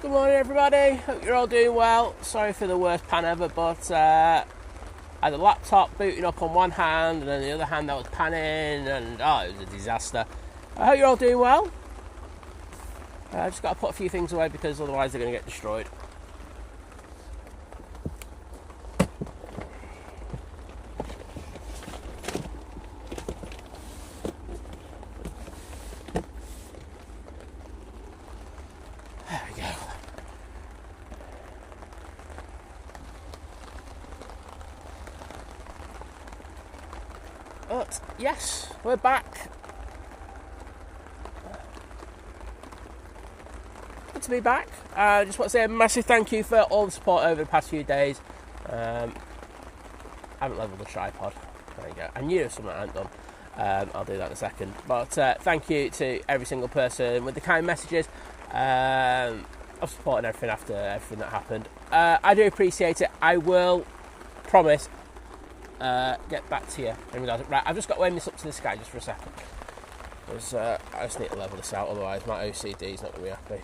Good morning everybody, hope you're all doing well. Sorry for the worst pan ever, but I had a laptop booting up on one hand and then the other hand that was panning, and it was a disaster. I hope you're all doing well. I just got to put a few things away because otherwise they're going to get destroyed. But yes, we're back. Good to be back. I just want to say a massive thank you for all the support over the past few days. I haven't leveled the tripod. There you go. I knew there was something I hadn't done. I'll do that in a second. But thank you to every single person with the kind messages of support and everything after everything that happened. I do appreciate it. I will promise get back to you in regards to, right, I've just got to aim this up to the sky just for a second because I just need to level this out, otherwise my OCD is not going to be happy.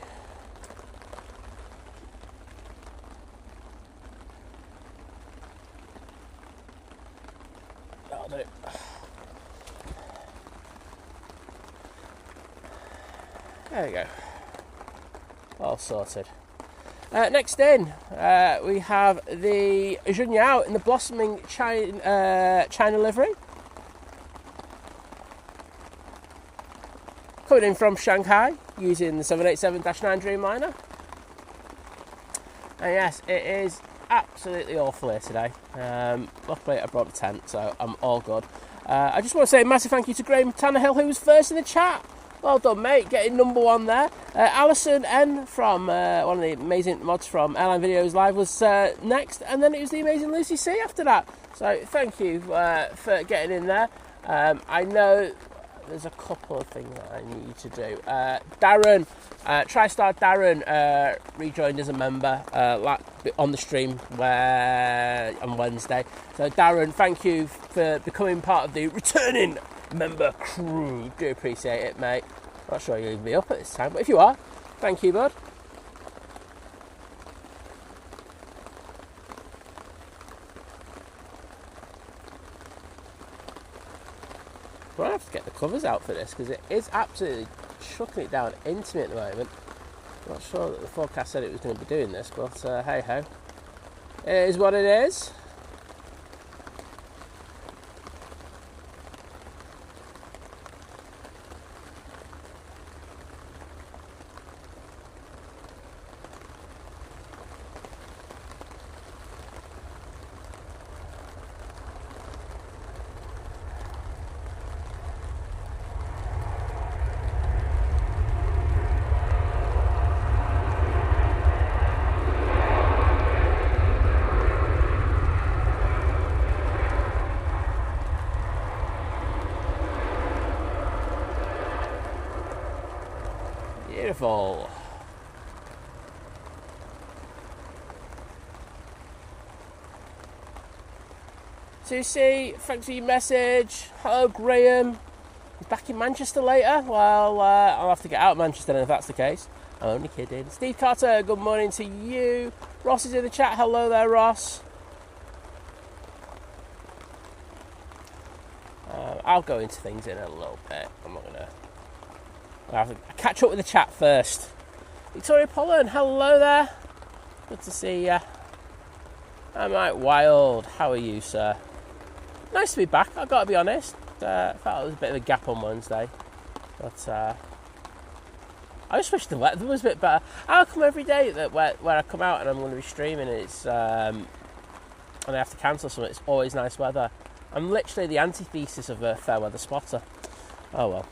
That'll do. There we go, all sorted. Next in, we have the Junyao in the blossoming China livery. Coming in from Shanghai using the 787-9 Dreamliner. And yes, it is absolutely awful here today. Luckily I brought a tent, so I'm all good. I just want to say a massive thank you to Graham Tannehill, who was first in the chat. Well done, mate, getting number one there. Alison N from one of the amazing mods from Airline Videos Live was next, and then it was the amazing Lucy C after that. So thank you for getting in there. I know there's a couple of things that I need to do. Darren, TriStar Darren rejoined as a member on the stream on Wednesday. So Darren, thank you for becoming part of the returning member crew. Do appreciate it, mate. Not sure you'll be up at this time, but if you are, thank you, bud. Well, I have to get the covers out for this because it is absolutely chucking it down into me at the moment. Not sure that the forecast said it was going to be doing this, but hey ho, it is what it is. Beautiful. Susie, thanks for your message. Hello, Graham. He's back in Manchester later. Well, I'll have to get out of Manchester then if that's the case. I'm only kidding. Steve Carter, good morning to you. Ross is in the chat. Hello there, Ross. I'll go into things in a little bit. I'm not going to... I'll have to catch up with the chat first. Victoria Pollen, hello there. Good to see you. I'm Mike Wild. How are you, sir? Nice to be back, I've got to be honest. Felt there was a bit of a gap on Wednesday. But I just wish the weather was a bit better. How come every day that where I come out and I'm going to be streaming it's and I have to cancel something, it's always nice weather. I'm literally the antithesis of a fair weather spotter. Oh well.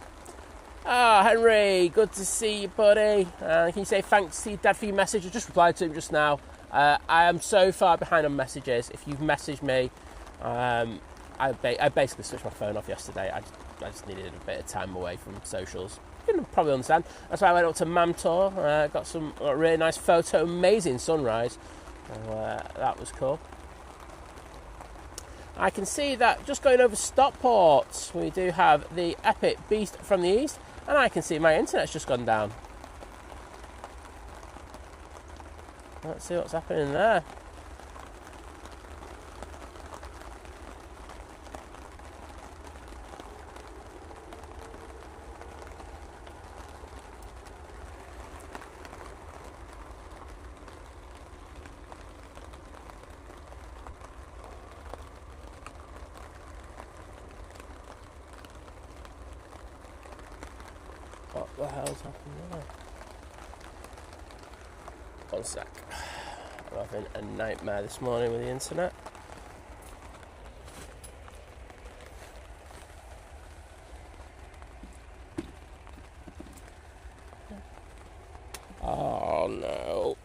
Henry, good to see you, buddy. Can you say thanks to your dad for your message? I just replied to him just now. I am so far behind on messages. If you've messaged me, I basically switched my phone off yesterday. I just needed a bit of time away from socials. You can probably understand. That's why I went up to Mamtor. Got a really nice photo, amazing sunrise. That was cool. I can see that just going over Stockport, we do have the Epic Beast from the East, and I can see my internet's just gone down. Let's see what's happening there. What the hell's happened there? One sec. I'm having a nightmare this morning with the internet. Oh no.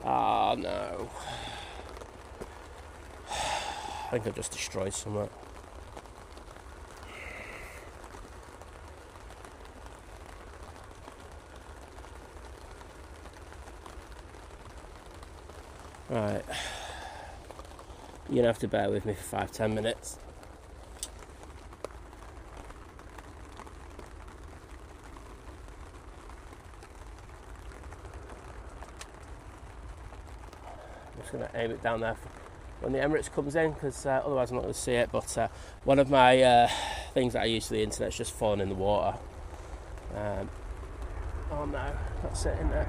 Oh no. I think I've just destroyed something. Right. You're gonna have to bear with me for 5-10 minutes. I'm just gonna aim it down there for when the Emirates comes in, because otherwise I'm not going to see it. But one of my things that I use for the internet's just fallen in the water. Oh no, that's it, isn't it?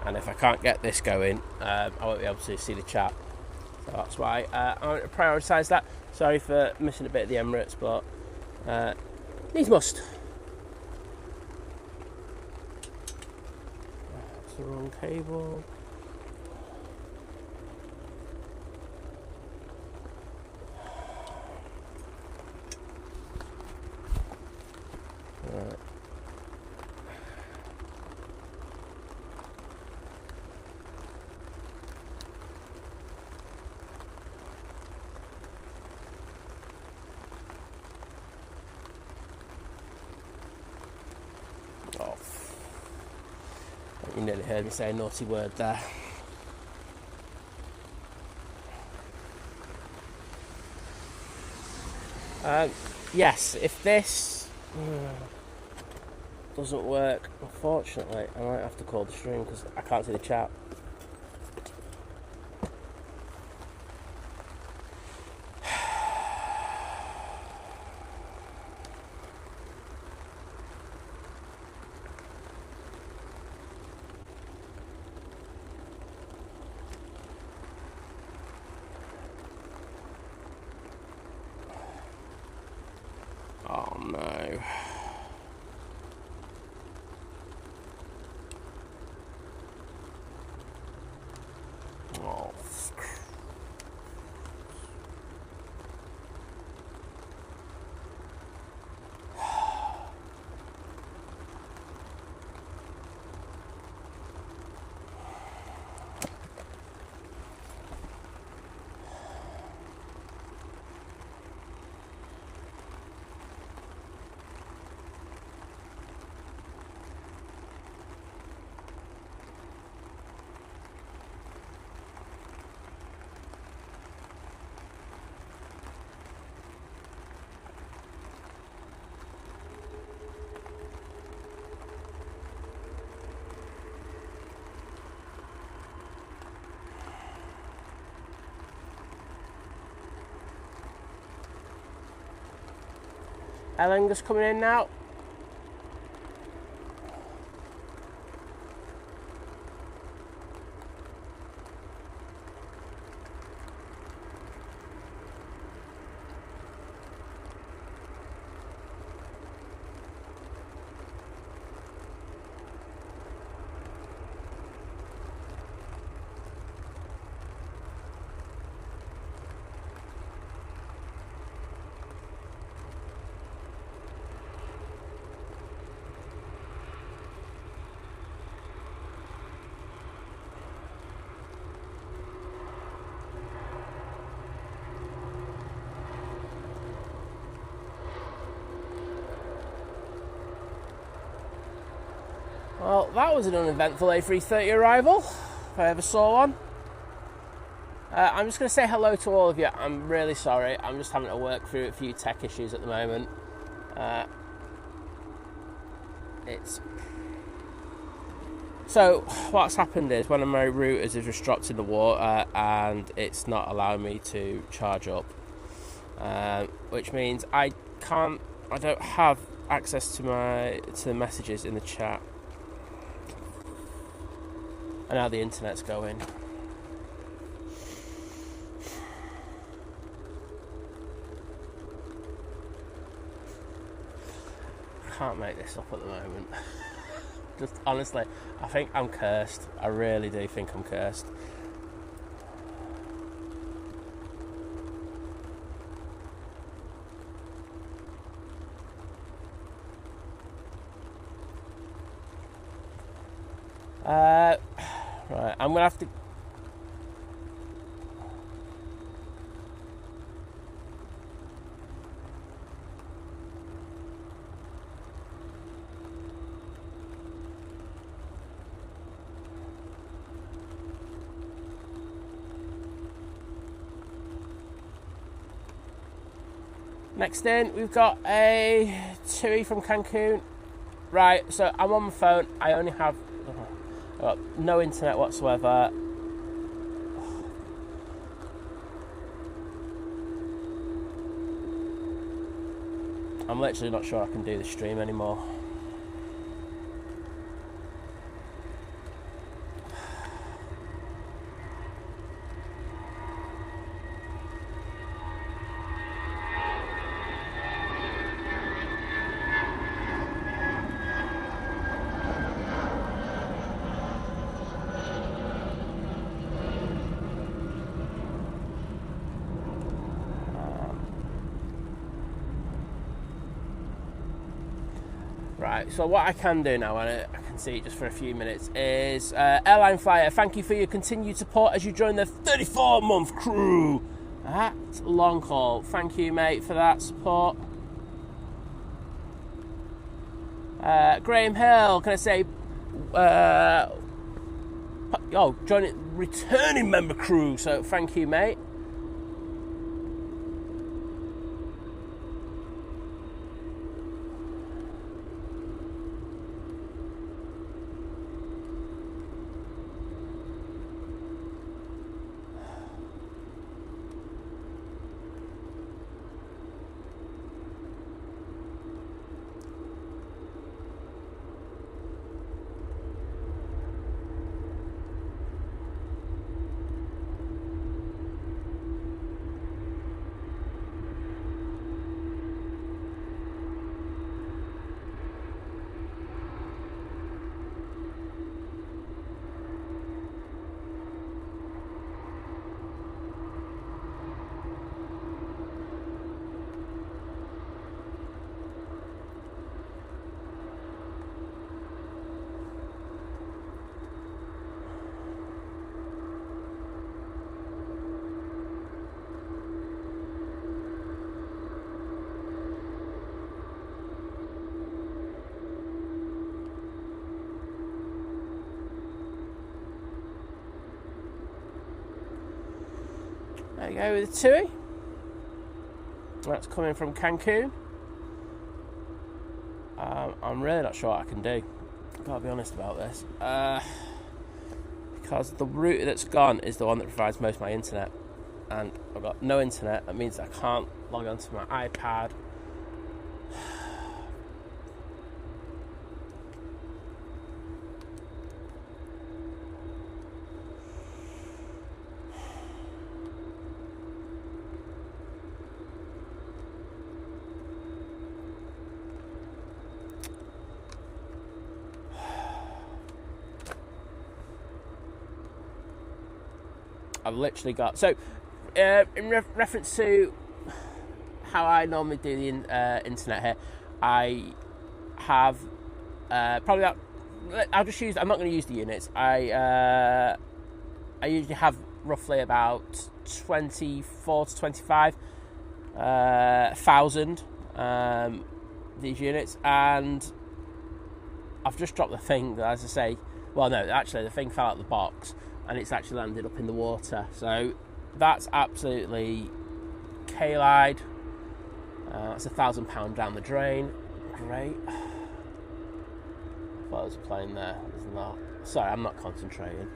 And if I can't get this going, I won't be able to see the chat. So that's why I want to prioritise that. Sorry for missing a bit of the Emirates, but needs must. That's the wrong cable. Right. Oh, you nearly heard me say a naughty word there. Yes, if this doesn't work, unfortunately, I might have to call the stream because I can't see the chat. Oh no. Oh. Aer Lingus coming in now. Well, that was an uneventful A330 arrival, if I ever saw one. I'm just going to say hello to all of you. I'm really sorry. I'm just having to work through a few tech issues at the moment. So what's happened is one of my routers is just dropped in the water and it's not allowing me to charge up, which means I don't have access to the messages in the chat. And now the internet's going. I can't make this up at the moment. Just honestly, I think I'm cursed. I really do think I'm cursed. Right, I'm gonna have to. Next in, we've got a TUI from Cancun. Right, so I'm on my phone. I only have no internet whatsoever. I'm literally not sure I can do the stream anymore. Right, so what I can do now, and I can see it just for a few minutes, is Airline Flyer, thank you for your continued support as you join the 34-month crew at Long Haul. Thank you, mate, for that support. Graham Hill, can I say, joining returning member crew, so thank you, mate. There you go with the TUI. That's coming from Cancun. I'm really not sure what I can do. I've got to be honest about this. Because the route that's gone is the one that provides most of my internet. And I've got no internet. That means I can't log onto my iPad. I've literally got... So, in reference to how I normally do the internet here, I have probably about... I'll just use... I'm not going to use the units. I usually have roughly about 24 to 25,000 these units, and I've just dropped the thing, as I say. Well, no, actually, the thing fell out of the box, and it's actually landed up in the water. So that's absolutely K-lied. That's £1,000 down the drain. Great. I thought there was a plane there. There's not. Sorry, I'm not concentrating.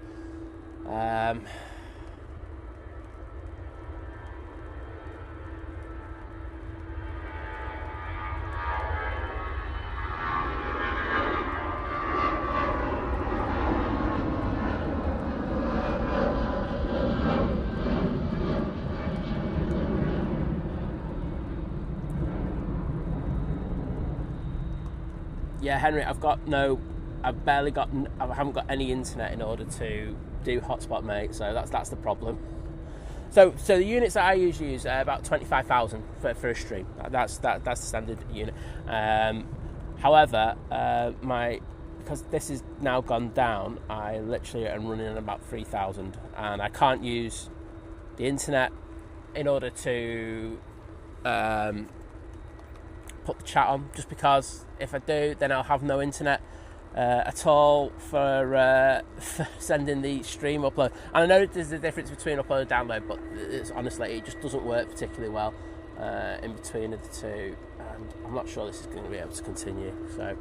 Yeah, Henry, I haven't got any internet in order to do hotspot, mate. So that's the problem. So the units that I usually use are about 25,000 for a stream. That's the standard unit. However, because this has now gone down, I literally am running at about 3,000, and I can't use the internet in order to put the chat on, just because if I do, then I'll have no internet at all for sending the stream upload. And I know there's a difference between upload and download, but honestly, it just doesn't work particularly well in between of the two, and I'm not sure this is going to be able to continue. So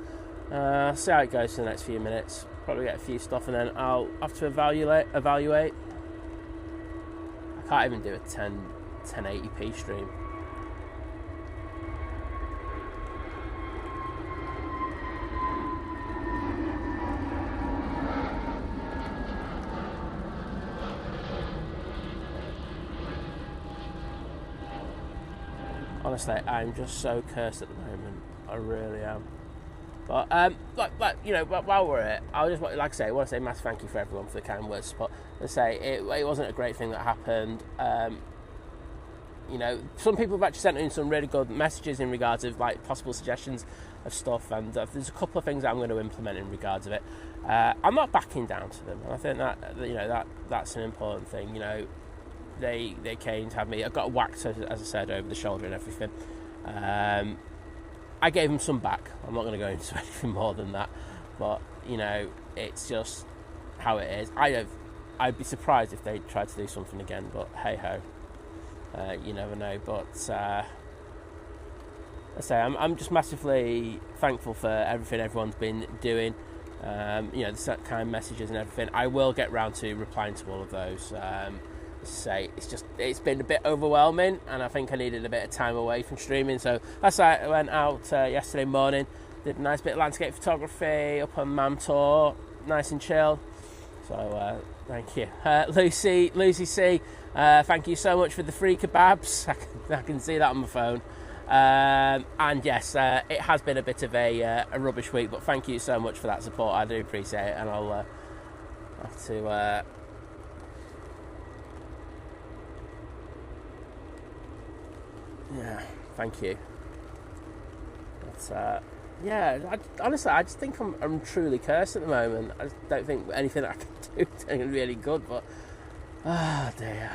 see how it goes for the next few minutes. Probably get a few stuff, and then I'll have to evaluate. I can't even do a 1080p stream. Honestly, I'm just so cursed at the moment. I really am. But while we're at it, I want to say a massive thank you for everyone for the kind words of support. Let's say it wasn't a great thing that happened. Some people have actually sent in some really good messages in regards of possible suggestions of stuff, and there's a couple of things that I'm going to implement in regards of it. I'm not backing down to them, and I think that's an important thing. They came to have me. I got whacked, as I said, over the shoulder and everything. I gave them some back. I'm not going to go into anything more than that. But, it's just how it is. I'd be surprised if they tried to do something again, but hey-ho. You never know. But, I say, I'm just massively thankful for everything everyone's been doing. The kind messages and everything. I will get round to replying to all of those. It's been a bit overwhelming, and I think I needed a bit of time away from streaming, so that's why I went out yesterday morning, did a nice bit of landscape photography up on Mamtor, nice and chill. So thank you, Lucy C, thank you so much for the free kebabs. I can see that on my phone. And yes, it has been a bit of a rubbish week, but thank you so much for that support. I do appreciate it, and I'll have to thank you. But honestly, I just think I'm truly cursed at the moment. I just don't think anything I can do is really good, but dear.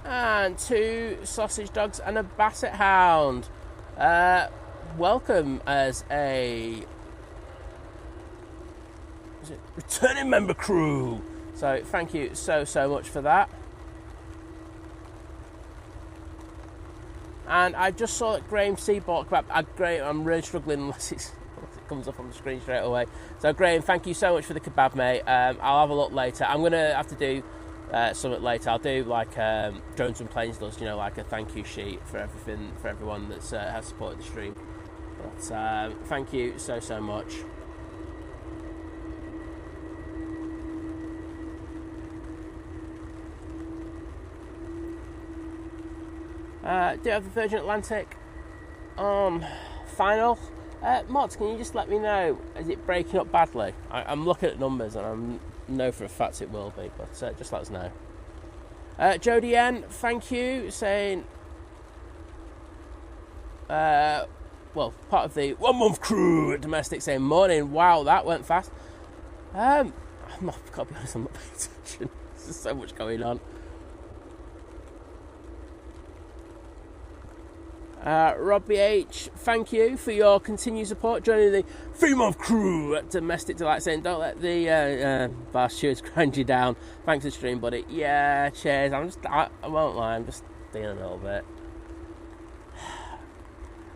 And 2 sausage dogs and a basset hound. Welcome as a returning member crew. So thank you so much for that. And I just saw that Graham C bought crap. I'm really struggling unless it comes up on the screen straight away. So Graham, thank you so much for the kebab, mate. I'll have a look later. I'm gonna have to do something later. I'll do like Drones and Planes does, like a thank you sheet for everyone that's has supported the stream. But thank you so much. Do you have the Virgin Atlantic on final? Mods, can you just let me know, is it breaking up badly? I'm looking at numbers and I know for a fact it will be, but just let us know. Jodie N, thank you, saying, well, part of the 1 month crew at Domestic, saying, morning, wow, that went fast. I've got to be honest, I'm not paying attention. There's so much going on. Robbie H, thank you for your continued support, joining the 3 month crew at Domestic Delight, saying don't let the bar stewards grind you down. Thanks for the stream, buddy. Yeah, cheers. I won't lie, I'm just feeling a little bit.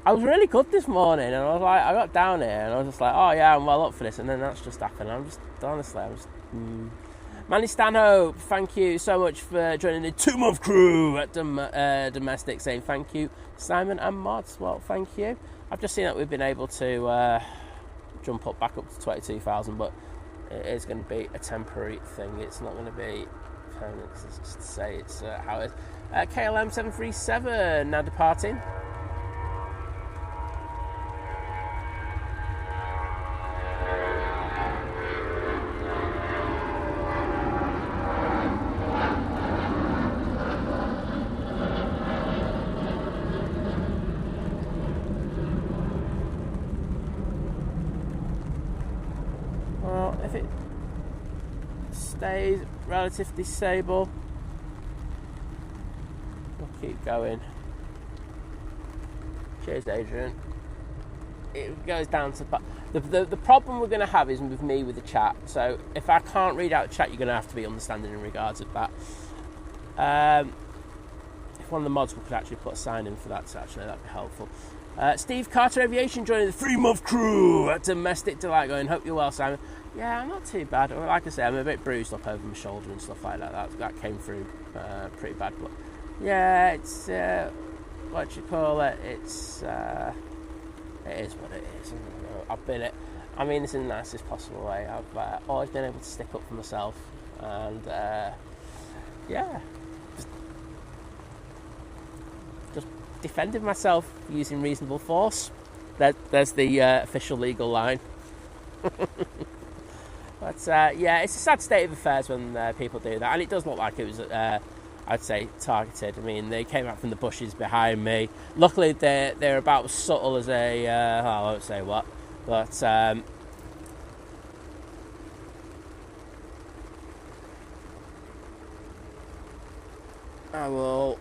I was really good this morning, and I got down here and I was just like, oh yeah, I'm well up for this, and then that's just happened. I'm just Manny Stanhope, thank you so much for joining the 2 month crew at Domestic, saying thank you, Simon and Mods. Well, thank you. I've just seen that we've been able to jump back up to 22,000, but it is going to be a temporary thing. It's not going to be permanent. It's just to say it's how it is. KLM 737 now departing. If it stays relatively stable, we'll keep going. Cheers, Adrian. It goes down to the problem we're going to have is with me with the chat. So if I can't read out the chat, you're going to have to be understanding in regards of that. If one of the mods could actually put a sign in for that, that'd be helpful. Steve Carter Aviation joining the 3 month crew at Domestic Delight, going, hope you're well, Simon. Yeah, I'm not too bad. Like I say, I'm a bit bruised up over my shoulder and stuff like that. That came through pretty bad. But yeah, it's what you call it. It is what it is. I've been it. I mean this in the nicest possible way. I've always been able to stick up for myself, and yeah, just defended myself using reasonable force. There's the official legal line. But yeah, it's a sad state of affairs when people do that, and it does look like it was, I'd say, targeted. I mean, they came out from the bushes behind me. Luckily, they're about as subtle as a, I won't say what, but I will.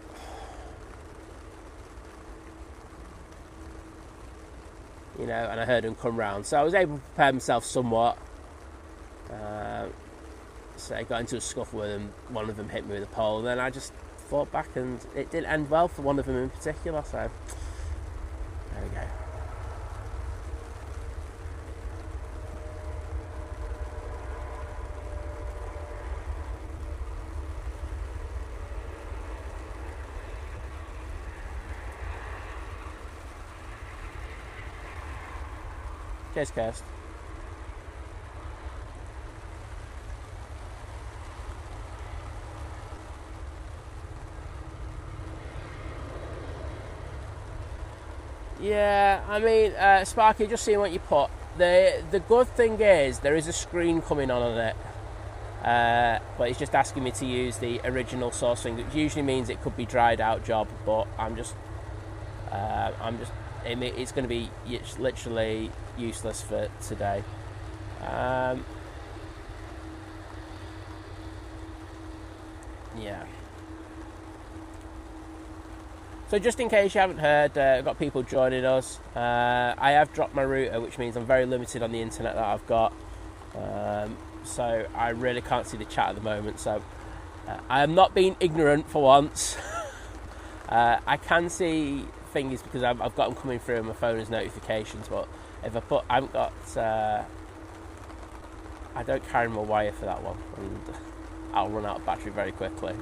You know, and I heard him come round, so I was able to prepare myself somewhat. So I got into a scuffle with them. One of them hit me with a pole, and then I just fought back, and it didn't end well for one of them in particular. So there we go. Cheers, Kirst. Yeah, I mean, Sparky, just seeing what you put. The good thing is there is a screen coming on it, but it's just asking me to use the original source thing, which usually means it could be dried out job, but it's going to be literally useless for today. Yeah. So just in case you haven't heard, I've got people joining us. I have dropped my router, which means I'm very limited on the internet that I've got. So I really can't see the chat at the moment. So I am not being ignorant for once. I can see things because I've got them coming through on my phone as notifications. But if I haven't got, I don't carry my wire for that one, and I'll run out of battery very quickly.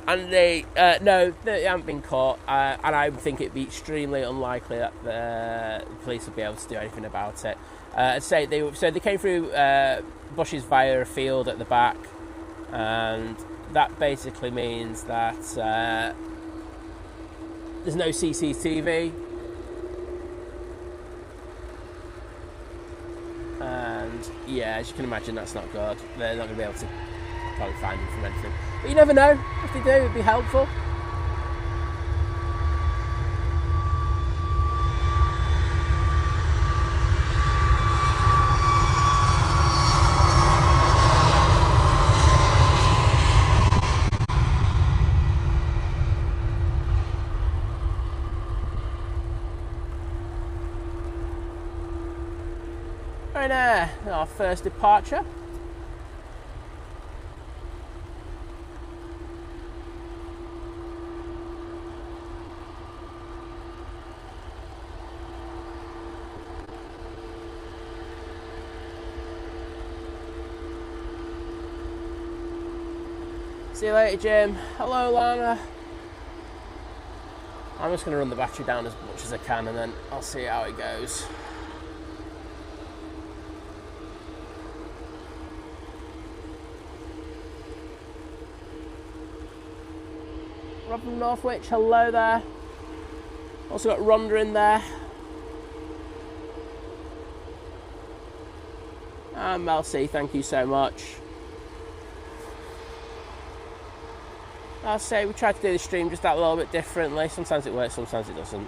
And no, they haven't been caught, and I think it'd be extremely unlikely that the police would be able to do anything about it. They came through bushes via a field at the back, and that basically means that there's no CCTV, and yeah, as you can imagine, that's not good. They're not going to be able to probably find them from anything. But you never know. If they do, it'd be helpful. Ryanair, our first departure. See you later, Jim. Hello, Lana. I'm just going to run the battery down as much as I can, and then I'll see how it goes. Rob from Northwich, hello there. Also got Rhonda in there. And Mel C, thank you so much. I'll say we try to do the stream just that little bit differently. Sometimes it works, sometimes it doesn't.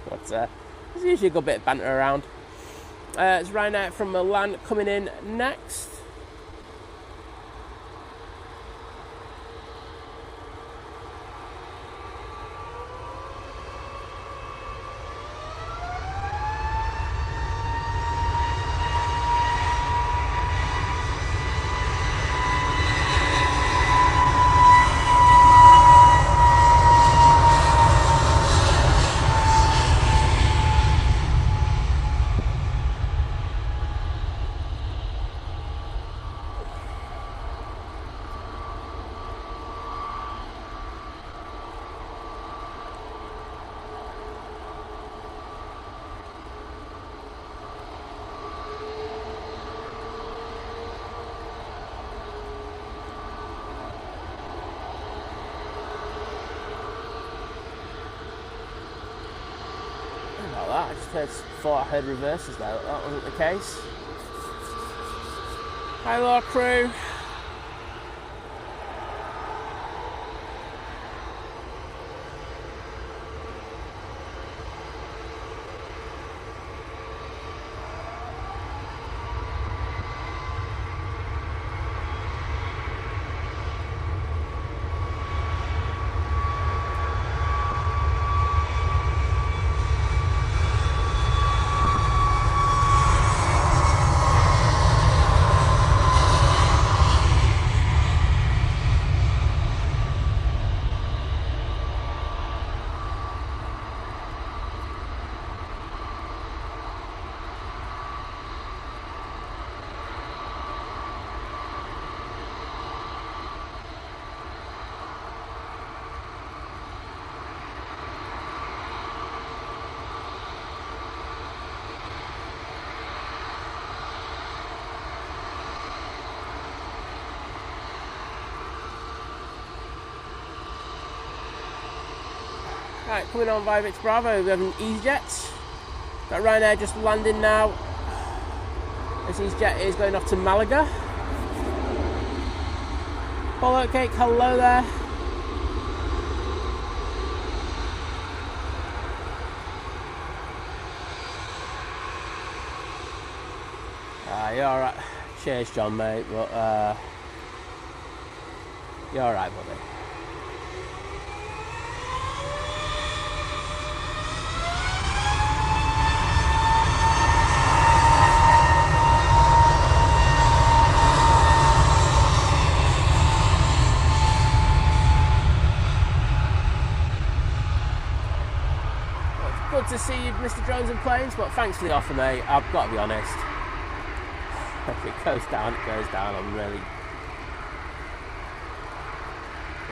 But there's usually a good bit of banter around. It's Ryanair from Milan coming in next. I just thought I heard reverses there, but that wasn't the case. Hello, crew. Right, coming on via Victor Bravo, we have an EasyJet. Got Ryanair just landing now. This EasyJet is going off to Malaga. Follow Cake, hello there. You're alright. Cheers, John, mate, but you're alright, buddy. Good to see you, Mr. Drones and Planes, but thanks for the offer, mate. I've got to be honest. If it goes down, it goes down. I'm really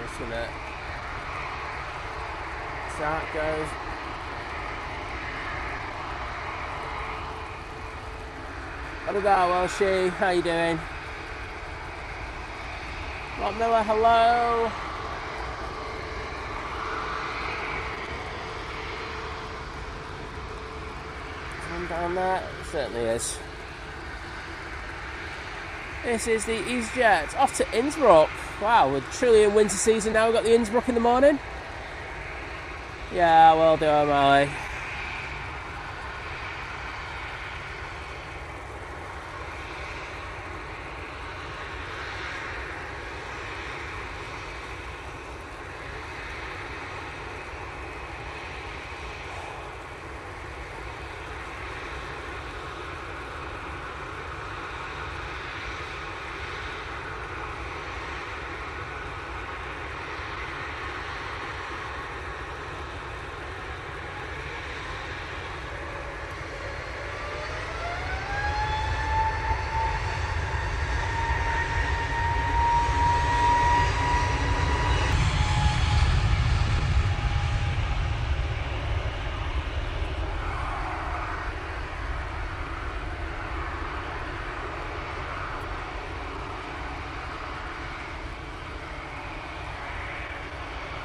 Just gonna see how it goes. What about Welshie? How you doing? Rob Miller, hello. Someone down there? It certainly is. This is the EasyJet off to Innsbruck. Wow, we're truly in winter season now. We've got the Innsbruck in the morning. Yeah, well do, O'Malley.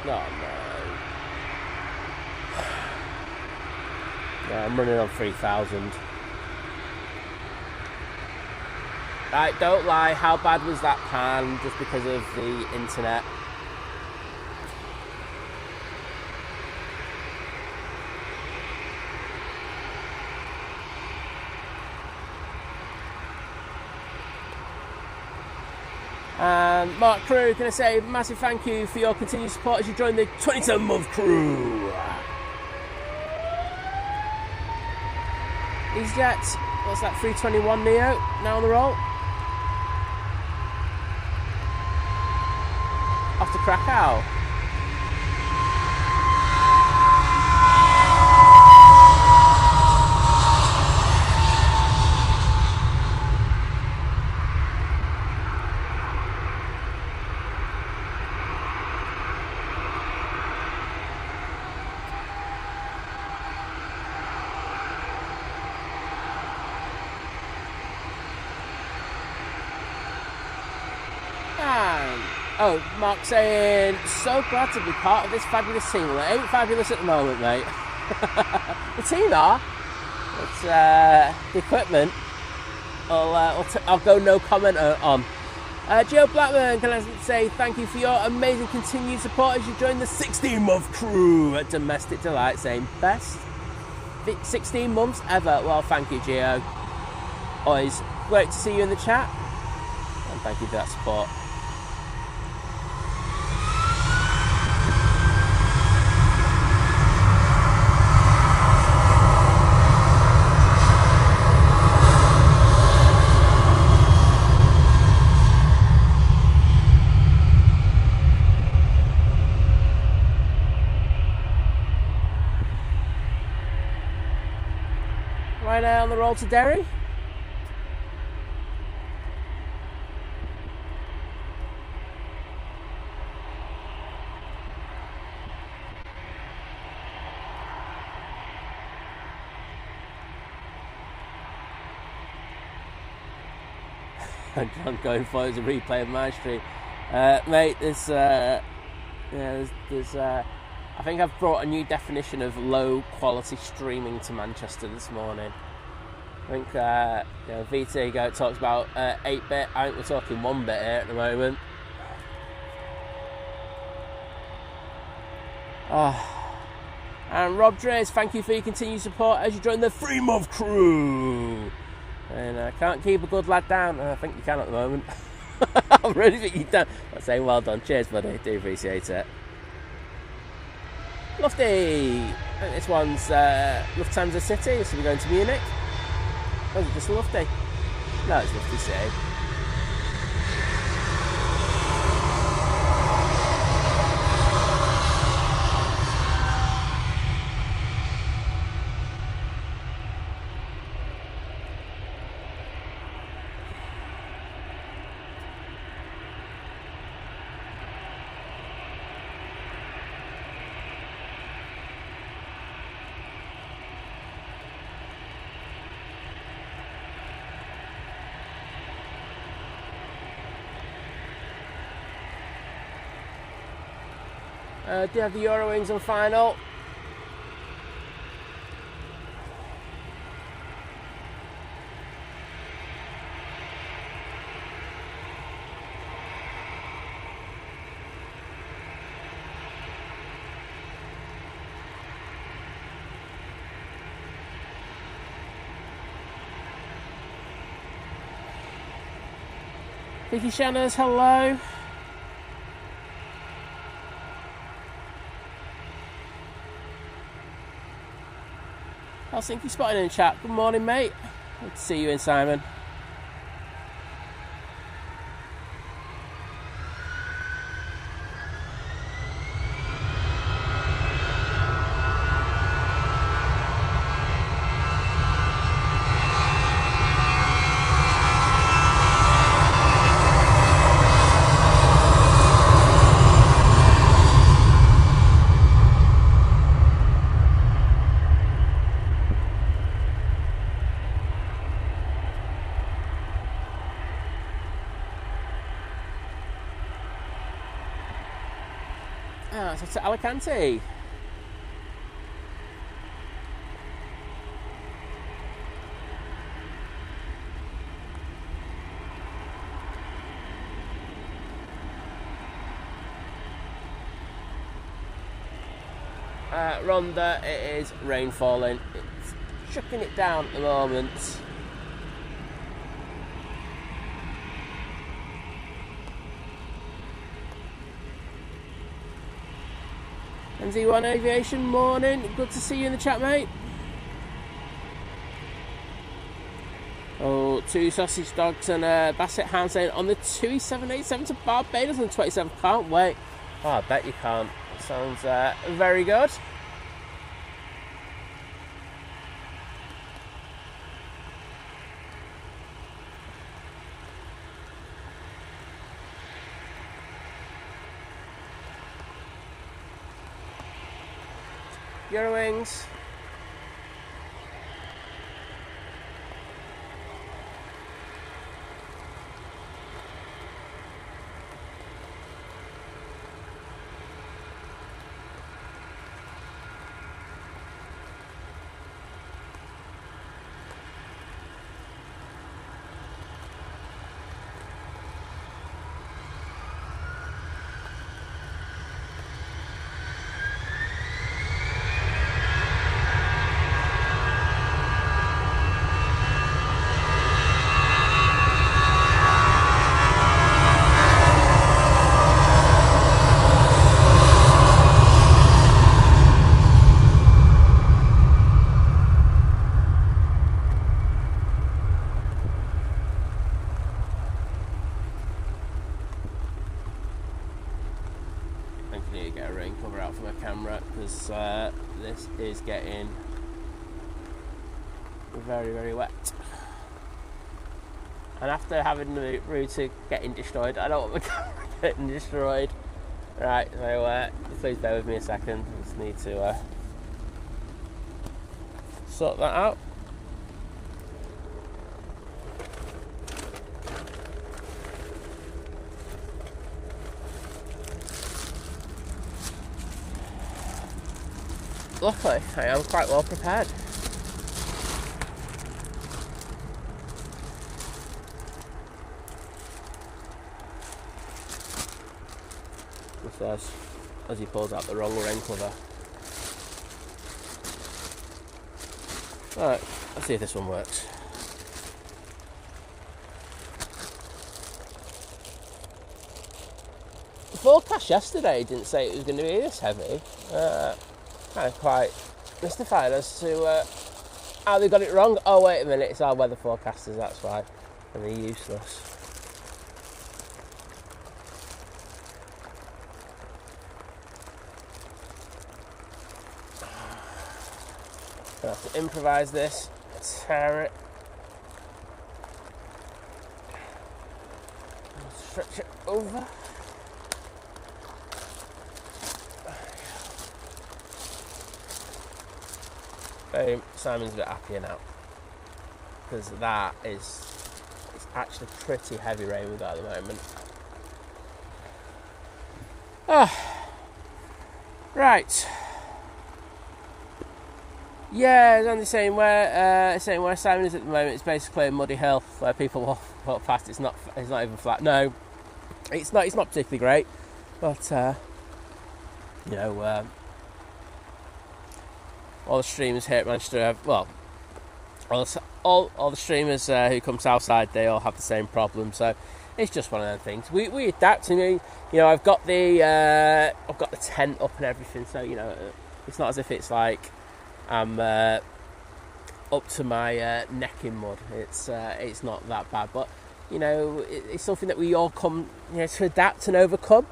Oh no. Yeah, I'm running on 3,000. Right, don't lie, how bad was that pan just because of the internet? And Mark Crew, can I say a massive thank you for your continued support as you join the 27-month crew. EasyJet, what's that, 321 Neo now on the roll? Off to Krakow. Oh, Mark saying, so glad to be part of this fabulous team. Well, it ain't fabulous at the moment, mate. The team are. It's the equipment. I'll go no comment on. Joe Blackburn, can I say thank you for your amazing continued support as you join the 16-month crew at Domestic Delight, saying best 16 months ever. Well, thank you, Gio. Always great to see you in the chat, and thank you for that support. On the roll to Derry. John going for is a replay of my stream. Mate, there's I think I've brought a new definition of low quality streaming to Manchester this morning. I think VT talks about 8-bit. I think we're talking 1-bit here at the moment. And Rob Drays, thank you for your continued support as you join the 3-month crew. And I can't keep a good lad down. I think you can at the moment. I really think you can. I'm saying well done. Cheers, buddy. Do appreciate it. Lofty. I think this one's Lufthansa City, so we're going to Munich. Or is it just Lofty? No, it's Lofty City. Do you have the Eurowings on final? Vicky Shanners, hello. Helsinki spotting in chat. Good morning, mate. Good to see you in, Simon. So to Alicante. Rhondda, it is rain falling. It's chucking it down at the moment. NZ1 Aviation, morning. Good to see you in the chat, mate. Oh, 2 sausage dogs and a basset hound saying on the 2787 to Barbados on 27. Can't wait. Oh, I bet you can't. Sounds very good. Eurowings. This is getting very, very wet. And after having the router getting destroyed, I don't want my camera getting destroyed. Right, so please bear with me a second. I just need to sort that out. Luckily, I am quite well prepared. Just as he pulls out the wrong rain cover. Alright, let's see if this one works. The forecast yesterday didn't say it was going to be this heavy. Kind of quite mystified as to how they got it wrong. Oh, wait a minute, it's our weather forecasters, that's why. And they're useless. I have to improvise this, tear it, stretch it over. Simon's a bit happier now because it's actually pretty heavy rain we've got at the moment. Right. Yeah, it's on the same where Simon is at the moment. It's basically a muddy hill where people walk past. It's not even flat. No, it's not. It's not particularly great, but you know, all the streamers here at Manchester have, well, all the streamers who come southside, they all have the same problem. So it's just one of them things. We adapt. I mean, you know, I've got the tent up and everything. So you know, it's not as if it's like I'm up to my neck in mud. It's not that bad, but you know, it's something that we all come, you know, to adapt and overcome.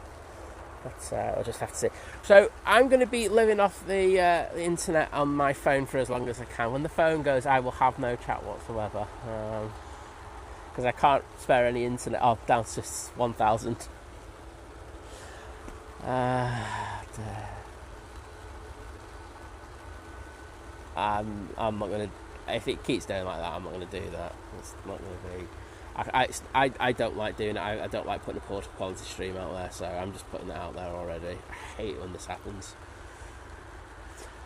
But I'll just have to see. So I'm going to be living off the internet on my phone for as long as I can. When the phone goes, I will have no chat whatsoever, because I can't spare any internet. Oh, down to 1,000. I'm not going to. If it keeps doing like that, I'm not going to do that. It's not going to be. I don't like doing it. I don't like putting a poor quality stream out there, so I'm just putting it out there already. I hate it when this happens.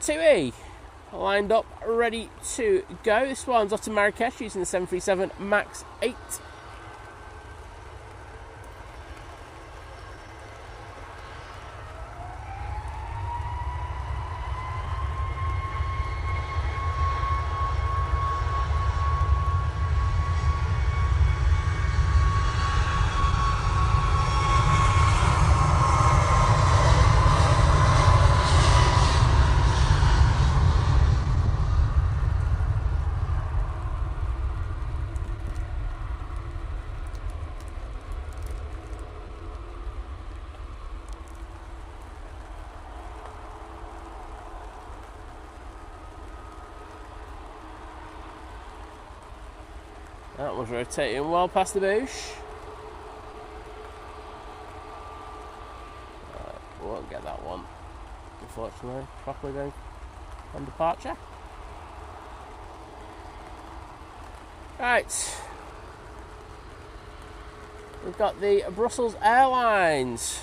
2E lined up, ready to go. This one's off to Marrakesh using the 737 MAX 8. That was rotating well past the bush. Won't get that one, unfortunately. Properly going on departure. Right. We've got the Brussels Airlines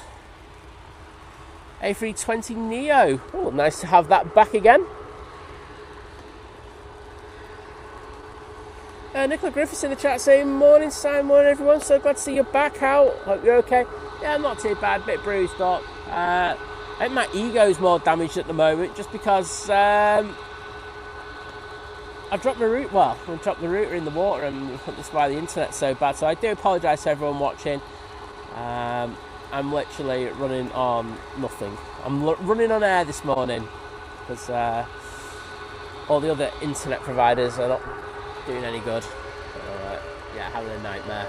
A380 Neo. Oh, nice to have that back again. Nicola Griffiths in the chat saying, morning Simon, morning everyone, so glad to see you back out. Hope you're okay. Yeah, I'm not too bad, bit bruised up. I think my ego's more damaged at the moment just because I've dropped my router. Well, I dropped the router in the water, and that's why the internet's so bad. So I do apologise to everyone watching. I'm literally running on nothing. I'm running on air this morning because all the other internet providers are not doing any good. Yeah, having a nightmare.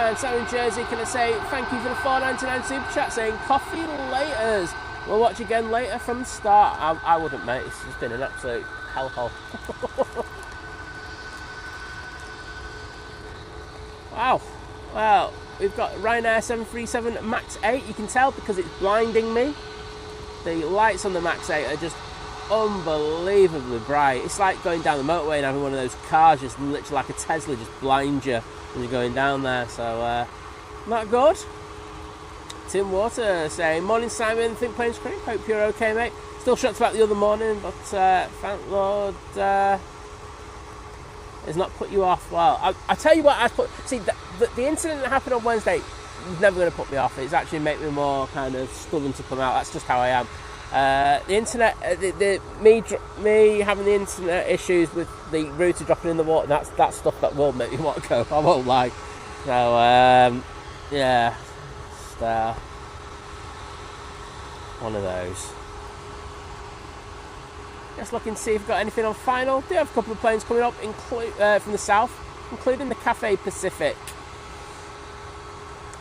And so in Jersey, can I say thank you for the $4.99 super chat saying coffee laters. We'll watch again later from the start. I wouldn't, mate. It's just been an absolute hellhole. Wow. Well, we've got Ryanair 737 MAX 8. You can tell because it's blinding me. The lights on the MAX 8 are just unbelievably bright. It's like going down the motorway and having one of those cars just literally like a Tesla just blind you when you're going down there. So not good. Tim Water saying, morning Simon, Think Planes Creek, hope you're okay mate. Still shocked about the other morning, but thank Lord has not put you off. Well, I tell you what, the incident that happened on Wednesday was never going to put me off. It's actually made me more kind of stubborn to come out. That's just how I am. The internet, me having the internet issues with the router dropping in the water, that's stuff that will make me want to go. I won't lie. So yeah, just, one of those. Just looking to see if we've got anything on final. Do have a couple of planes coming up from the south, including the Cathay Pacific.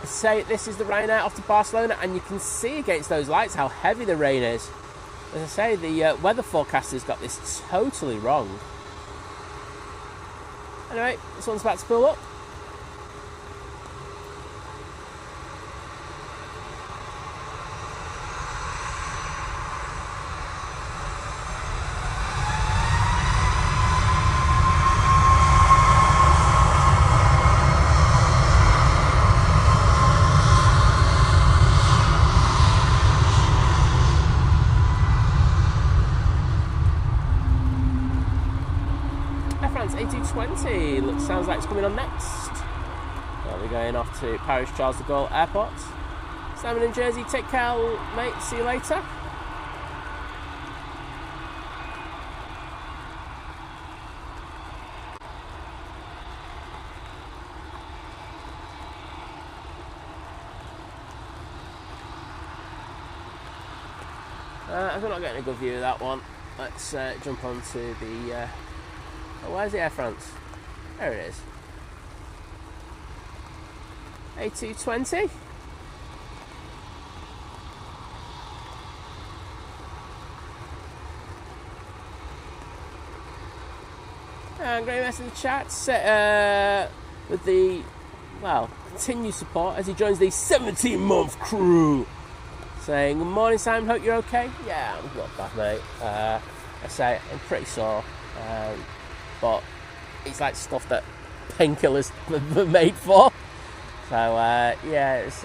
Say this is the Ryanair off to Barcelona, and you can see against those lights how heavy the rain is. As I say, the weather forecaster's got this totally wrong. Anyway, this one's about to pull up. A380 sounds like it's coming on next. Well, we're going off to Paris Charles de Gaulle Airport. Simon in Jersey, take care, mate. See you later. I'm not getting a good view of that one. Let's jump on to the... where's the Air France? There it is. A220. And great mess in the chat. With the, well, continued support as he joins the 17-month crew. Saying, good morning, Simon, hope you're okay. Yeah, I'm not bad, mate. I say, I'm pretty sore. But it's like stuff that painkillers were made for. So yeah, it's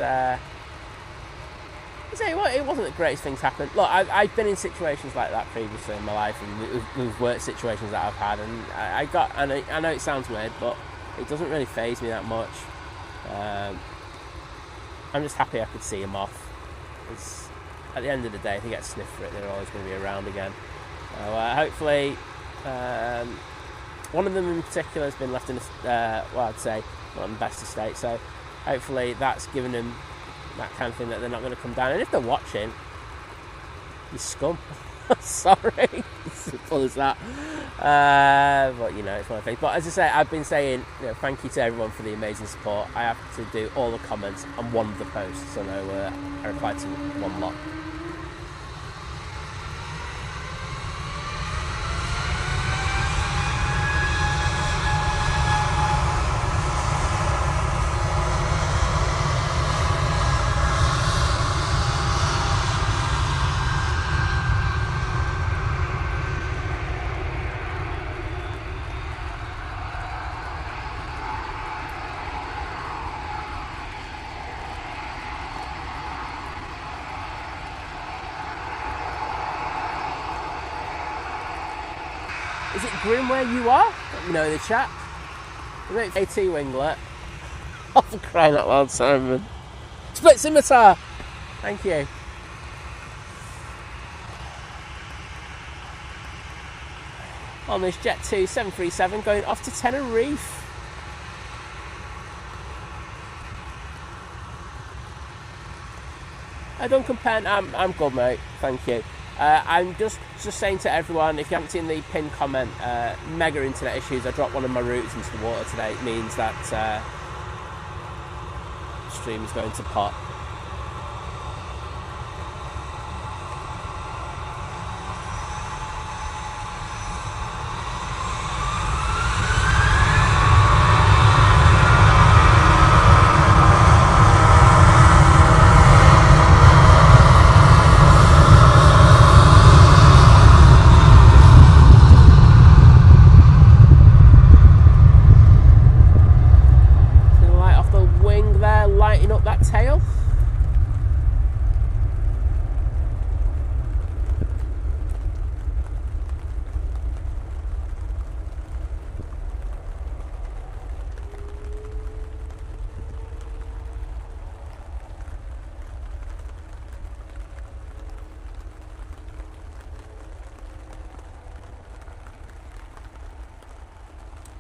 it wasn't the greatest things happen. Look, I've been in situations like that previously in my life, and with work situations that I've had, and I know it sounds weird, but it doesn't really faze me that much. I'm just happy I could see him off. It's, at the end of the day, if he gets sniffed for it, they're always going to be around again. So hopefully. One of them in particular has been left in, I'd say, not in the best of state. So hopefully that's given them that kind of thing that they're not going to come down. And if they're watching, you scum. Sorry, simple as that. But you know, it's one of the things. But as I say, I've been saying, you know, thank you to everyone for the amazing support. I have to do all the comments on one of the posts, so I replied to one lot. Is it grim where you are? Let me know in the chat. AT winglet. Oh, for crying out loud, Simon. Split scimitar! Thank you. On this Jet 2 737 going off to Tenerife. Duncan Penn, I'm good, mate. Thank you. I'm just saying to everyone, if you haven't seen the pinned comment, mega internet issues. I dropped one of my routes into the water today. It means that stream is going to pot.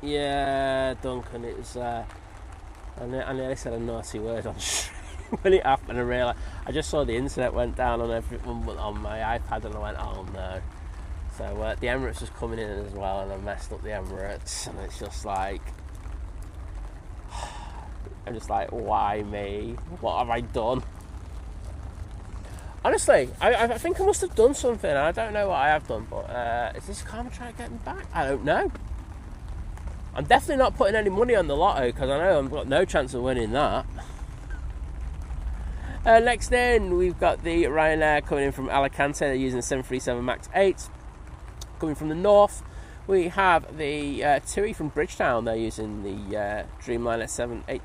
Yeah, Duncan, it was. I nearly said a naughty word on stream when it happened. I just saw the internet went down on everyone on my iPad, and I went, "Oh no!" So the Emirates was coming in as well, and I messed up the Emirates, and it's just like, I'm just like, why me? What have I done? Honestly, I think I must have done something. I don't know what I have done, but is this karma trying to get me back? I don't know. I'm definitely not putting any money on the lotto, because I know I've got no chance of winning that. Next in, we've got the Ryanair coming in from Alicante. They're using the 737 MAX 8. Coming from the north, we have the TUI from Bridgetown. They're using the Dreamliner 787-8.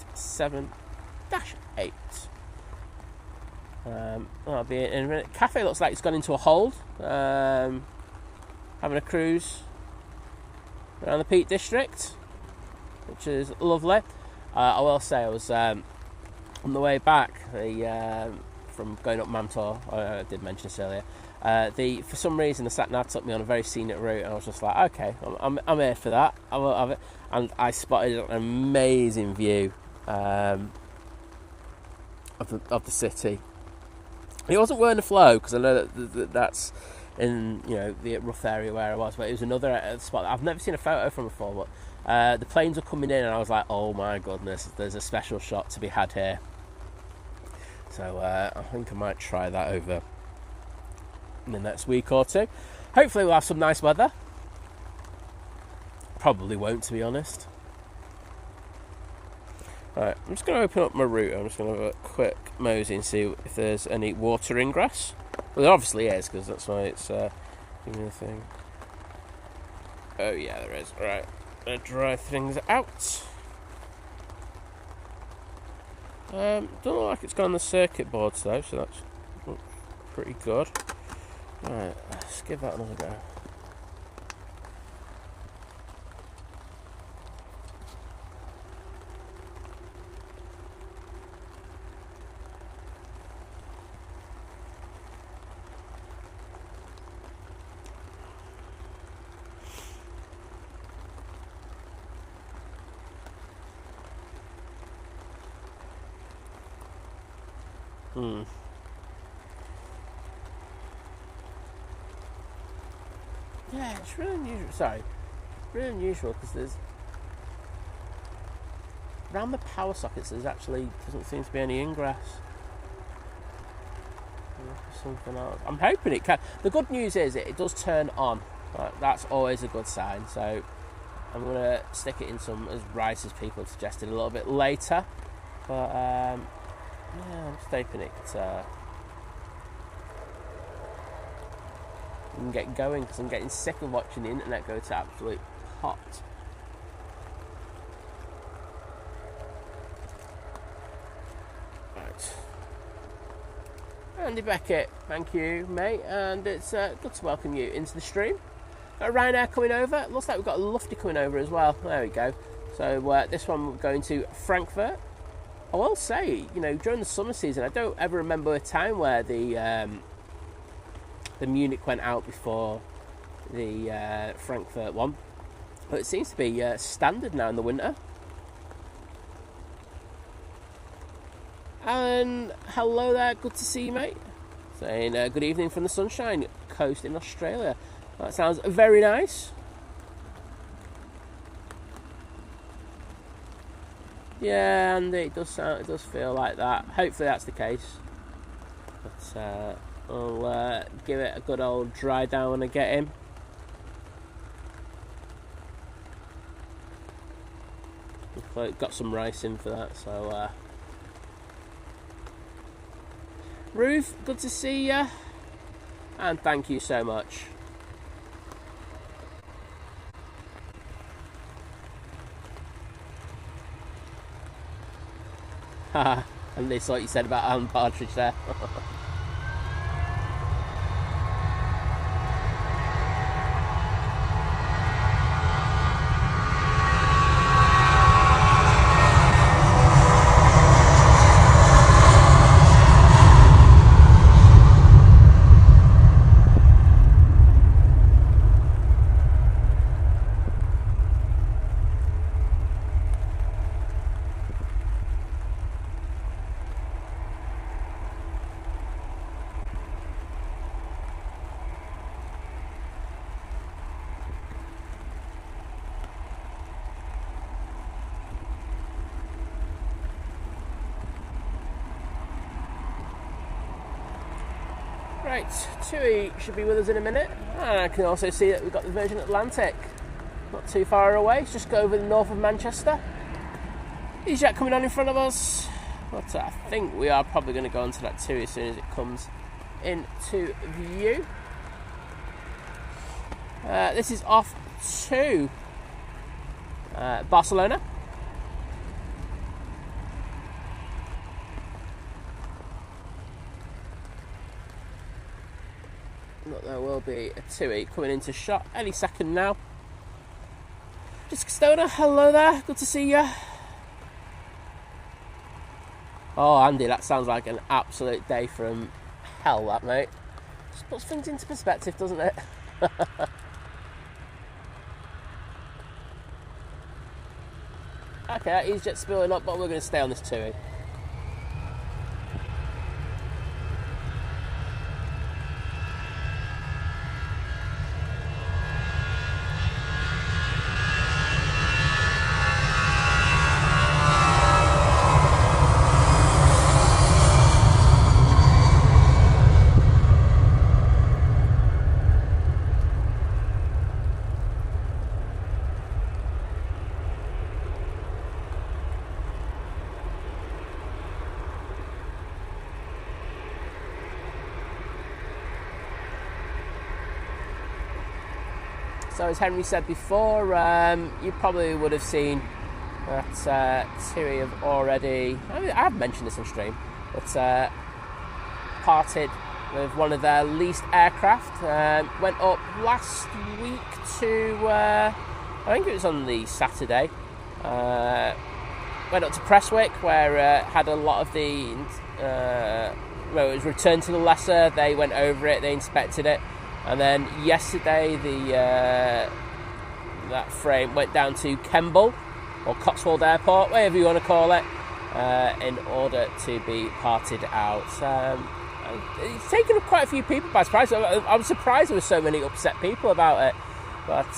That'll be it in a minute. Cathay looks like it's gone into a hold. Having a cruise around the Peak District, which is lovely. I will say I was on the way back from going up Mantor. I did mention this earlier. For some reason the sat nav took me on a very scenic route, and I was just like, okay, I'm here for that. And I spotted an amazing view of the city. It wasn't Werner Flow, because I know that's in the rough area where I was, but it was another spot that I've never seen a photo from before. But the planes were coming in, and I was like, oh my goodness, there's a special shot to be had here. So I think I might try that over in the next week or two. Hopefully we'll have some nice weather. Probably won't, to be honest. Right, I'm just going to open up my router. I'm just going to have a quick mosey and see if there's any water ingress. Well, there obviously is, because that's why it's giving me a thing. Oh yeah, there is. Right, going to dry things out. Don't look like it's gone on the circuit boards though, so that's pretty good. Right, let's give that another go. Yeah, it's really unusual. Sorry, really unusual, because there's around the power sockets. There's actually doesn't seem to be any ingress. Something else. I'm hoping it can. The good news is it does turn on. That's always a good sign. So I'm gonna stick it in some as rice as people suggested a little bit later. But yeah, I'm just hoping it can get going, because I'm getting sick of watching the internet go to absolute pot. Right. Andy Beckett, thank you, mate, and it's good to welcome you into the stream. Got Ryanair coming over. Looks like we've got a Lufty coming over as well. There we go. So this one we're going to Frankfurt. I will say, during the summer season, I don't ever remember a time where the Munich went out before the Frankfurt one, but it seems to be standard now in the winter. Alan, hello there, good to see you, mate. Saying good evening from the Sunshine Coast in Australia. That sounds very nice. Yeah, and it does feel like that. Hopefully that's the case. But I'll give it a good old dry down when I get in. Got some rice in for that, so Ruth, good to see you, and thank you so much. Haha, and this what you said about Alan Partridge there. Right, TUI should be with us in a minute. And I can also see that we've got the Virgin Atlantic not too far away. It's just go over the north of Manchester. EasyJet coming on in front of us. But I think we are probably going to go onto that TUI as soon as it comes into view. This is off to Barcelona. Look, there will be a TUI coming into shot any second now. Jessica Stoner, hello there, good to see you. Oh, Andy, that sounds like an absolute day from hell, that, mate. Just puts things into perspective, doesn't it? Okay, that EasyJet's spilling up, but we're going to stay on this TUI. So as Henry said before, you probably would have seen that TUI have already, I mean, I have mentioned this on stream, but parted with one of their leased aircraft. Went up last week to, I think it was on the Saturday, went up to Prestwick where had a lot of the, well, it was returned to the lessor. They went over it, they inspected it. And then yesterday, that frame went down to Kemble, or Cotswold Airport, whatever you want to call it, in order to be parted out. It's taken quite a few people by surprise. I was surprised there were so many upset people about it. But,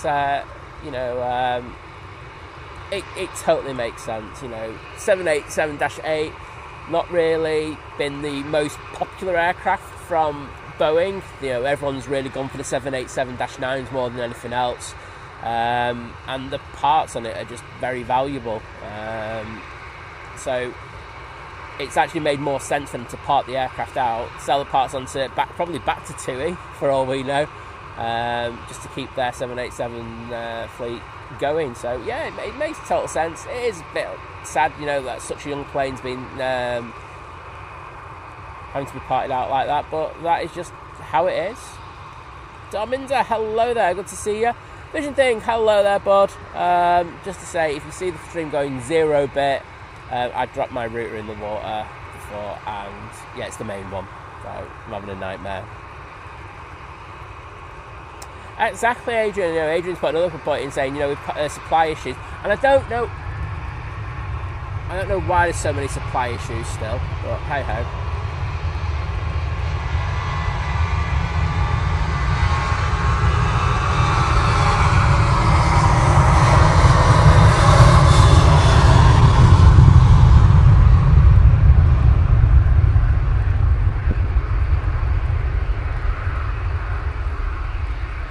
you know, it totally makes sense. You know, 787-8, not really been the most popular aircraft from Boeing. You know, everyone's really gone for the 787-9s more than anything else, and the parts on it are just very valuable. So it's actually made more sense for them to part the aircraft out, sell the parts onto probably back to TUI for all we know, just to keep their 787 fleet going. So yeah, it makes total sense. It is a bit sad, you know, that such a young plane's been having to be parted out like that, but that is just how it is. Dominda, hello there, good to see you. Vision Thing, hello there, bud. Just to say, if you see the stream going 0-bit, I dropped my router in the water before, and yeah, it's the main one, so I'm having a nightmare. Exactly, Adrian. You know, Adrian's put another point in saying, you know, we've got supply issues, and I don't know why there's so many supply issues still, but hey ho.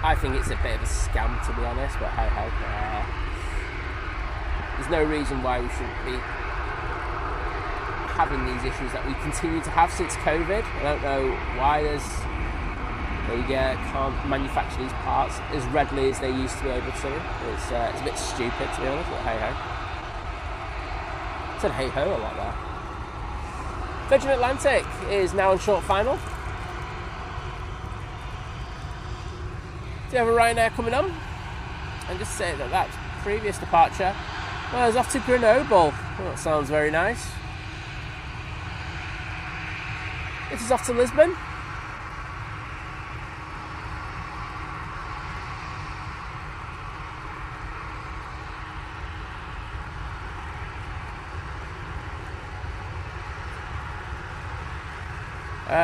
I think it's a bit of a scam, to be honest, but hey ho. There's no reason why we shouldn't be having these issues that we continue to have since COVID. I don't know why they can't manufacture these parts as readily as they used to be able to. It's a bit stupid, to be honest, but hey ho. I said hey ho a lot there. Virgin Atlantic is now on short final. Do you have a Ryanair coming on? And just say that previous departure, well, I was off to Grenoble. Well, that sounds very nice. This is off to Lisbon.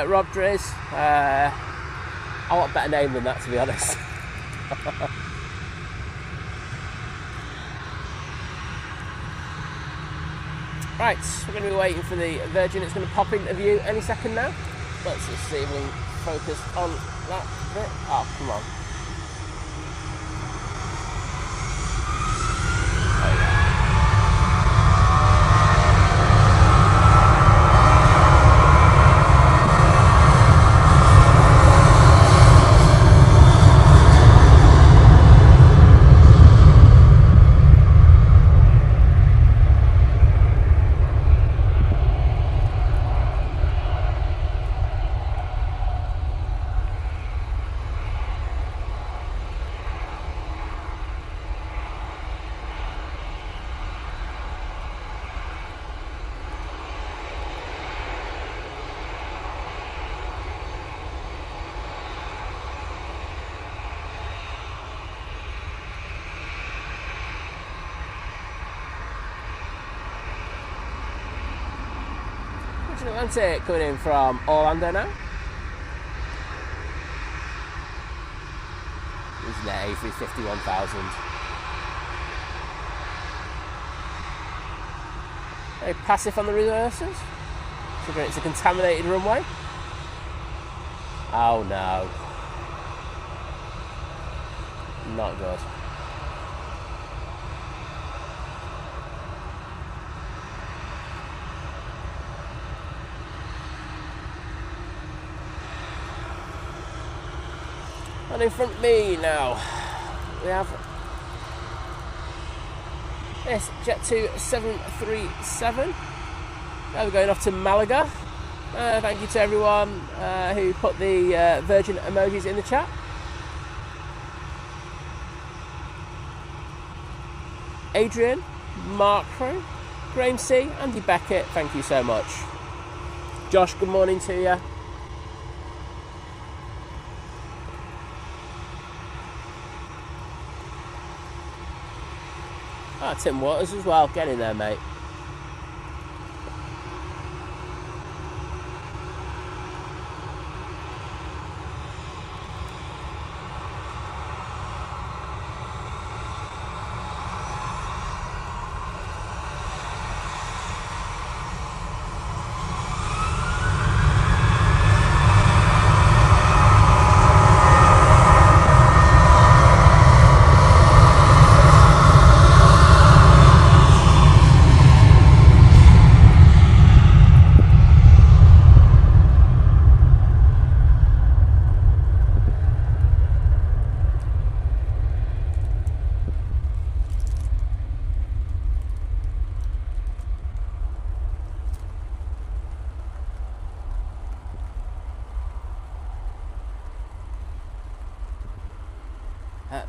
Rob Driz. I want a better name than that, to be honest. Right, we're going to be waiting for the Virgin. It's going to pop into view any second now. Let's just see if we can focus on that bit. Oh, come on. Atlantic coming in from Orlando now. Using their A350 1000. Very passive on the reversers. Considering it's a contaminated runway. Oh no. Not good. And in front of me now, we have this Jet2 737. Now we're going off to Malaga. Thank you to everyone who put the Virgin emojis in the chat. Adrian, Mark Crow, Graham C, Andy Beckett, thank you so much. Josh, good morning to you. Tim Waters as well, get in there, mate.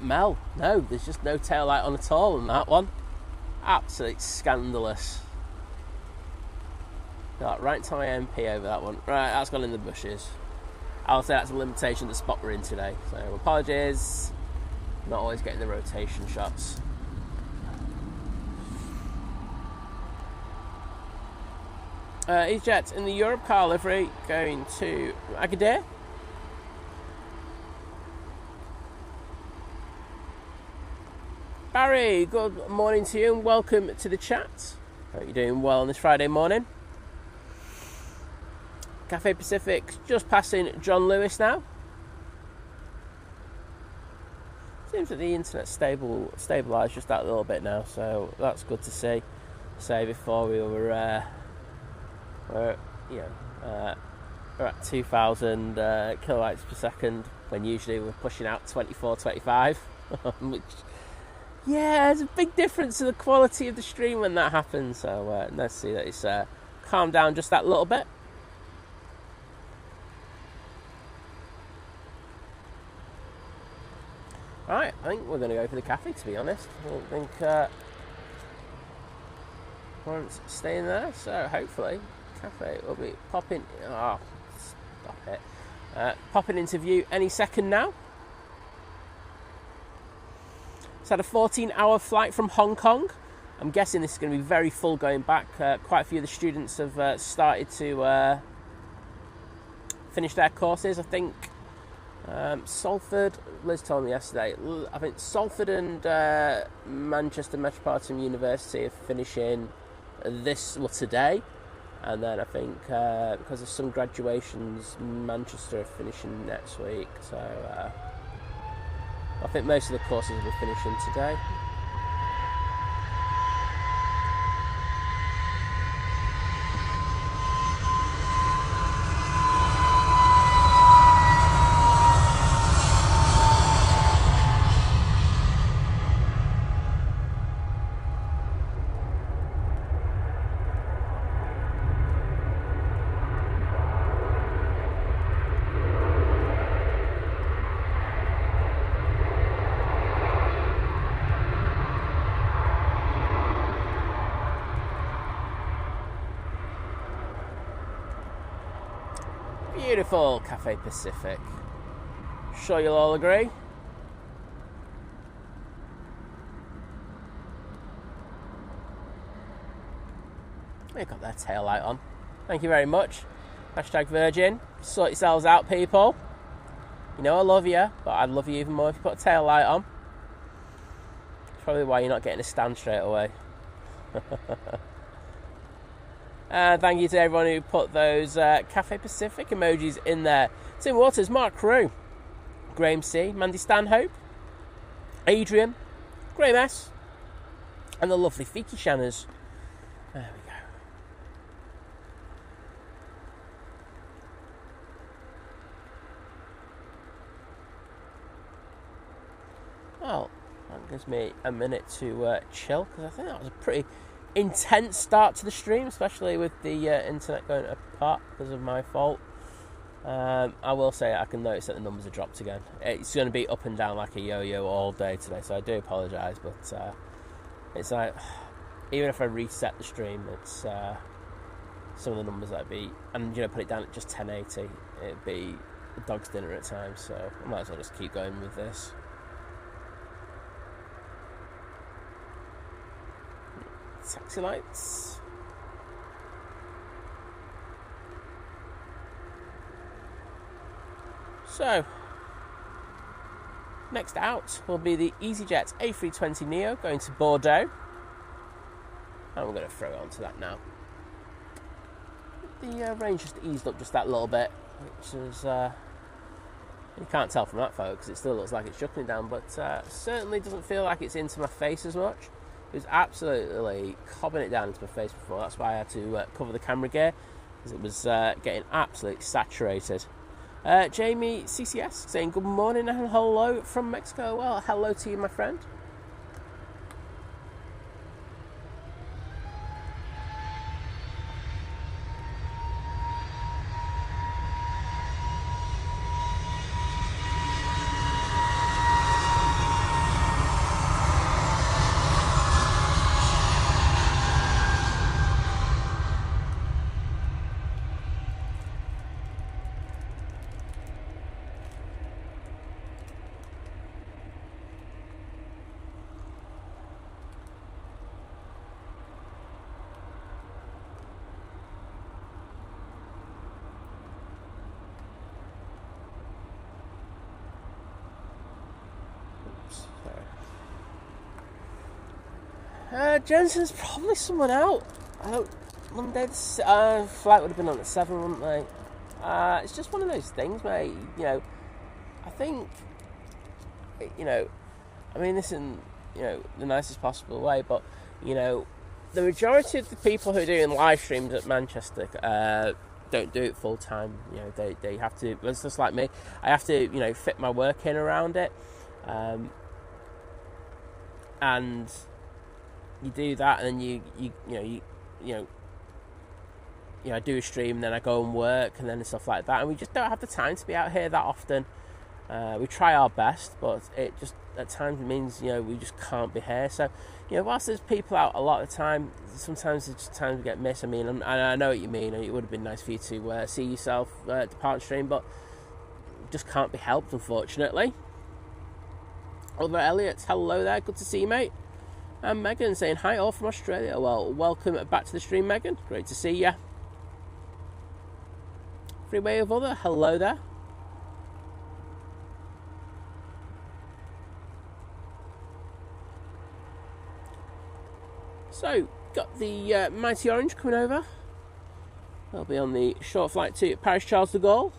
Mel, no, there's just no tail light on at all on that one. Absolutely scandalous. Right time MP over that one. Right, that's gone in the bushes. I'll say that's a limitation of the spot we're in today. So apologies. Not always getting the rotation shots. EasyJet in the Europe car livery going to Agadir. Barry, good morning to you and welcome to the chat. Hope you're doing well on this Friday morning. Cathay Pacific just passing John Lewis now. Seems that the internet's stabilised just that little bit now, so that's good to see. Say before we were at 2,000 kilobytes per second when usually we're pushing out 24, 25, which. Yeah, there's a big difference in the quality of the stream when that happens. So let's see that it's calmed down just that little bit. Right, I think we're going to go for the Cathay, to be honest. I don't think Lawrence staying there. So hopefully Cathay will be popping. Oh, stop it! Popping into view any second now. It's had a 14-hour flight from Hong Kong. I'm guessing this is going to be very full going back. Quite a few of the students have started to finish their courses. I think Salford, Liz told me yesterday, I think Salford and Manchester Metropolitan University are finishing today. And then I think because of some graduations, Manchester are finishing next week. So I think most of the courses will be finishing today. Beautiful Cathay Pacific. Sure you'll all agree. They've got their tail light on. Thank you very much. Hashtag Virgin. Sort yourselves out, people. You know I love you, but I'd love you even more if you put a tail light on. That's probably why you're not getting a stand straight away. And thank you to everyone who put those Cathay Pacific emojis in there. Tim Waters, Mark Crew, Graham C, Mandy Stanhope, Adrian, Graham S, and the lovely Fiki Shanners. There we go. Well, that gives me a minute to chill, because I think that was a pretty intense start to the stream, especially with the internet going apart because of my fault. I will say I can notice that the numbers have dropped again. It's going to be up and down like a yo-yo all day today, so I do apologise, but it's like, even if I reset the stream, it's some of the numbers that'd be, and put it down at just 1080, it'd be a dog's dinner at times, so I might as well just keep going with this. Taxi lights. So, next out will be the EasyJet A320neo going to Bordeaux. And we're going to throw it onto that now. The range just eased up just that little bit, which is, you can't tell from that photo because it still looks like it's chucking it down, but certainly doesn't feel like it's into my face as much. It was absolutely cobbing it down into my face before. That's why I had to cover the camera gear, because it was getting absolutely saturated. Jamie CCS saying good morning and hello from Mexico. Well, hello to you, my friend. Jensen's probably someone out. Monday, flight would have been on at 7, wouldn't they? It's just one of those things, mate. I think, I mean this in, the nicest possible way, but, the majority of the people who are doing live streams at Manchester don't do it full time. They have to, it's just like me, I have to, fit my work in around it. And you do that, and then I do a stream, and then I go and work, and then stuff like that, and we just don't have the time to be out here that often. We try our best, but it just at times means we just can't be here. So whilst there's people out a lot of the time, sometimes there's just times we get missed. I mean, and I know what you mean. It would have been nice for you to see yourself depart stream, but just can't be helped, unfortunately. Oliver Elliott, hello there, good to see you, mate. And Megan saying hi all from Australia. Well, welcome back to the stream, Megan. Great to see you. Freeway of Other, hello there. So, got the Mighty Orange coming over. I'll be on the short flight to Paris Charles de Gaulle.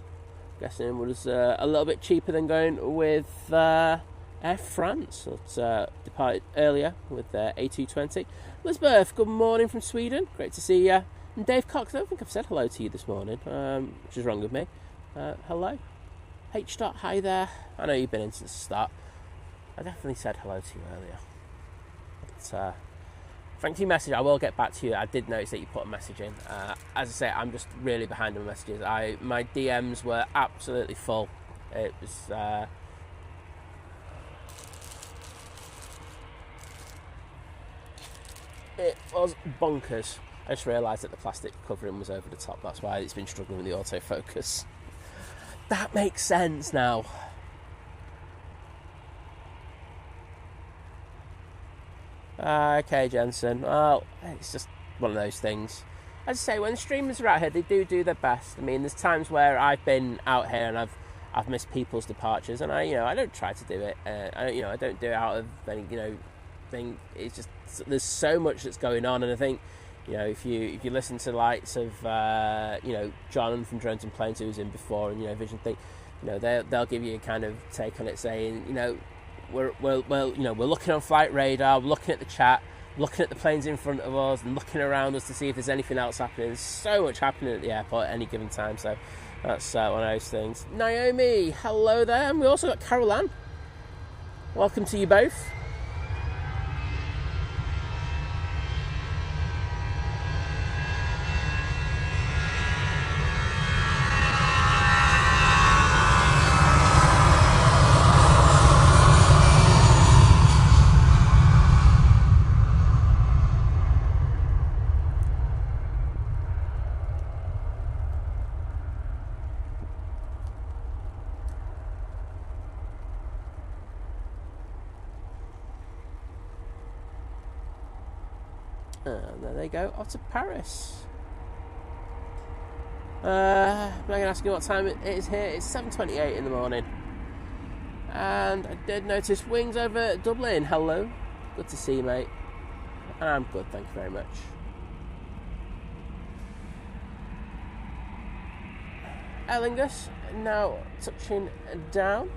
Guessing it was a little bit cheaper than going with Air France. It's departed earlier with A380. Elizabeth, good morning from Sweden. Great to see you. And Dave Cox, I don't think I've said hello to you this morning, which is wrong with me. Hello. H. Dot, hi there. I know you've been in since the start. I definitely said hello to you earlier. But, thanks for your message. I will get back to you. I did notice that you put a message in. As I say, I'm just really behind on messages. My DMs were absolutely full. It was bonkers. I just realised that the plastic covering was over the top. That's why it's been struggling with the autofocus. That makes sense now. Okay, Jensen. Well, it's just one of those things. As I say, when the streamers are out here, they do their best. I mean, there's times where I've been out here and I've missed people's departures, and I don't try to do it. I don't do it out of any thing. It's just there's so much that's going on, and I think if you listen to the likes of John from Drones and Planes, who was in before, and Vision Think, they'll give you a kind of take on it, saying we're looking on flight radar, we're looking at the chat, looking at the planes in front of us, and looking around us to see if there's anything else happening. There's so much happening at the airport at any given time, so that's one of those things. Naomi, hello there, and we also got Carol Ann. Welcome to you both. And there they go, off to Paris. I'm going to ask you what time it is here. It's 7:28 in the morning. And I did notice Wings over Dublin. Hello. Good to see you, mate. I'm good, thank you very much. Aer Lingus now touching down.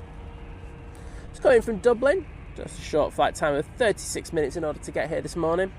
It's going from Dublin. Just a short flight time of 36 minutes in order to get here this morning.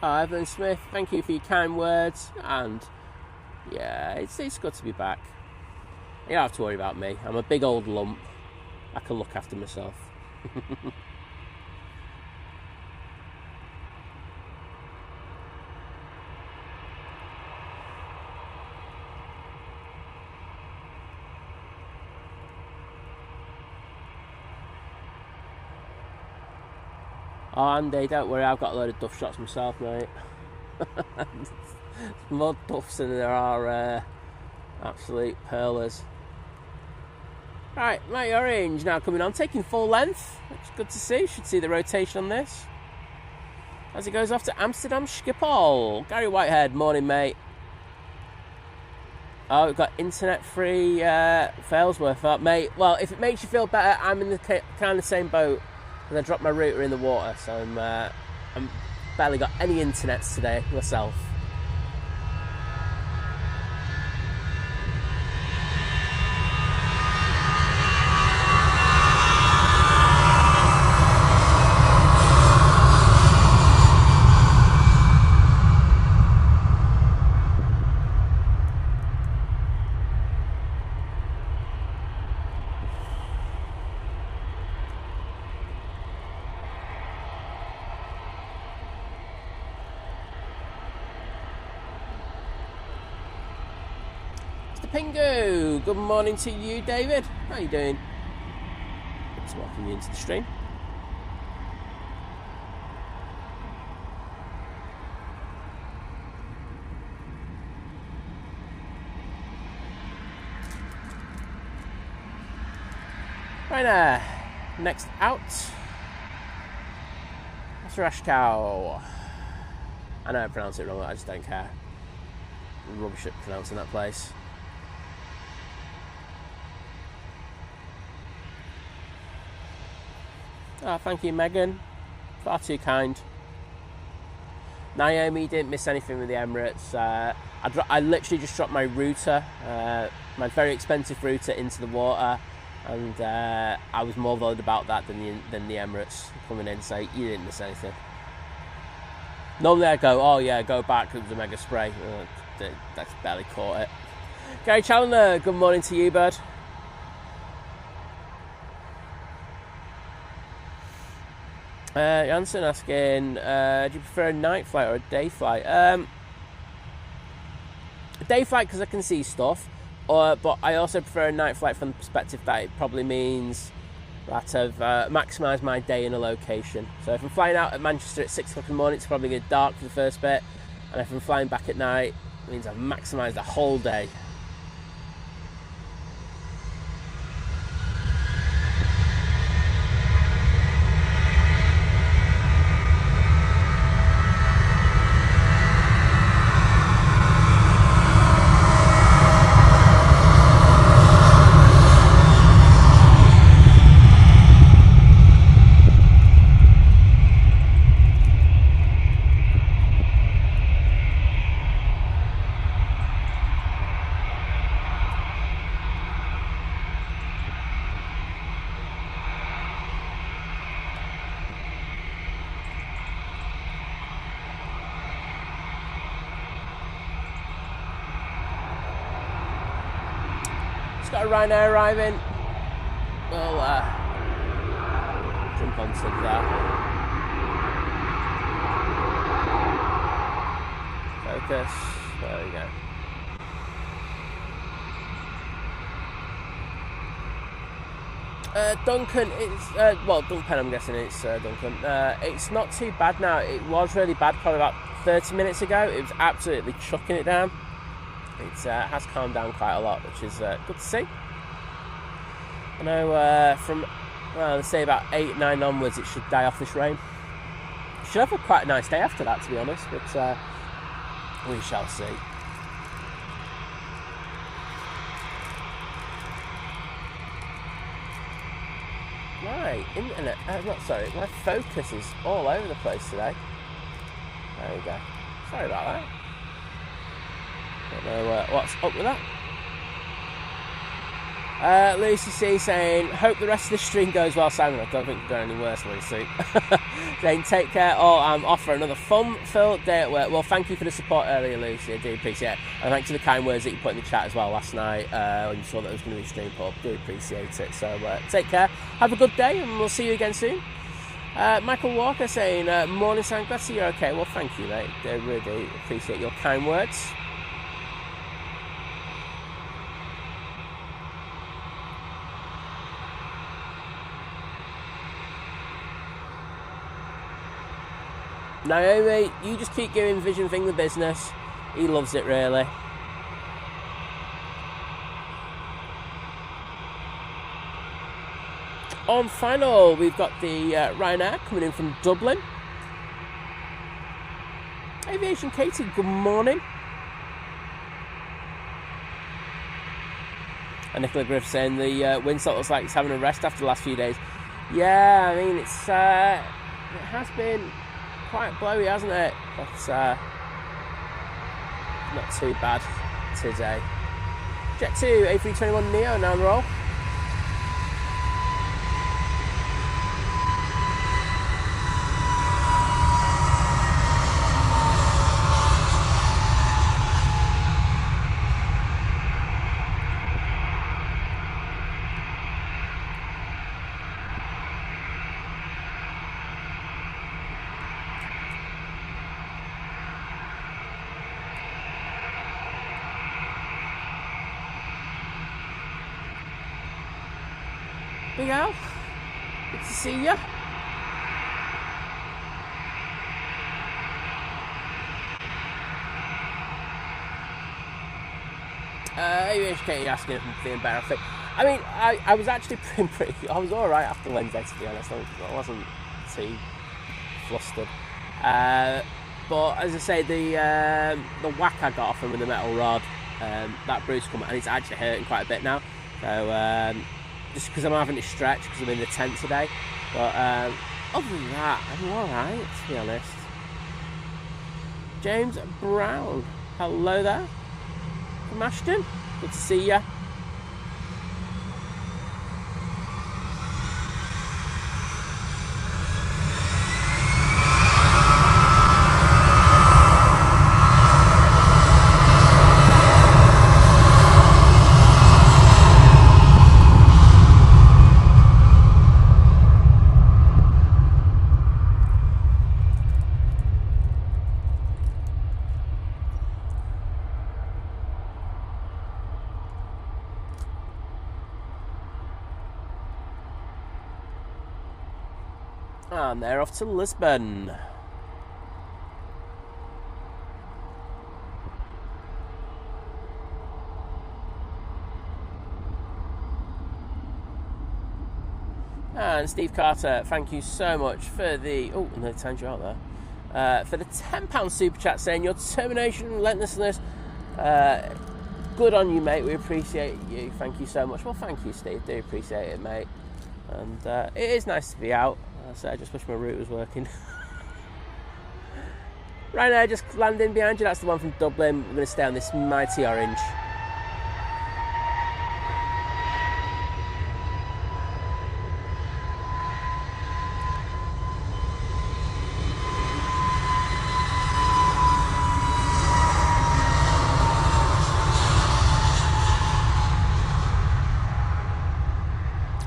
Evelyn Smith, thank you for your kind words, and yeah, it's good to be back. You don't have to worry about me. I'm a big old lump. I can look after myself. Oh, Andy, don't worry, I've got a load of duff shots myself, mate. More duffs than there are absolute pearlers. Right, Mighty Orange now coming on, taking full length. It's good to see. Should see the rotation on this. As it goes off to Amsterdam Schiphol. Gary Whitehead, morning, mate. Oh, we've got internet-free Failsworth up, mate. Well, if it makes you feel better, I'm in the kind of same boat. And I dropped my router in the water, so I'm barely got any internets today myself. Pingu, good morning to you, David. How you doing? Let's welcome you into the stream. Ryanair, next out. Rashkow. I know I pronounce it wrong, I just don't care. I'm rubbish at pronouncing that place. Oh, thank you, Megan. Far too kind. Naomi didn't miss anything with the Emirates. I literally just dropped my router, my very expensive router, into the water, and I was more worried about that than the Emirates coming in and say you didn't miss anything. Normally I go, oh yeah, go back, it was a mega spray. That's barely caught it. Gary Challoner, good morning to you, bud. Jansen asking, do you prefer a night flight or a day flight? A day flight because I can see stuff, but I also prefer a night flight from the perspective that it probably means that I've maximised my day in a location. So if I'm flying out at Manchester at 6 o'clock in the morning, it's probably going to get dark for the first bit, and if I'm flying back at night, it means I've maximised the whole day. Got a Ryanair arriving. We'll jump onto that. Focus. There we go. Duncan, it's Duncan. I'm guessing it's Duncan. It's not too bad now. It was really bad probably about 30 minutes ago. It was absolutely chucking it down. It has calmed down quite a lot, which is good to see. I know from, let's say about 8, 9 onwards, it should die off this rain. Should have a quite a nice day after that, to be honest, but we shall see. My internet, my focus is all over the place today. There we go. Sorry about that. Don't know what's up with that. Lucy C saying, hope the rest of the stream goes well, Simon. I don't think it's going any worse, Lucy. Saying, take care, or I'm off for another fun-filled day at work. Well, thank you for the support earlier, Lucy. I do appreciate it. And thanks for the kind words that you put in the chat as well last night when you saw that it was going to be stream pub. Do appreciate it. So take care. Have a good day, and we'll see you again soon. Michael Walker saying, morning, Sam. Glad to see you're okay. Well, thank you, mate. I really appreciate your kind words. Naomi, you just keep giving Vision Thing the business. He loves it, really. On final, we've got the Ryanair coming in from Dublin. Aviation Katie, good morning. And Nicola Griff saying the windsock looks like it's having a rest after the last few days. Yeah, I mean, it has been quite blowy, hasn't it? But not too bad today. Jet 2, A321 Neo now on the roll. Big Al. Good to see you. Aviation Katie asking if I'm feeling better. I mean, I was actually pretty. I was all right after Wednesday, to be honest. I wasn't too flustered. But as I say, the whack I got off him with the metal rod, that bruise come, and it's actually hurting quite a bit now. So just because I'm having to stretch because I'm in the tent today. But other than that, I'm all right, to be honest. James Brown, hello there from Ashton. Good to see you. And they're off to Lisbon. And Steve Carter, thank you so much for the... Oh, no, timed you out there. For the £10 super chat saying your determination and relentlessness. Good on you, mate. We appreciate you. Thank you so much. Well, thank you, Steve. Do appreciate it, mate. And it is nice to be out. So I just wish my route was working. Ryanair just landing behind you. That's the one from Dublin. We're going to stay on this mighty orange.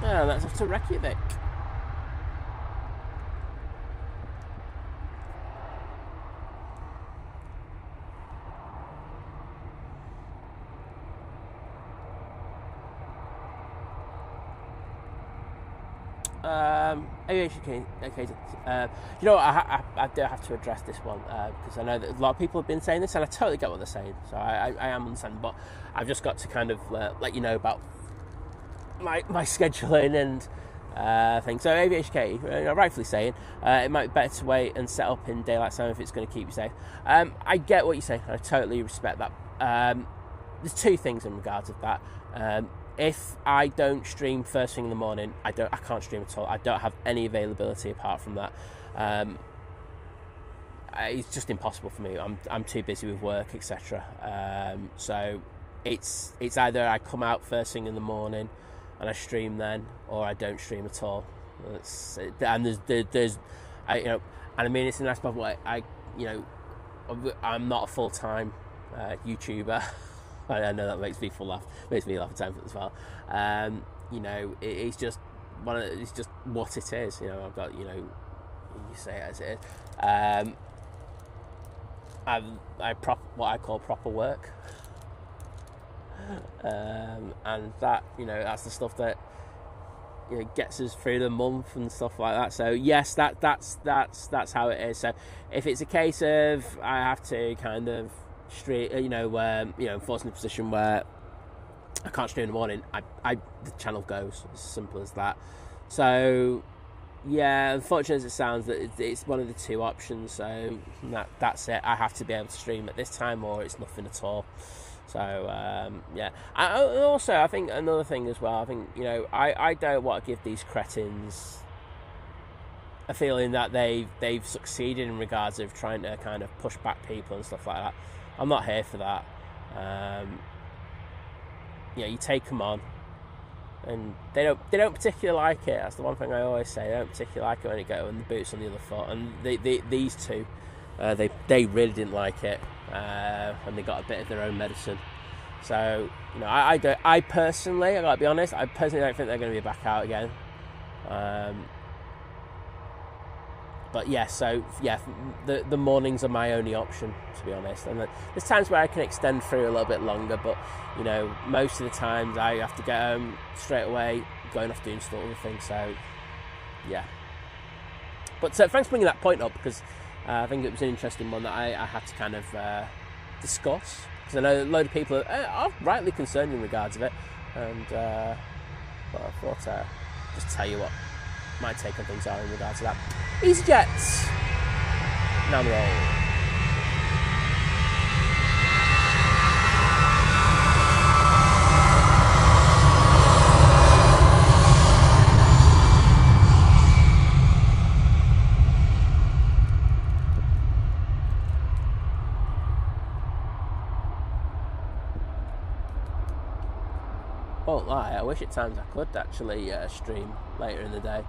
And that's off to Reykjavik. Aviation occasion. You know what, I do have to address this one because I know that a lot of people have been saying this and I totally get what they're saying, so I am understanding, but I've just got to kind of let you know about my scheduling and things. So Aviation Katie, rightfully saying it might be better to wait and set up in daylight time if it's going to keep you safe. I get what you're saying, I totally respect that. There's two things in regards of that. If I don't stream first thing in the morning, I can't stream at all. I don't have any availability apart from that. It's just impossible for me. I'm too busy with work, etc. So it's either I come out first thing in the morning and I stream then, or I don't stream at all. And there's and I mean it's a nice problem. I'm not a full-time YouTuber. I know that makes me laugh at times as well. It's just it's just what it is. I've got you say it as it is. What I call proper work, and that that's the stuff that gets us through the month and stuff like that. So yes, that's how it is. So if it's a case of I have to kind of straight, forced in a position where I can't stream in the morning, the channel goes. It's as simple as that. So yeah, unfortunate as it sounds, that it's one of the two options. So that's it. I have to be able to stream at this time, or it's nothing at all. So yeah. I think another thing as well. I think I don't want to give these cretins a feeling that they've succeeded in regards of trying to kind of push back people and stuff like that. I'm not here for that. You take them on, and they don't particularly like it. That's the one thing I always say. They don't particularly like it when the boot's on the other foot. And these two, they really didn't like it, and they got a bit of their own medicine. So I personally, I gotta be honest, I personally don't think they're going to be back out again. But yeah, so yeah, the mornings are my only option, to be honest. And there's times where I can extend through a little bit longer, but most of the times I have to get home straight away, going off doing other things. So yeah. But thanks for bringing that point up, because I think it was an interesting one that I had to kind of discuss, because I know a load of people are rightly concerned in regards of it, and but I thought just tell you what my take on things are in regards to that. EasyJet, now the roll. Won't lie, I wish at times I could actually stream later in the day.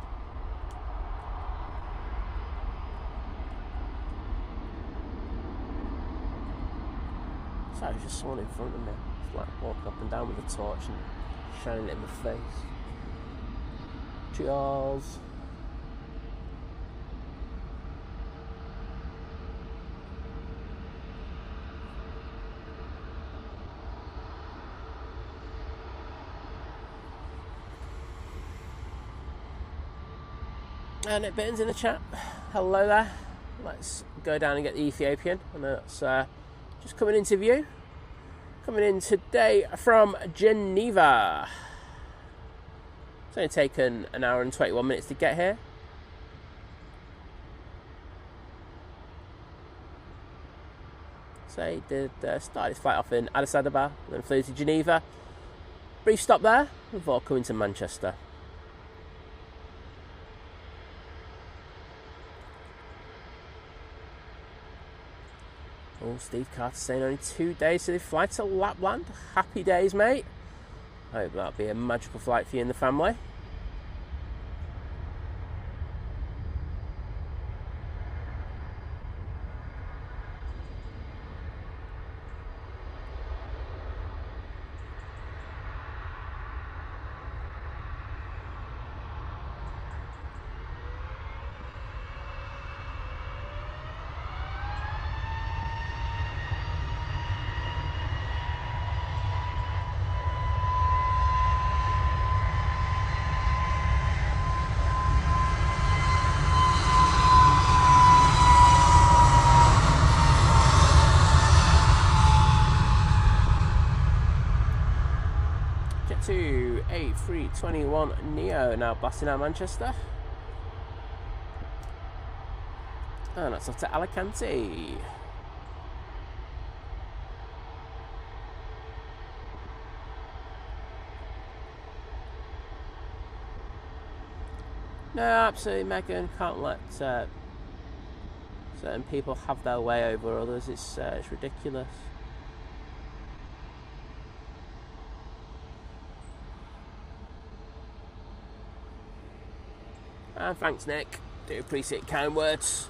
Sorry, there's just someone in front of me. It's like walking up and down with a torch and shining it in my face. Cheers. And it Bittens in the chat. Hello there. Let's go down and get the Ethiopian. I know it's just coming into view. Coming in today from Geneva. It's only taken an hour and 21 minutes to get here. So he did start his flight off in Addis Ababa, then flew to Geneva. Brief stop there before coming to Manchester. Oh, Steve Carter saying only 2 days to the flight to Lapland. Happy days, mate. Hope that'll be a magical flight for you and the family. To A321 Neo now blasting out Manchester, and that's off to Alicante. No, absolutely, Megan. Can't let certain people have their way over others. It's ridiculous. And thanks, Nick. Do appreciate kind words.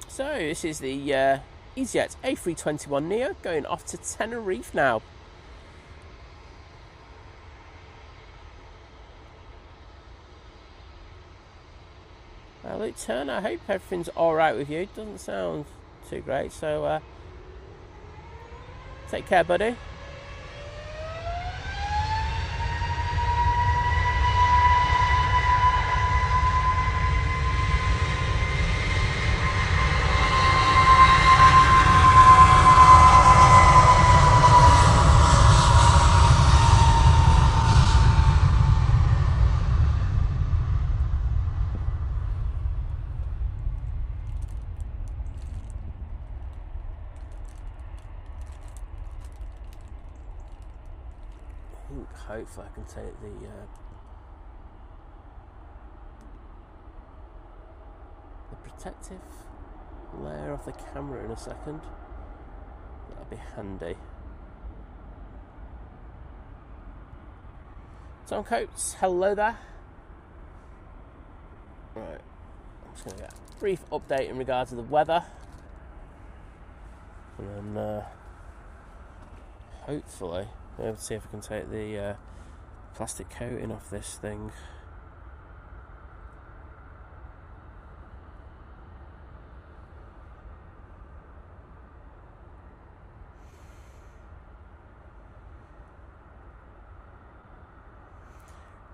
So this is the EasyJet A321 Neo going off to Tenerife now. Luke Turner, I hope everything's alright with you. Doesn't sound too great, so take care, buddy. Hopefully I can take the protective layer off the camera in a second. That'd be handy. Tom Coates, hello there. Right, I'm just going to get a brief update in regards to the weather, and then hopefully be able to see if I can take the plastic coating off this thing.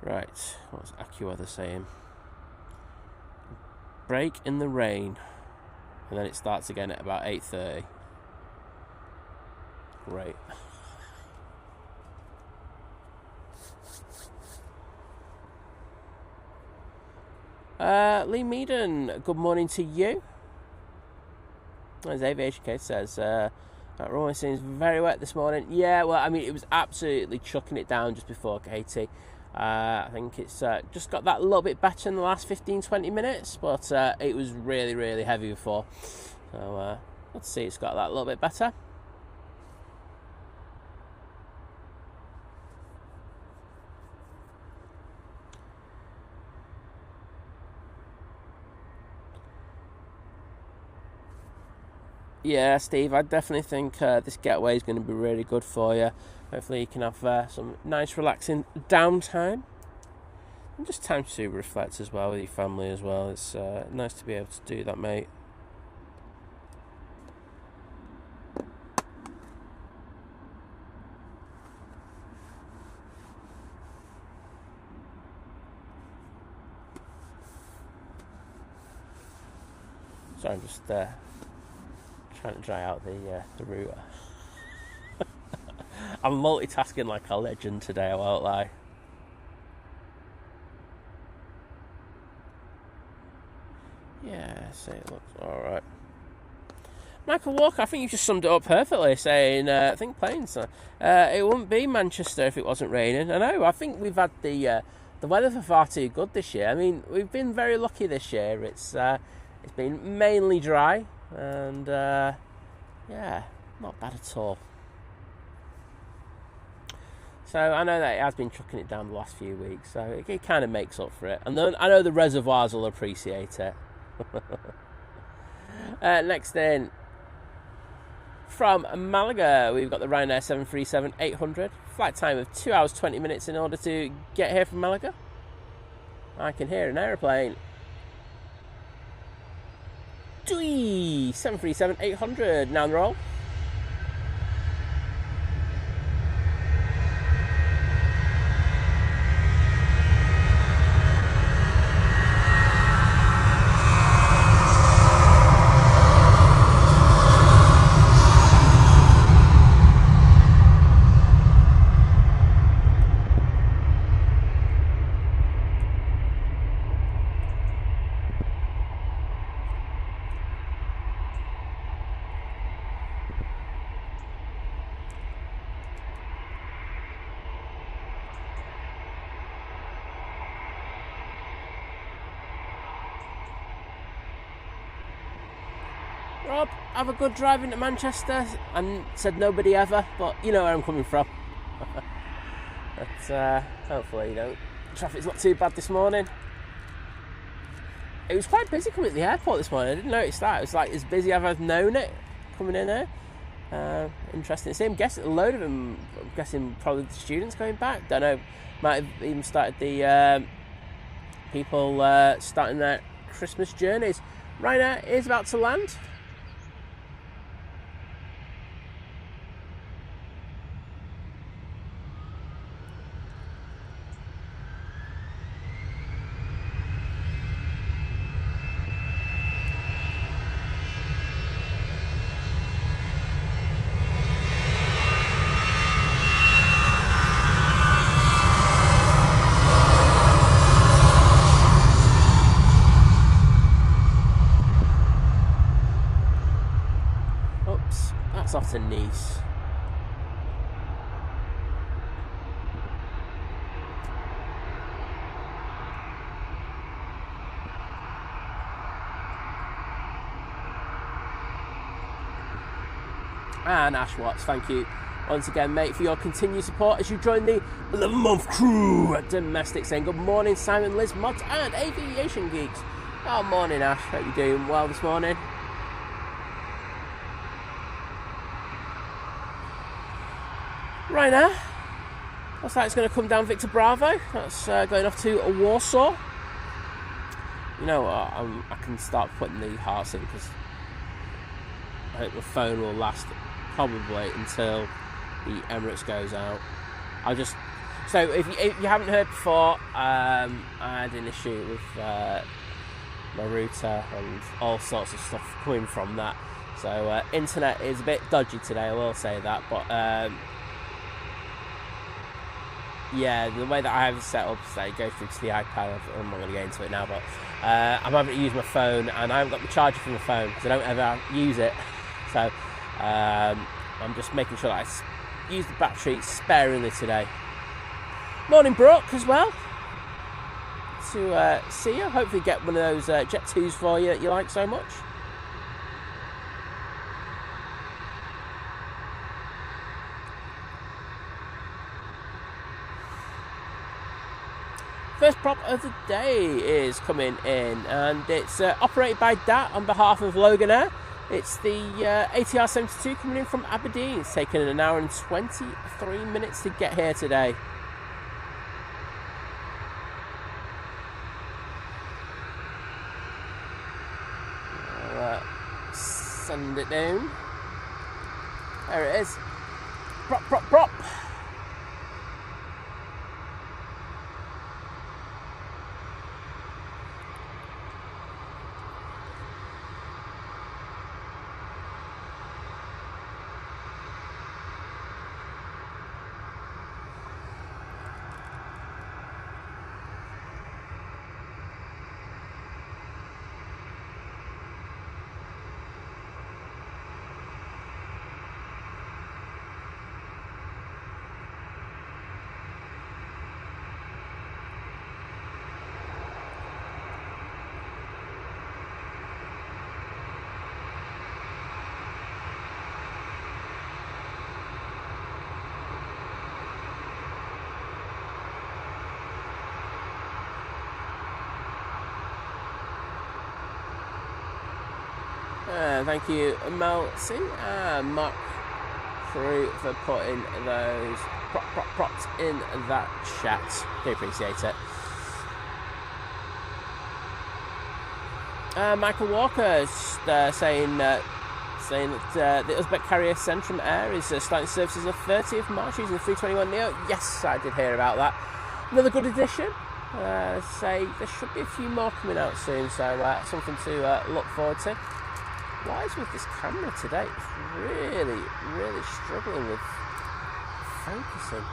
Right, what's AccuWeather saying? Break in the rain, and then it starts again at about 8:30. Great. Lee Meaden, good morning to you. As Aviation Case says, that runway seems very wet this morning. Yeah, well, I mean, it was absolutely chucking it down just before Katie. I think it's just got that a little bit better in the last 15-20 minutes, but it was really, really heavy before. So let's see, it's got that a little bit better. Yeah, Steve, I definitely think this getaway is going to be really good for you. Hopefully you can have some nice relaxing downtime. And just time to reflect as well with your family as well. It's nice to be able to do that, mate. Sorry, I'm just trying to dry out the route. I'm multitasking like a legend today, I won't lie. Yeah, so it looks alright. Michael Walker, I think you just summed it up perfectly, saying, I think planes. It wouldn't be Manchester if it wasn't raining. I know, I think we've had the weather for far too good this year. I mean, we've been very lucky this year. It's been mainly dry, and yeah, not bad at all. So I know that it has been chucking it down the last few weeks, so it kind of makes up for it. And then I know the reservoirs will appreciate it. Next in, from Malaga, we've got the Ryanair 737-800. Flight time of 2 hours 20 minutes in order to get here from Malaga. I can hear an aeroplane. 737-800, now on the roll. Rob, have a good drive into Manchester. And said nobody ever, but you know where I'm coming from. But hopefully, traffic's not too bad this morning. It was quite busy coming to the airport this morning. I didn't notice that. It was like as busy as I've known it coming in here. Interesting to see. I'm guessing a load of them. I'm guessing probably the students going back. Don't know. Might have even started the people starting their Christmas journeys. Ryanair is about to land. Off to Nice. And Ash Watts, thank you once again, mate, for your continued support as you join the 11-month crew at Domestic, saying good morning, Simon, Liz, Mods, and Aviation Geeks. Oh, morning, Ash. Hope you're doing well this morning. Ryanair Looks like it's going to come down Victor Bravo. That's going off to Warsaw. You know what? I can start putting the hearts in because I hope the phone will last probably until the Emirates goes out. So if you haven't heard before, I had an issue with my router and all sorts of stuff coming from that. So internet is a bit dodgy today, I will say that. But yeah, the way that I have it set up, so it goes through to the iPad. I'm not going to get into it now, but I'm having to use my phone, and I haven't got the charger for my phone because I don't ever use it. So I'm just making sure that I use the battery sparingly today. Morning, Brooke, as well. To see you. Hopefully get one of those Jet 2s for you that you like so much. First prop of the day is coming in, and it's operated by DAT on behalf of Loganair. It's the ATR 72 coming in from Aberdeen. It's taken an hour and 23 minutes to get here today. I'll send it down. There it is. Prop, prop, prop. Thank you, Melcy and Mark Crew, for putting those props in that chat. Do appreciate it. Michael Walker is saying that the Uzbek carrier Centrum Air is starting services on the 30th of March using the 321 Neo. Yes, I did hear about that. Another good addition. Say there should be a few more coming out soon, so something to look forward to. What is with this camera today? It's really, really struggling with focusing.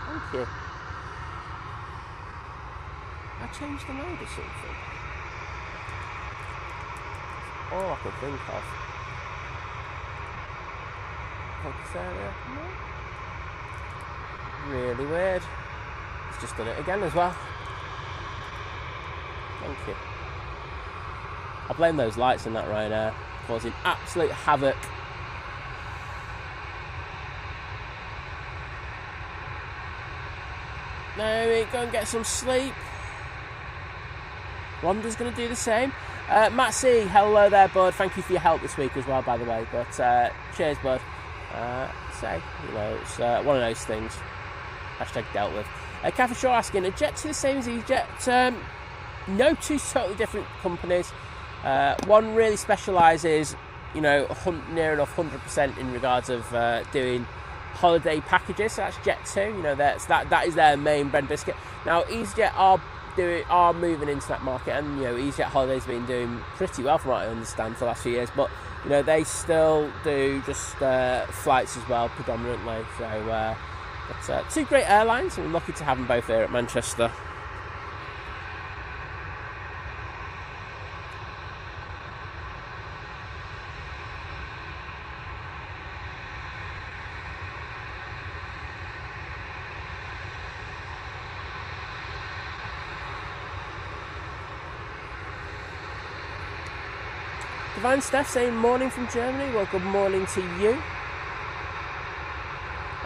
Thank you. I changed the mode or something. All I can think of. Focus area. No. Really weird. Just done it again as well. Thank you. I blame those lights in that Ryanair, causing absolute havoc. Now go and get some sleep. Rhonda's going to do the same. Matt C, hello there, bud. Thank you for your help this week as well, by the way. But cheers, bud. It's one of those things. Hashtag dealt with. Cathay Shaw asking, a Jet 2 the same as EasyJet? No, two totally different companies. One really specialises, near enough 100% in regards of doing holiday packages. So that's Jet 2. That is their main bread and biscuit. Now EasyJet are moving into that market, and EasyJet Holidays have been doing pretty well from what I understand for the last few years. But they still do just flights as well, predominantly. So. But two great airlines, and we're lucky to have them both here at Manchester. Divine Steph saying morning from Germany. Well, good morning to you.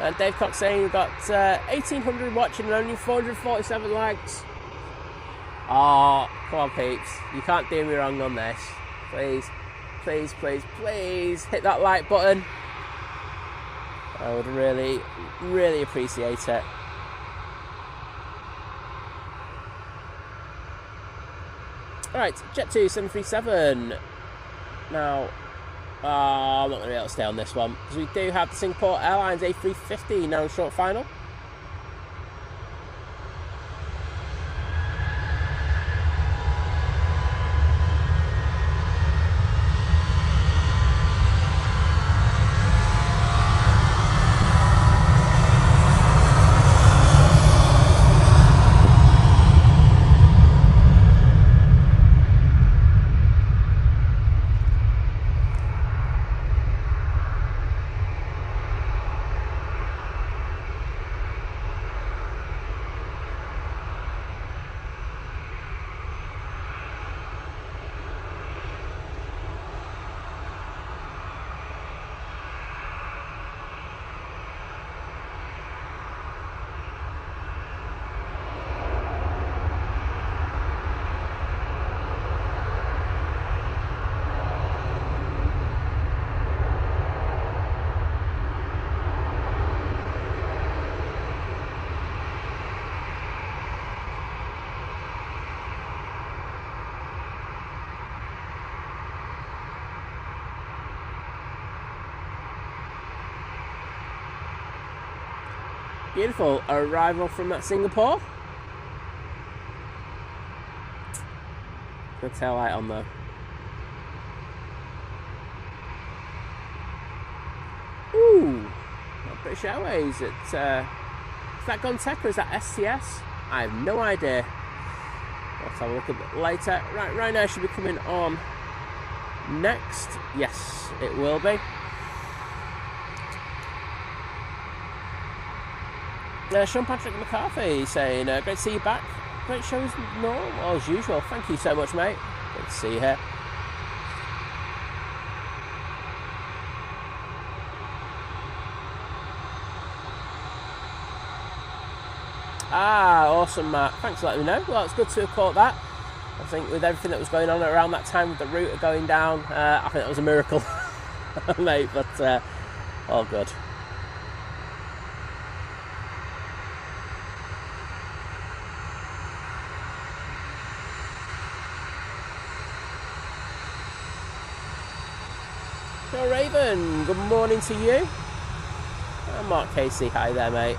And Dave Cox saying we've got 1,800 watching and only 447 likes. Oh, come on, peeps. You can't do me wrong on this. Please. please, please, please hit that like button. I would really, really appreciate it. Right, Jet 2 737. Now, I'm not going to be able to stay on this one because we do have the Singapore Airlines A380 now in short final. Beautiful arrival from that Singapore. Good tail light on though. Ooh, British Airways. Is that Gontech or is that STS? I have no idea. Let's have a look a bit later. Right, Ryanair should be coming on next. Yes, it will be. Sean Patrick McCarthy saying, great to see you back. Great show as normal, as usual. Thank you so much, mate. Good to see you here. Awesome, Matt. Thanks for letting me know. Well, it's good to have caught that. I think with everything that was going on around that time with the router going down, I think that was a miracle, mate, but all good. Raven, good morning to you. And Mark Casey, hi there, mate.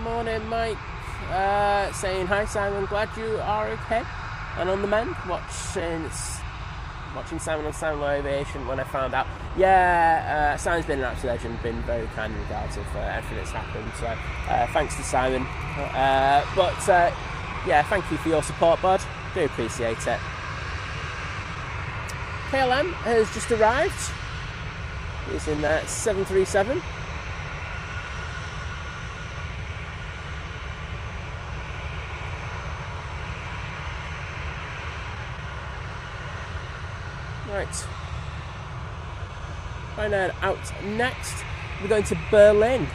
Morning, Mike. Saying hi, Simon. Glad you are okay and on the mend. Watching Simon on Simon Aviation when I found out. Yeah, Simon's been an absolute legend. Been very kind in regards of everything that's happened. So thanks to Simon. Yeah, thank you for your support, bud. Do appreciate it. KLM has just arrived. He's in 737. Right. Ryanair out next. We're going to Berlin.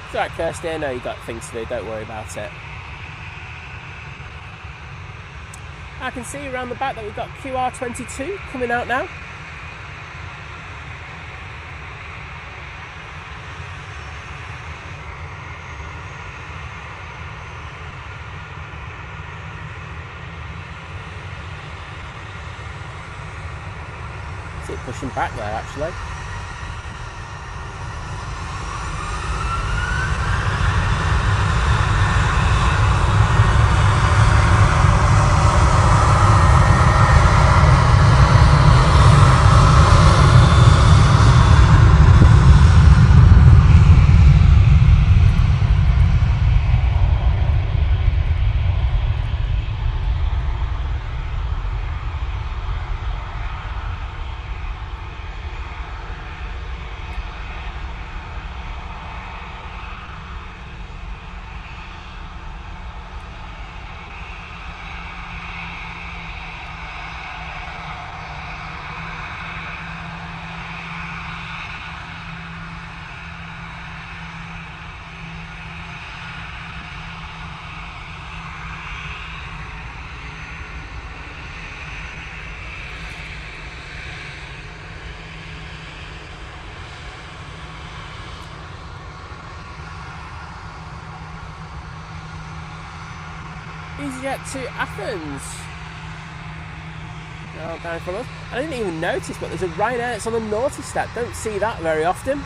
It's alright, Kirsty, I know you've got things to do, don't worry about it. I can see around the back that we've got QR22 coming out now. pushing back there actually. EasyJet to Athens. Now down from us. I didn't even notice, but there's a Ryanair that's on the naughty stat. Don't see that very often.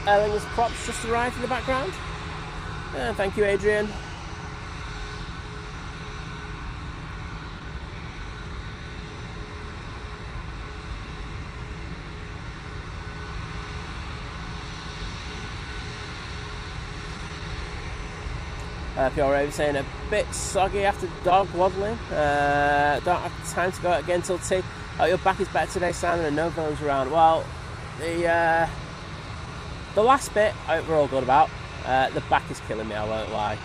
Aer Lingus props just arrived in the background. Thank you, Adrian. Pure Raven saying a bit soggy after dog waddling. Don't have time to go out again till tea. Oh, your back is better today, Simon, and no villains around. Well, the last bit we're all good about. The back is killing me, I won't lie.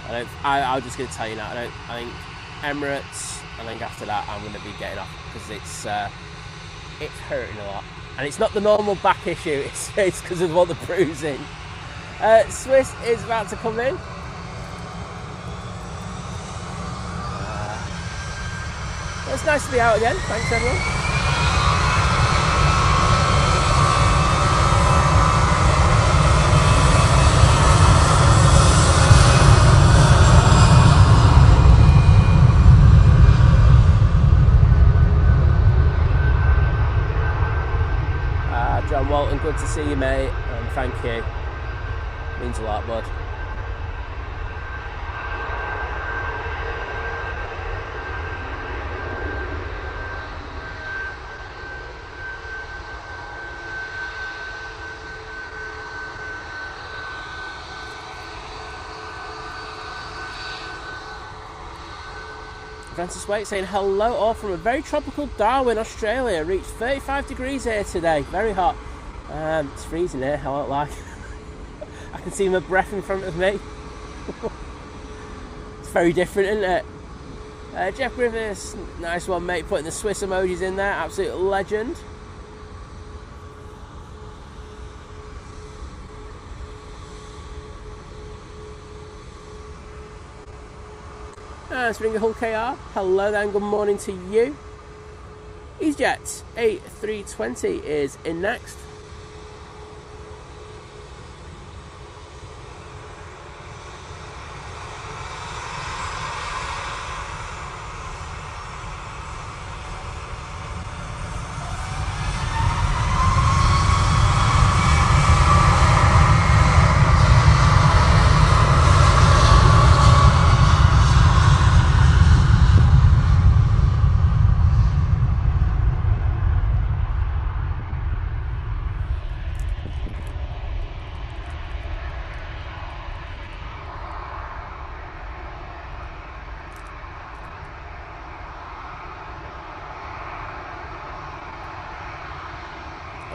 I'm just going to tell you now. I think Emirates. I think after that I'm going to be getting off because it's hurting a lot, and it's not the normal back issue. It's because of all the bruising. Swiss is about to come in. It's nice to be out again. Thanks, everyone. John Walton, good to see you, mate, and thank you. Means a lot, bud. Francis Waite saying hello all from a very tropical Darwin, Australia. Reached 35 degrees here today, very hot. It's freezing here, I won't lie. I can see my breath in front of me. It's very different, isn't it? Jeff Griffiths, nice one, mate, putting the Swiss emojis in there, absolute legend. Springer Hull KR, hello there and good morning to you. EasyJet A380 is in next.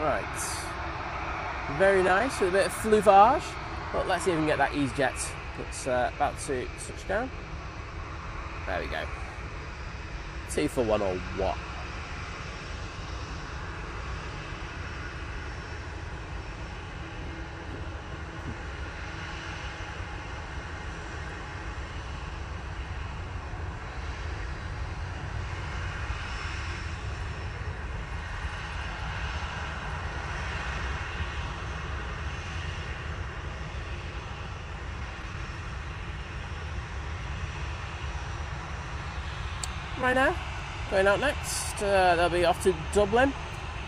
Right. Very nice, with a bit of fluvage. But let's see if we can get that EasyJet that's about to touch down. There we go. 2 for 1 or what? Right now, going out next, they'll be off to Dublin.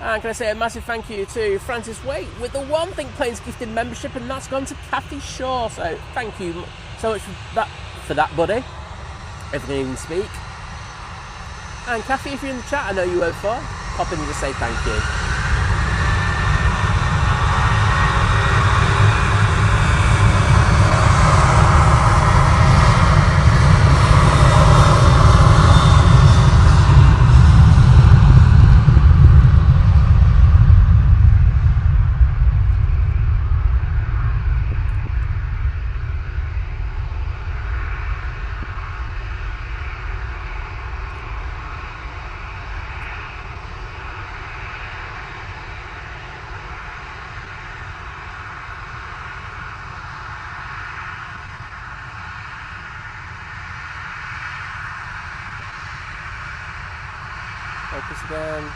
And can I say a massive thank you to Francis Waite with the One Thing Planes gifted membership, and that's gone to Kathy Shaw. So thank you so much for that, buddy. If I can even speak. And Kathy, if you're in the chat, I know you won't for, pop in and just say thank you. Focus again.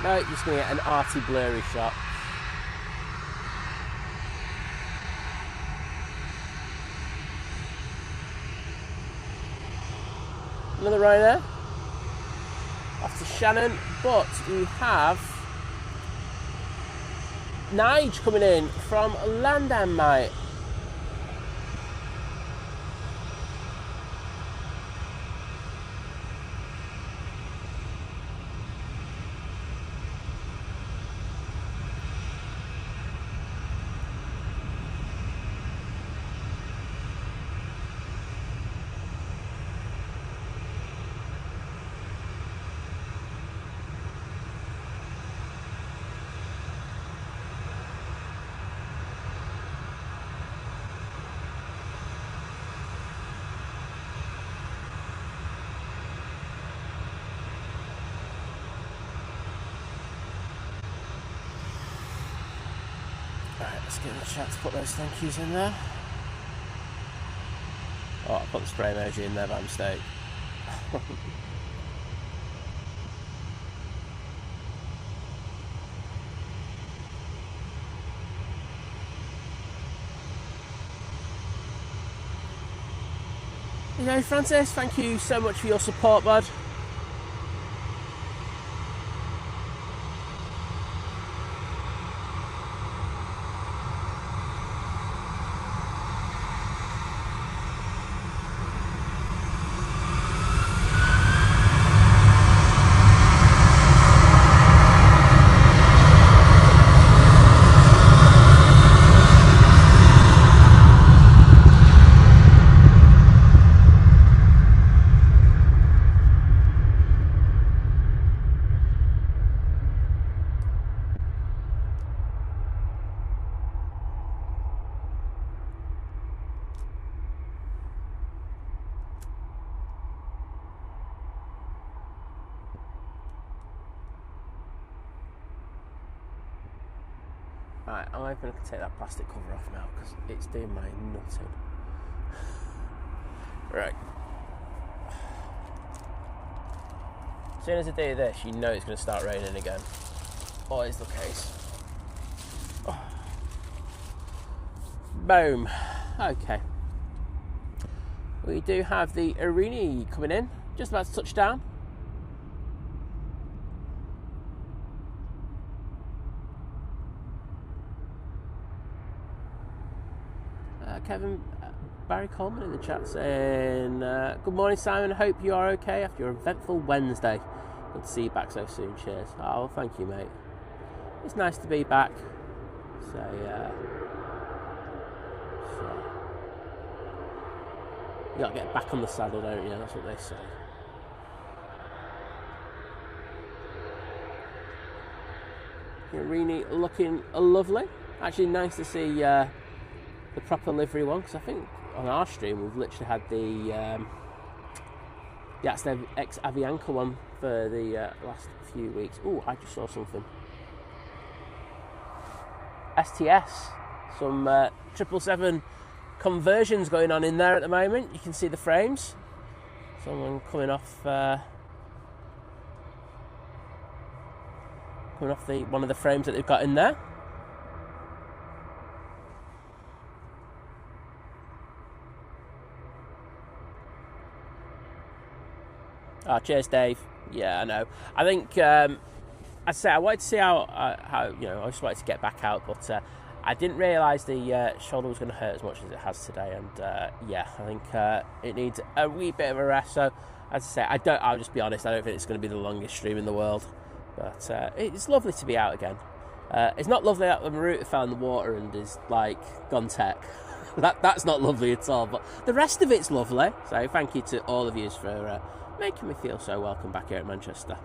No, you're just going to get an arty, blurry shot. Another Ryanair. Off to Shannon, but we have Nige coming in from London, mate. Let's give it a chat to put those thank yous in there. Oh, I put the spray emoji in there by mistake. You know, Francis, thank you so much for your support, bud. Right, I'm hoping I can take that plastic cover off now because it's doing my nutting. Right. As soon as I do this, you know it's going to start raining again. Always the case. Oh. Boom. Okay. We do have the Arini coming in, just about to touch down. Kevin Barry Coleman in the chat saying, good morning, Simon. Hope you are okay after your eventful Wednesday. Good to see you back so soon. Cheers. Oh, well, thank you, mate. It's nice to be back. So, you got to get back on the saddle, don't you? That's what they say. Really looking lovely. Actually, nice to see the proper livery one, because I think on our stream we've literally had the ex-Aviation one for the last few weeks. Oh, I just saw something. STS, some 777 conversions going on in there at the moment. You can see the frames. Someone coming off one of the frames that they've got in there. Oh, cheers, Dave. Yeah, I know. I think I wanted to see how I just wanted to get back out, but I didn't realise the shoulder was going to hurt as much as it has today, and I think it needs a wee bit of a rest. So, as I say, I'll just be honest, I don't think it's going to be the longest stream in the world, but it's lovely to be out again. It's not lovely that the Maruta fell in the water and is like gone tech. That's not lovely at all, but the rest of it's lovely. So thank you to all of you for making me feel so welcome back here at Manchester.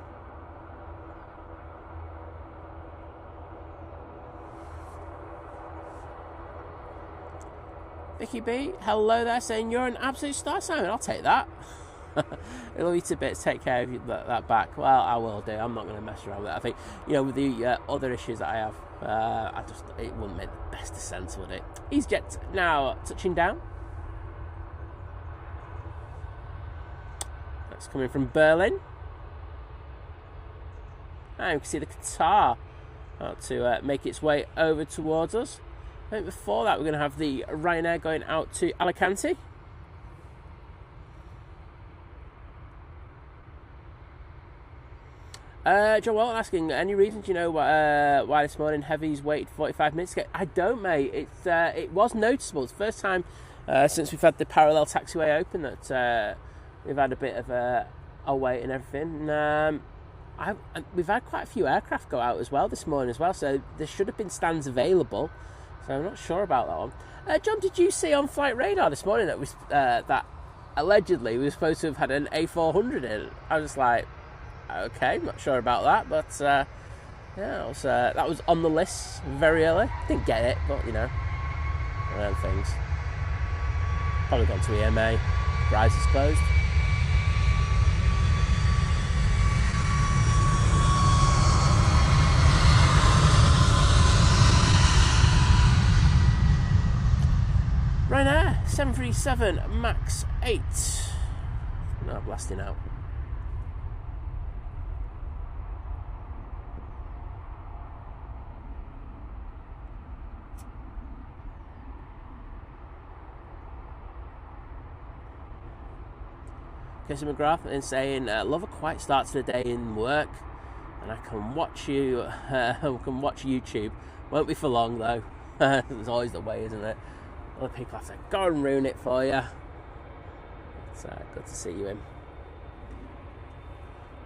Vicky B, hello there, saying you're an absolute star, Simon. I'll take that. It'll be a bit to take care of that back. Well, I will do. I'm not going to mess around with it. I think, with the other issues that I have, it wouldn't make the best of sense, would it? EasyJet now touching down. That's coming from Berlin. And you can see the Qatar about to make its way over towards us. I think before that we're going to have the Ryanair going out to Alicante. John Walton asking, any reason, do you know why this morning Heavy's waited 45 minutes to get? I don't, mate. It was noticeable. It's the first time since we've had the parallel taxiway open that we've had a bit of a wait and everything. We've had quite a few aircraft go out as well this morning as well, so there should have been stands available. So I'm not sure about that one. John, did you see on Flight Radar this morning that allegedly we were supposed to have had an A400 in? I was like, okay, not sure about that, but that was on the list very early. Didn't get it, but one of them things. Probably gone to EMA. Rise is closed. Ryanair 737 MAX 8. Now blasting out. Casey McGrath is saying, love a quiet start to the day in work, and I can watch you. Can watch YouTube. Won't be for long though. There's always the way, isn't it? Other people have to go and ruin it for you. It's good to see you in.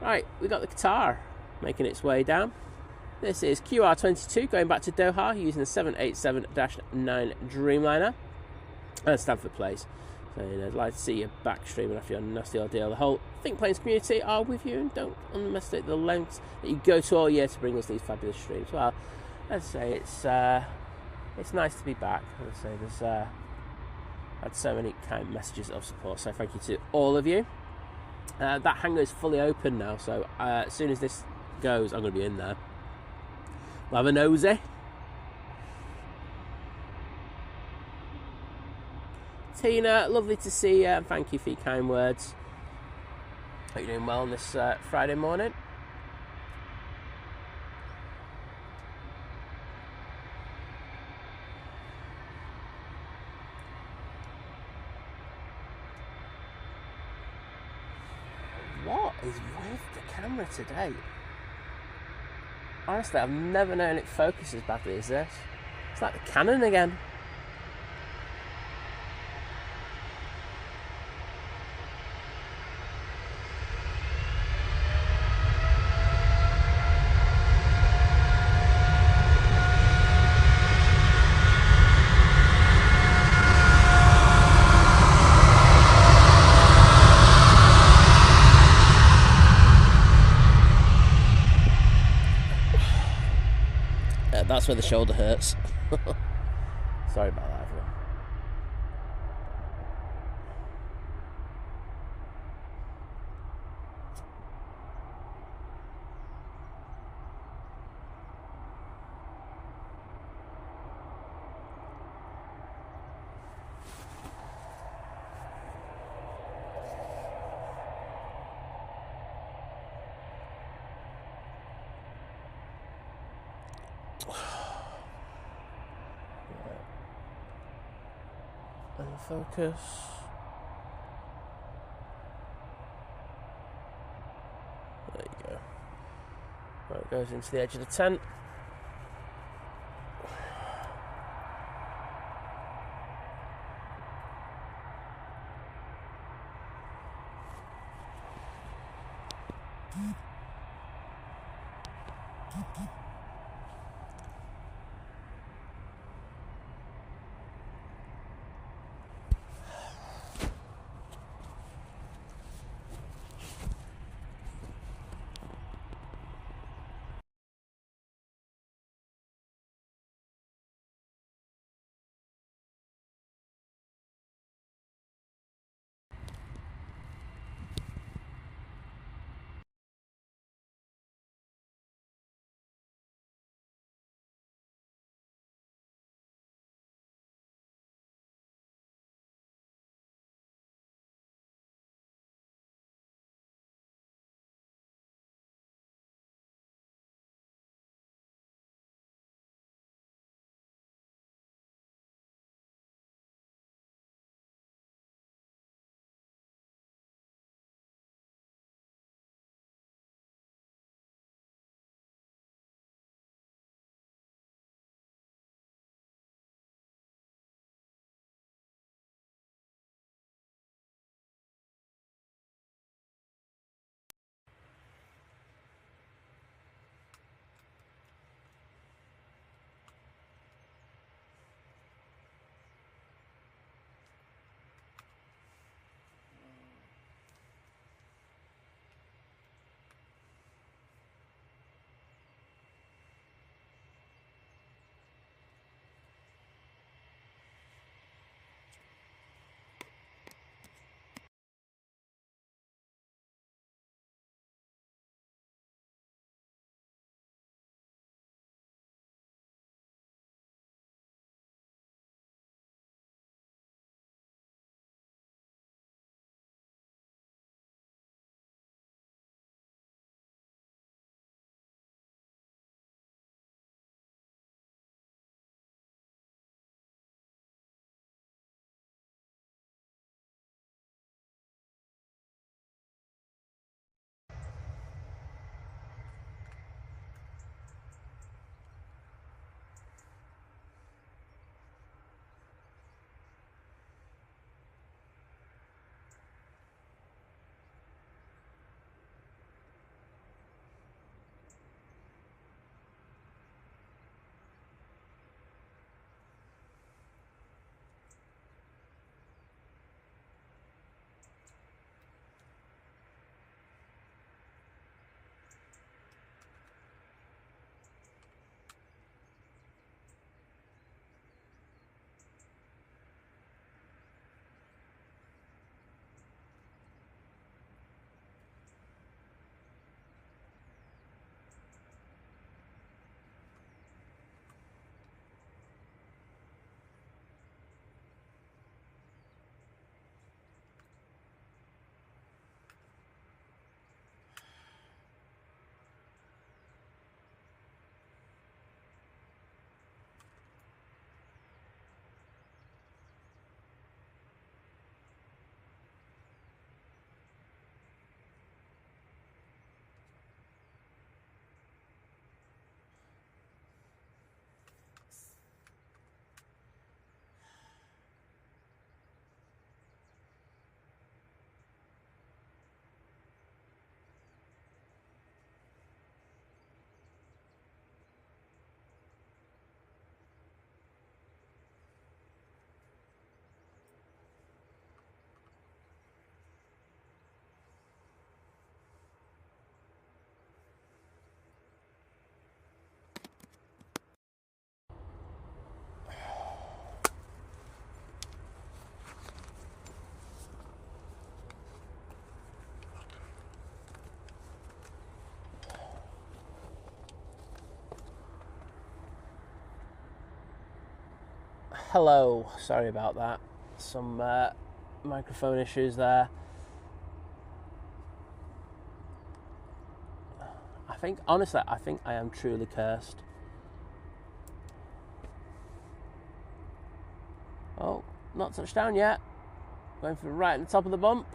Right, we got the Qatar making its way down. This is QR22 going back to Doha using the 787-9 Dreamliner and Stanford Place. So I'd like to see you back streaming after your nasty ordeal. The whole Think Planes community are with you, and don't underestimate the lengths that you go to all year to bring us these fabulous streams. Well, as I say, it's nice to be back. As I say, there's had so many kind messages of support, so thank you to all of you. That hangar is fully open now, so as soon as this goes, I'm going to be in there. We'll have a nosy. Tina, lovely to see you, and thank you for your kind words. Hope you're doing well on this Friday morning. What is with the camera today? Honestly, I've never known it focus as badly as this. It's like the Canon again. that's where the shoulder hurts. Sorry about that, everyone. And focus. There you go. Right, it goes into the edge of the tent. hello. Sorry about that. Some microphone issues there. Honestly, I think I am truly cursed. Oh, not touched down yet. Going for right at the top of the bump.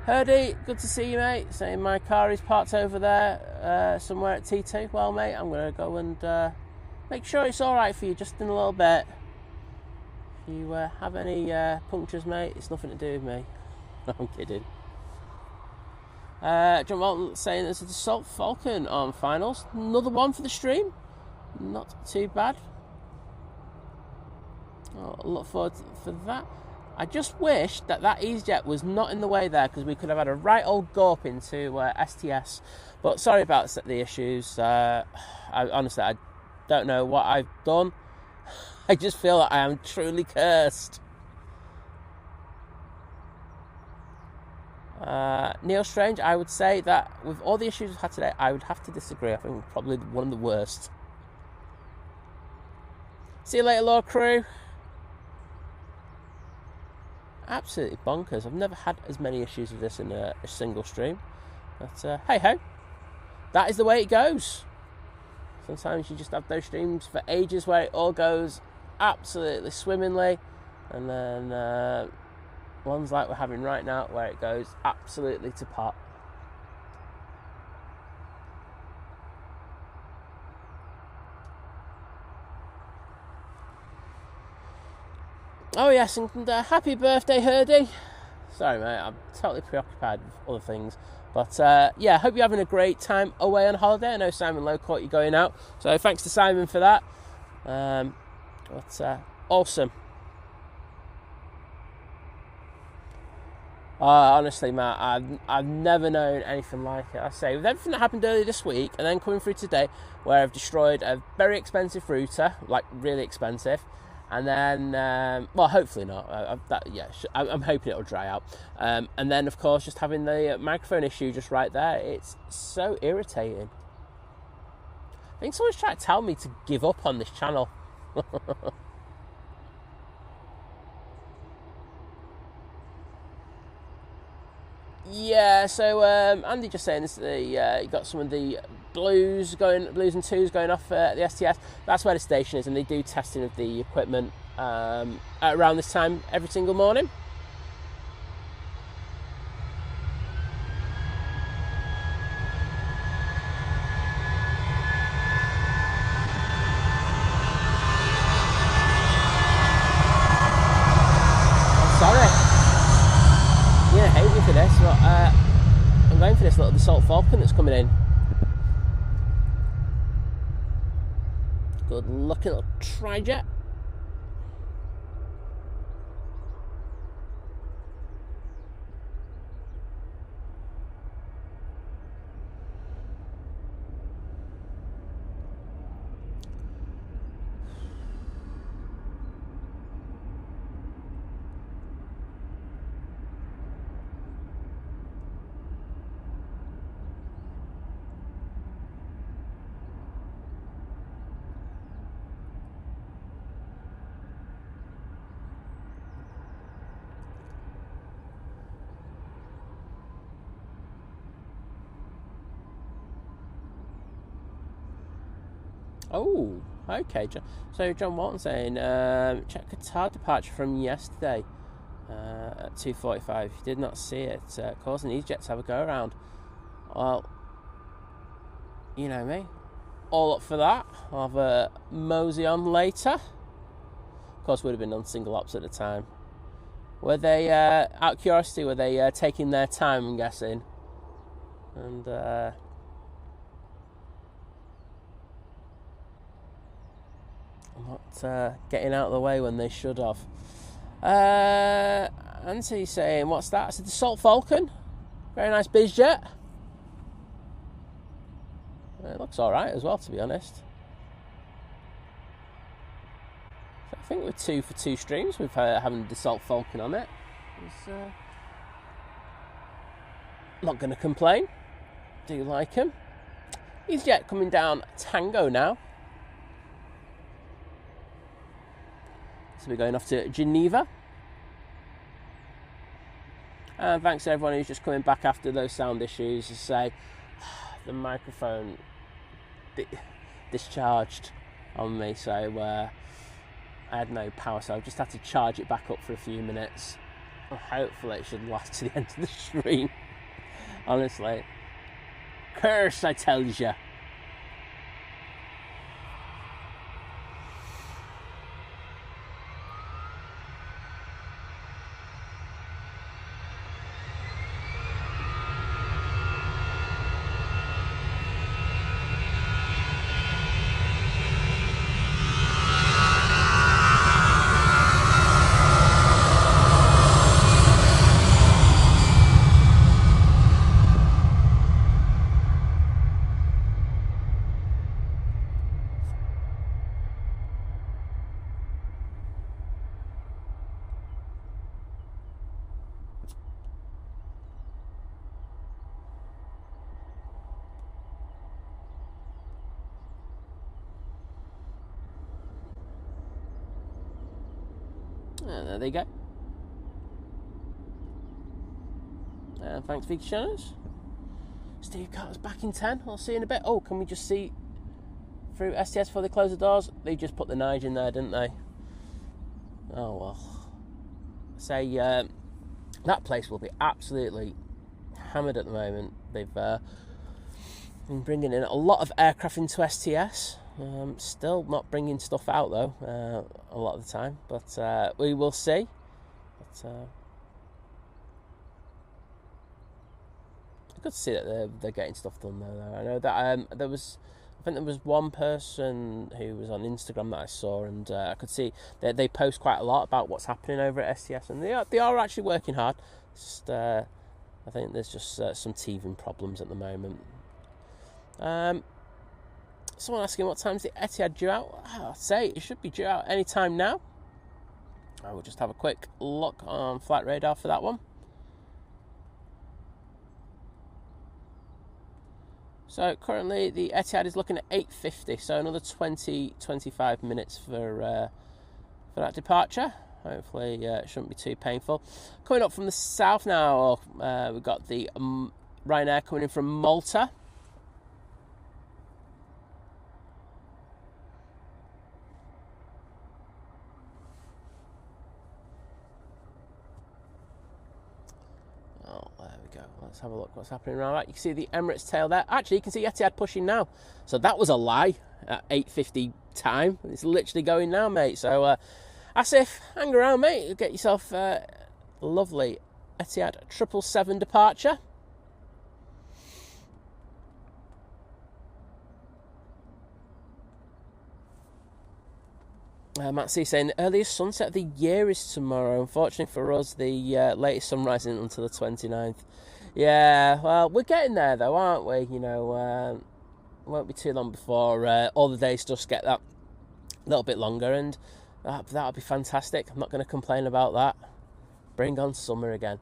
Herdy, good to see you, mate. Saying my car is parked over there somewhere at T2. Well, mate, I'm going to go and make sure it's all right for you just in a little bit. If you have any punctures, mate, it's nothing to do with me. I'm kidding. John Walton saying there's a Dassault Falcon on finals. Another one for the stream. Not too bad. I'll look forward for that. I just wish that EasyJet was not in the way there, because we could have had a right old gulp into STS. But sorry about the issues. Honestly, I don't know what I've done. I just feel like I am truly cursed. Neil Strange, I would say that with all the issues we've had today, I would have to disagree. I think probably one of the worst. See you later, Law Crew. Absolutely bonkers. I've never had as many issues with this in a single stream. But hey ho, that is the way it goes. Sometimes you just have those streams for ages where it all goes absolutely swimmingly, and then ones like we're having right now where it goes absolutely to pot. Oh yes, and happy birthday, Herdy. Sorry mate, I'm totally preoccupied with other things. But yeah, hope you're having a great time away on holiday. I know Simon Lowe caught you going out, so thanks to Simon for that. Awesome. Honestly, Matt, I've never known anything like it. I say, with everything that happened earlier this week, and then coming through today, where I've destroyed a very expensive router, like really expensive, and then, well, hopefully not. I'm hoping it'll dry out. And then, of course, just having the microphone issue just right there. It's so irritating. I think someone's trying to tell me to give up on this channel. Yeah, so Andy just saying this. You got some of the blues and twos going off at the STS. That's where the station is, and they do testing of the equipment around this time every single morning. I'm going for this little Dassault Falcon that's coming in. Good looking little trijet. Oh, okay. So John Walton saying, check Qatar departure from yesterday at 2:45. If you did not see it, causing EasyJet to have a go around. Well, you know me, all up for that. I'll have a mosey on later. Of course, would have been on single ops at the time. Were they, out of curiosity, were they taking their time, I'm guessing? And, not getting out of the way when they should have. Anthony's saying, what's that? It's the Dassault Falcon. Very nice biz jet. It looks alright as well, to be honest. So I think we're 2 for 2 streams with having the Dassault Falcon on it. Not going to complain. Do you like him? EasyJet coming down Tango now. So we're going off to Geneva. And thanks to everyone who's just coming back after those sound issues to say the microphone discharged on me, so I had no power, so I just had to charge it back up for a few minutes. Hopefully it should last to the end of the stream. Honestly, curse, I tell you. And there they go. And thanks for your channels. Steve Carter's back in 10. I'll see you in a bit. Oh, can we just see through STS before they close the doors? They just put the Nige in there, didn't they? Oh well. Say that place will be absolutely hammered at the moment. They've been bringing in a lot of aircraft into STS. Still not bringing stuff out though, a lot of the time, but we will see. But good to see that they're getting stuff done though. I know that I think there was one person who was on Instagram that I saw, and I could see that they post quite a lot about what's happening over at STS, and they are actually working hard. It's just, I think there's just some teething problems at the moment. Someone asking what time's the Etihad due out? I'd say it should be due out any time now. I will just have a quick look on flight radar for that one. So currently the Etihad is looking at 8:50, so another 20-25 minutes for that departure. Hopefully it shouldn't be too painful. Coming up from the south now, we've got the Ryanair coming in from Malta. Let's have a look what's happening around that. You can see the Emirates tail there. Actually, you can see Etihad pushing now. So that was a lie at 8:50 time. It's literally going now, mate. So, Asif, hang around, mate. You'll get yourself a lovely Etihad 777 departure. Matt C saying the earliest sunset of the year is tomorrow. Unfortunately for us, the latest sunrise isn't until the 29th. Yeah, well, we're getting there though, aren't we? You know, it won't be too long before all the days just get that little bit longer, and that'll be fantastic. I'm not going to complain about that. Bring on summer again.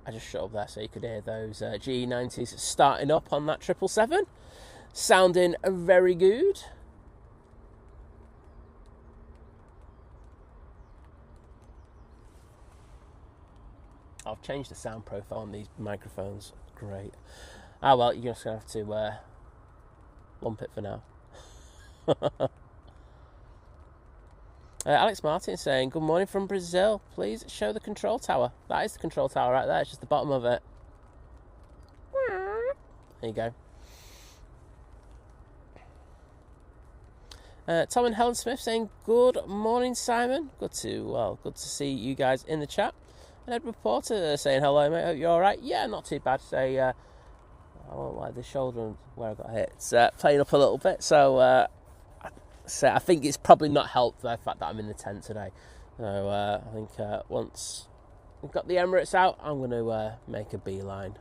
I just shut up there so you could hear those GE90s starting up on that 777. Sounding very good. I've changed the sound profile on these microphones. Great. Ah, well, you're just going to have to lump it for now. Alex Martin saying, good morning from Brazil. Please show the control tower. That is the control tower right there. It's just the bottom of it. There you go. Tom and Helen Smith saying, good morning, Simon. Good to see you guys in the chat. And Edward Porter saying, hello, mate. Hope you're all right. Yeah, not too bad. Say, I won't lie, the shoulder where I got hit. It's playing up a little bit. So, I think it's probably not helped the fact that I'm in the tent today. So I think once we've got the Emirates out, I'm going to make a beeline.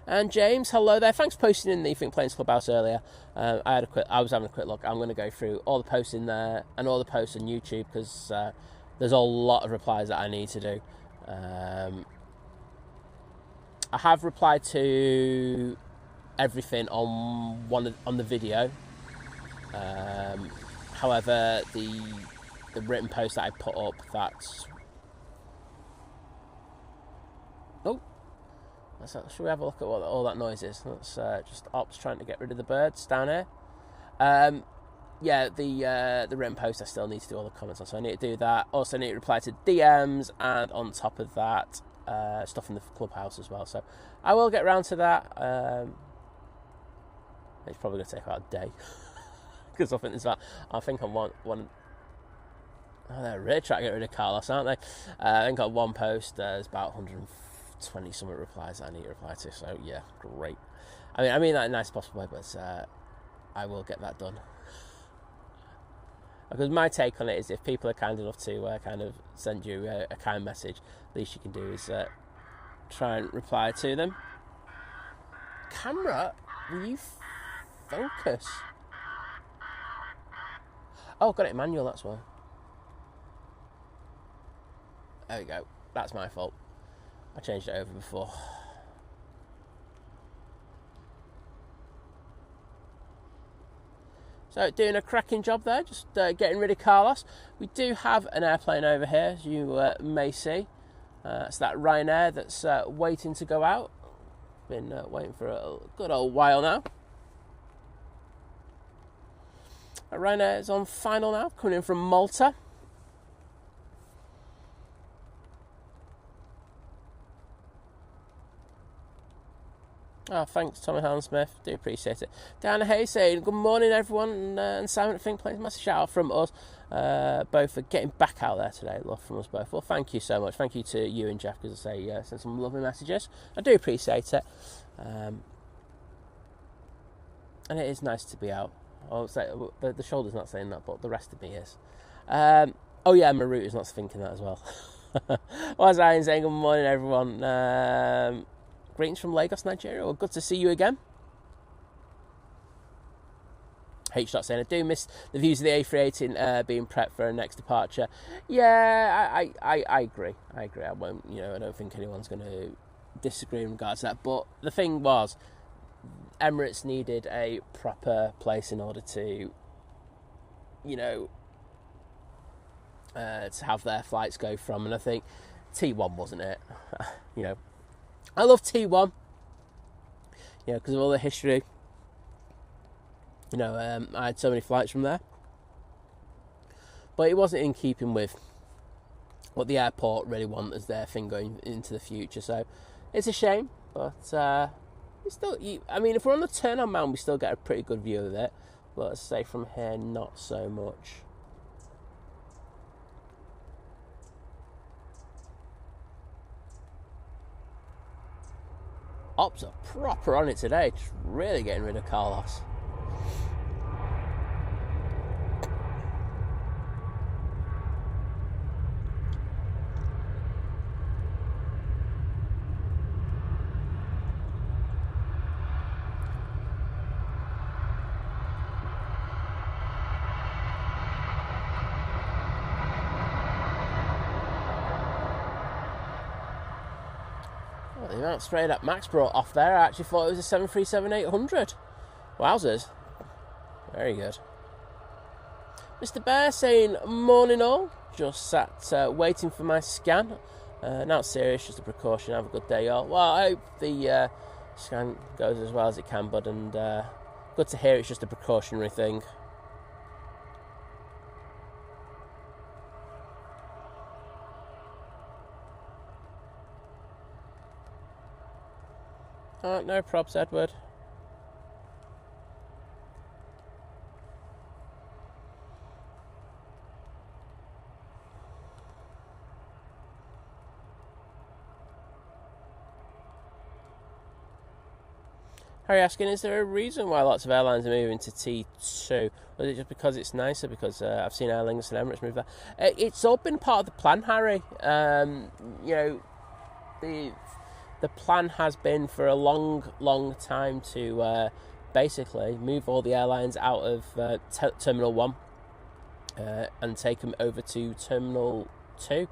And James, hello there. Thanks for posting in the Think Planes Clubhouse earlier. I was having a quick look. I'm going to go through all the posts in there and all the posts on YouTube because there's a lot of replies that I need to do. I have replied to everything on the video. However, the written post that I put up, that's... Oh, should we have a look at what all that noise is? That's just Ops trying to get rid of the birds down here. Yeah, the written post I still need to do all the comments on, so I need to do that. Also, I need to reply to DMs, and on top of that, stuff in the clubhouse as well. So I will get round to that. It's probably going to take about a day because I think there's that. I think on one. Oh, they're really trying to get rid of Carlos, aren't they? I think on one post there's about 120 something replies that I need to reply to. So yeah, great. I mean that in the nicest possible way, but I will get that done. Because my take on it is, if people are kind enough to kind of send you a kind message, the least you can do is try and reply to them. Camera, will you focus? Oh, got it manual, that's why. There we go. That's my fault. I changed it over before. So doing a cracking job there, just getting rid of Carlos. We do have an airplane over here, as you may see. It's that Ryanair that's waiting to go out. Been waiting for a good old while now. Ryanair is on final now, coming in from Malta. Oh, thanks, Tommy Smith. Do appreciate it. Diana Hayes saying, good morning, everyone. And Simon at Think Planes, massive shout out from us both for getting back out there today. Love from us both. Well, thank you so much. Thank you to you and Jeff, because I say sent some lovely messages. I do appreciate it. And it is nice to be out. I'll say the shoulder's not saying that, but the rest of me is. Oh yeah, my route is not thinking that as well. What's Ryan saying? Good morning, everyone. Greetings from Lagos, Nigeria. Well, good to see you again. H. saying, I do miss the views of the A380 being prepped for a next departure. Yeah, I agree. I won't, I don't think anyone's going to disagree in regards to that. But the thing was, Emirates needed a proper place in order to, to have their flights go from. And I think T1 wasn't it. I love T1, because of all the history. I had so many flights from there. But it wasn't in keeping with what the airport really want as their thing going into the future. So it's a shame, but it's still. If we're on the turn-on mount, we still get a pretty good view of it. But let's say from here, not so much. Ops are proper on it today, just really getting rid of Carlos. The amount of spray that Max brought off there, I actually thought it was a 737-800. Wowzers. Very good. Mr. Bear saying, morning all. Just sat waiting for my scan. Not serious, just a precaution. Have a good day, all. Well, I hope the scan goes as well as it can, bud. And good to hear it's just a precautionary thing. No props, Edward. Harry asking, is there a reason why lots of airlines are moving to T2? Or is it just because it's nicer? Because I've seen Aer Lingus and Emirates move there. It's all been part of the plan, Harry. the plan has been for a long time to basically move all the airlines out of Terminal 1 and take them over to Terminal 2.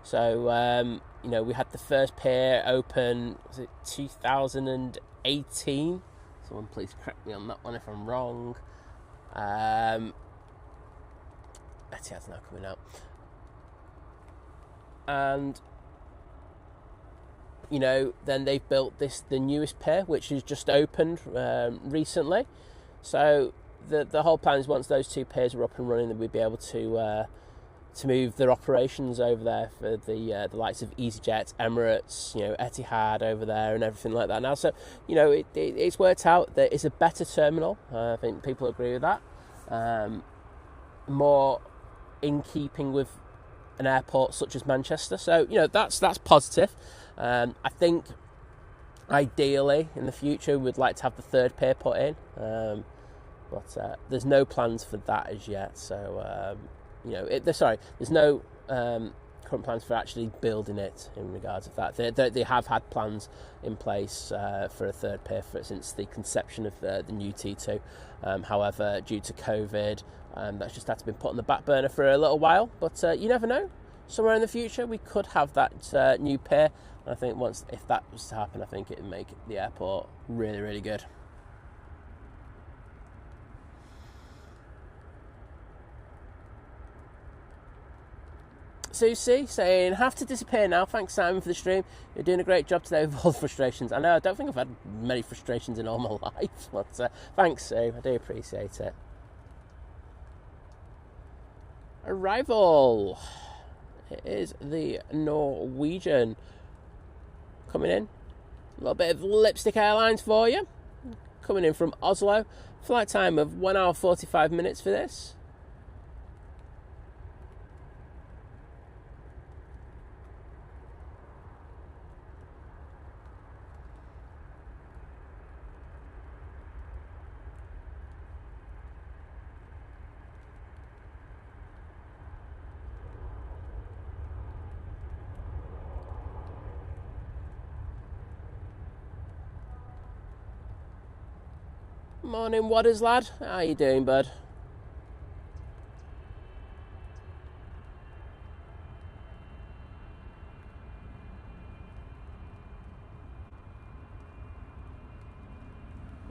So, we had the first pier open, was it 2018? Someone please correct me on that one if I'm wrong. Etihad's now coming out. And then they've built the newest pier, which has just opened recently. So the whole plan is once those two piers are up and running, then we'd be able to move their operations over there for the likes of EasyJet, Emirates, Etihad over there and everything like that now. So it's worked out that it's a better terminal. I think people agree with that. More in keeping with an airport such as Manchester. So that's positive. I think ideally in the future we'd like to have the third pier put in, but there's no plans for that as yet. So there's no current plans for actually building it in regards of that. They have had plans in place for a third pier since the conception of the new T2. However, due to COVID, that's just had to be put on the back burner for a little while. But you never know. Somewhere in the future, we could have that new pier. I think if that was to happen, I think it would make the airport really, really good. Susie saying, have to disappear now. Thanks, Simon, for the stream. You're doing a great job today with all the frustrations. I know, I don't think I've had many frustrations in all my life, but thanks, Sue. I do appreciate it. Arrival. It is the Norwegian coming in. A little bit of Lipstick Airlines for you. Coming in from Oslo. Flight time of 1 hour 45 minutes for this. Morning, Wadders lad. How you doing, bud?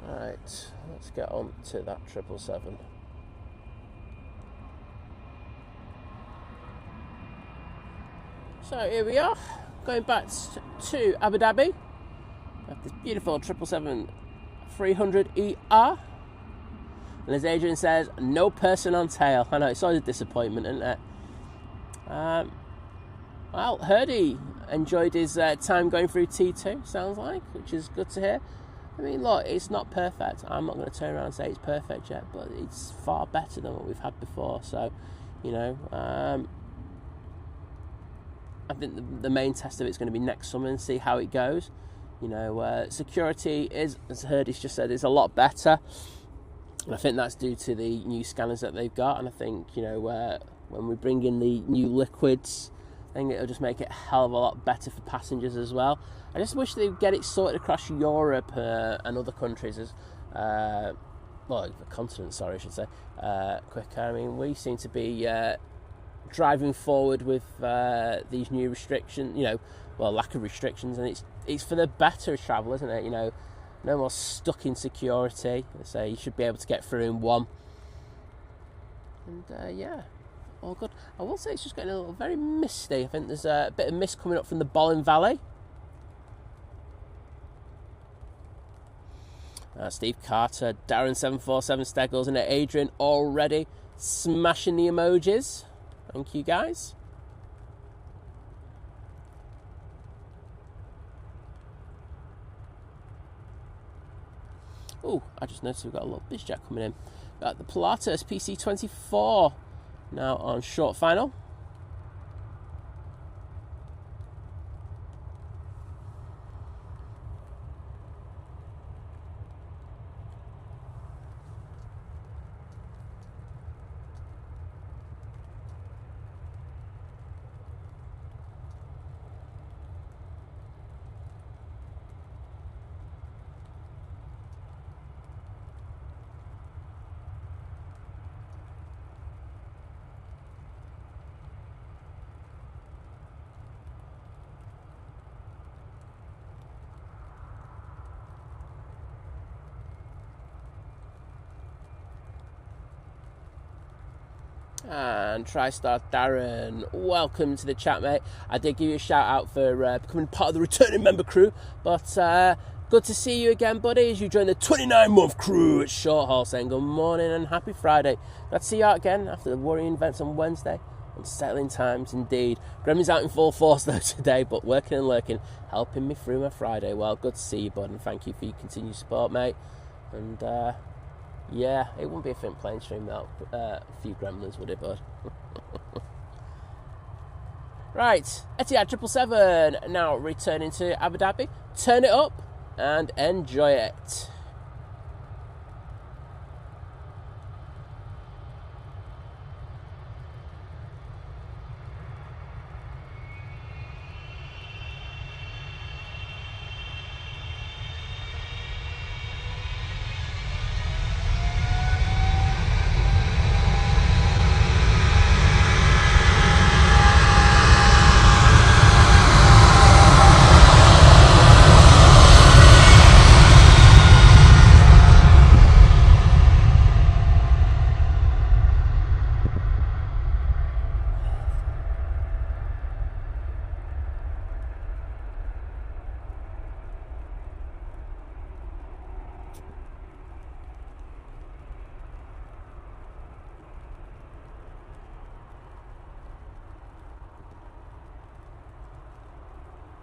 Right, let's get on to that 777. So here we are, going back to Abu Dhabi. Have this beautiful 777-300ER. And as Adrian says, no person on tail. I know, it's always a disappointment, isn't it? Well, Hurdy enjoyed his time going through T2, sounds like, which is good to hear. I mean, look, it's not perfect. I'm not going to turn around and say it's perfect yet, but it's far better than what we've had before. So, I think the main test of it's going to be next summer and see how it goes. Security is, as Hurdy's just said, is a lot better. And I think that's due to the new scanners that they've got. And I think, when we bring in the new liquids, I think it'll just make it a hell of a lot better for passengers as well. I just wish they'd get it sorted across Europe and other countries as, the continent, sorry, I should say, quicker. I mean, we seem to be driving forward with these new restrictions, lack of restrictions, and it's for the better travel, isn't it? No more stuck in security. So you should be able to get through in one. And all good. I will say it's just getting a little very misty. I think there's a bit of mist coming up from the Bolin Valley. Steve Carter, Darren 747 Steggles, and Adrian already smashing the emojis. Thank you, guys. Oh, I just noticed we've got a little BizJet coming in. Got the Pilatus PC24 now on short final. And TriStar Darren, welcome to the chat, mate. I did give you a shout out for becoming part of the returning member crew, but good to see you again, buddy, as you join the 29-month crew at Short Haul, saying good morning and happy Friday. Glad to see you out again after the worrying events on Wednesday. Unsettling times indeed. Gremlin's out in full force though today, but working and lurking, helping me through my Friday. Well, good to see you, bud, and thank you for your continued support, mate. And yeah, it wouldn't be a Fin Plane stream without a few gremlins, would it, bud? Right, Etihad 777 now returning to Abu Dhabi. Turn it up and enjoy it.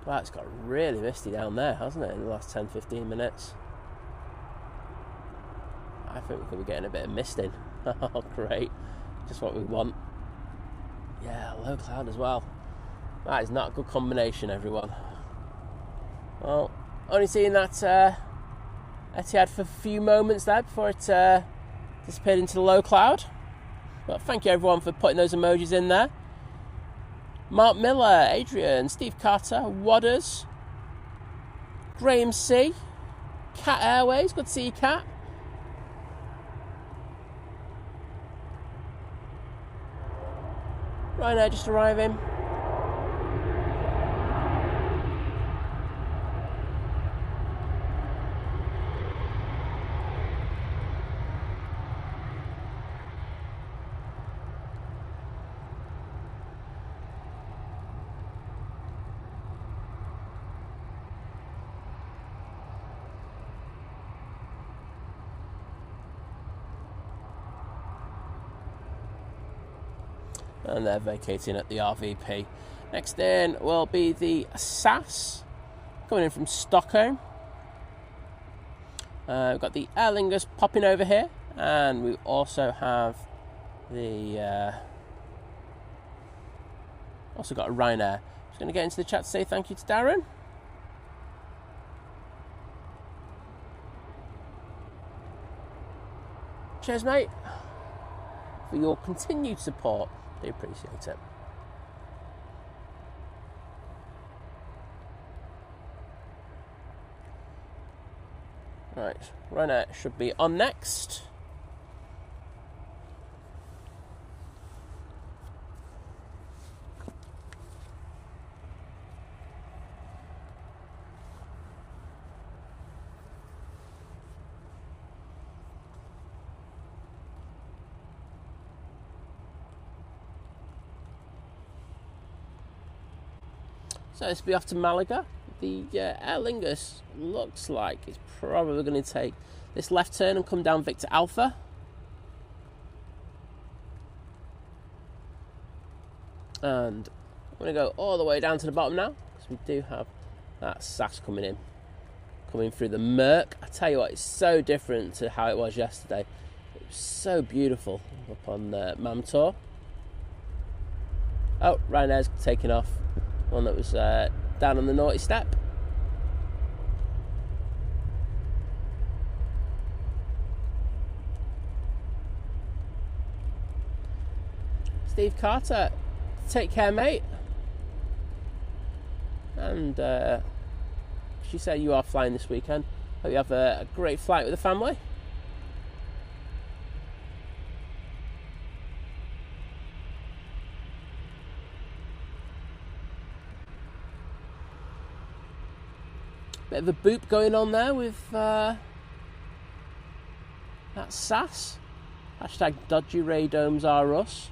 Wow, it's got really misty down there, hasn't it, in the last 10-15 minutes? I think we could be getting a bit of mist in. Oh, great. Just what we want. Yeah, low cloud as well. That is not a good combination, everyone. Well, only seeing that Etihad for a few moments there before it disappeared into the low cloud. But thank you, everyone, for putting those emojis in there. Mark Miller, Adrian, Steve Carter, Wadders, Graham C, Cat Airways, good to see you, Cat. Ryanair just arriving. And they're vacating at the RVP. Next in will be the SAS, coming in from Stockholm. We've got the Aer Lingus popping over here, and we also have the also got a Ryanair. Just going to get into the chat to say thank you to Darren. Cheers, mate, for your continued support. Do appreciate it. Right, Ryanair should be on next. So this will be off to Malaga. The Aer Lingus looks like it's probably going to take this left turn and come down Victor Alpha. And I'm going to go all the way down to the bottom now, because we do have that SAS coming through the murk. I tell you what, it's so different to how it was yesterday. It was so beautiful up on Mamtor. Oh, Ryanair's taking off. One that was down on the naughty step. Steve Carter, take care, mate. And she said you are flying this weekend. Hope you have a great flight with the family. Bit of a boop going on there with that SAS. Hashtag dodgy radomes are us.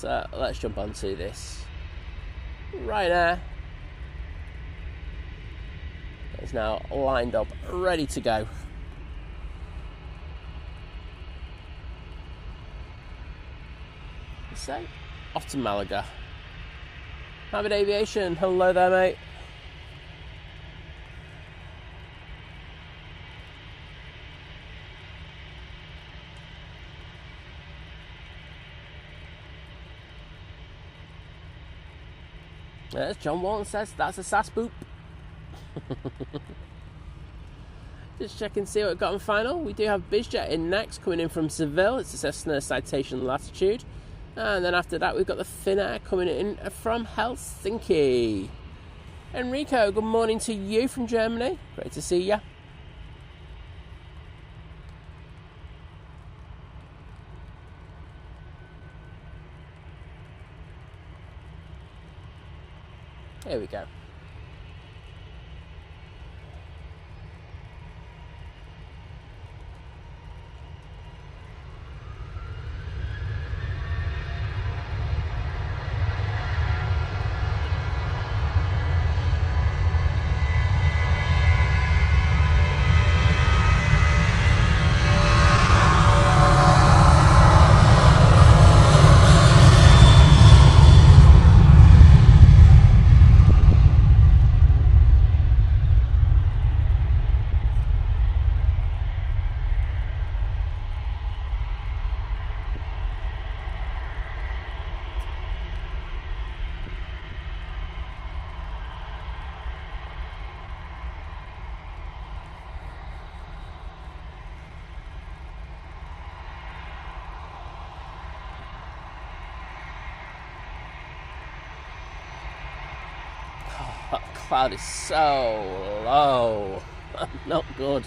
But let's jump onto this Ryanair. It's now lined up, ready to go. So, off to Malaga. Have Aviation, hello there, mate. As John Walton says, that's a SAS boop. Just check and see what we've got in final. We do have BizJet in next, coming in from Seville. It's a Cessna Citation Latitude. And then after that, we've got the Finnair coming in from Helsinki. Enrico, good morning to you from Germany. Great to see you. Here we go. That cloud is so low. Not good.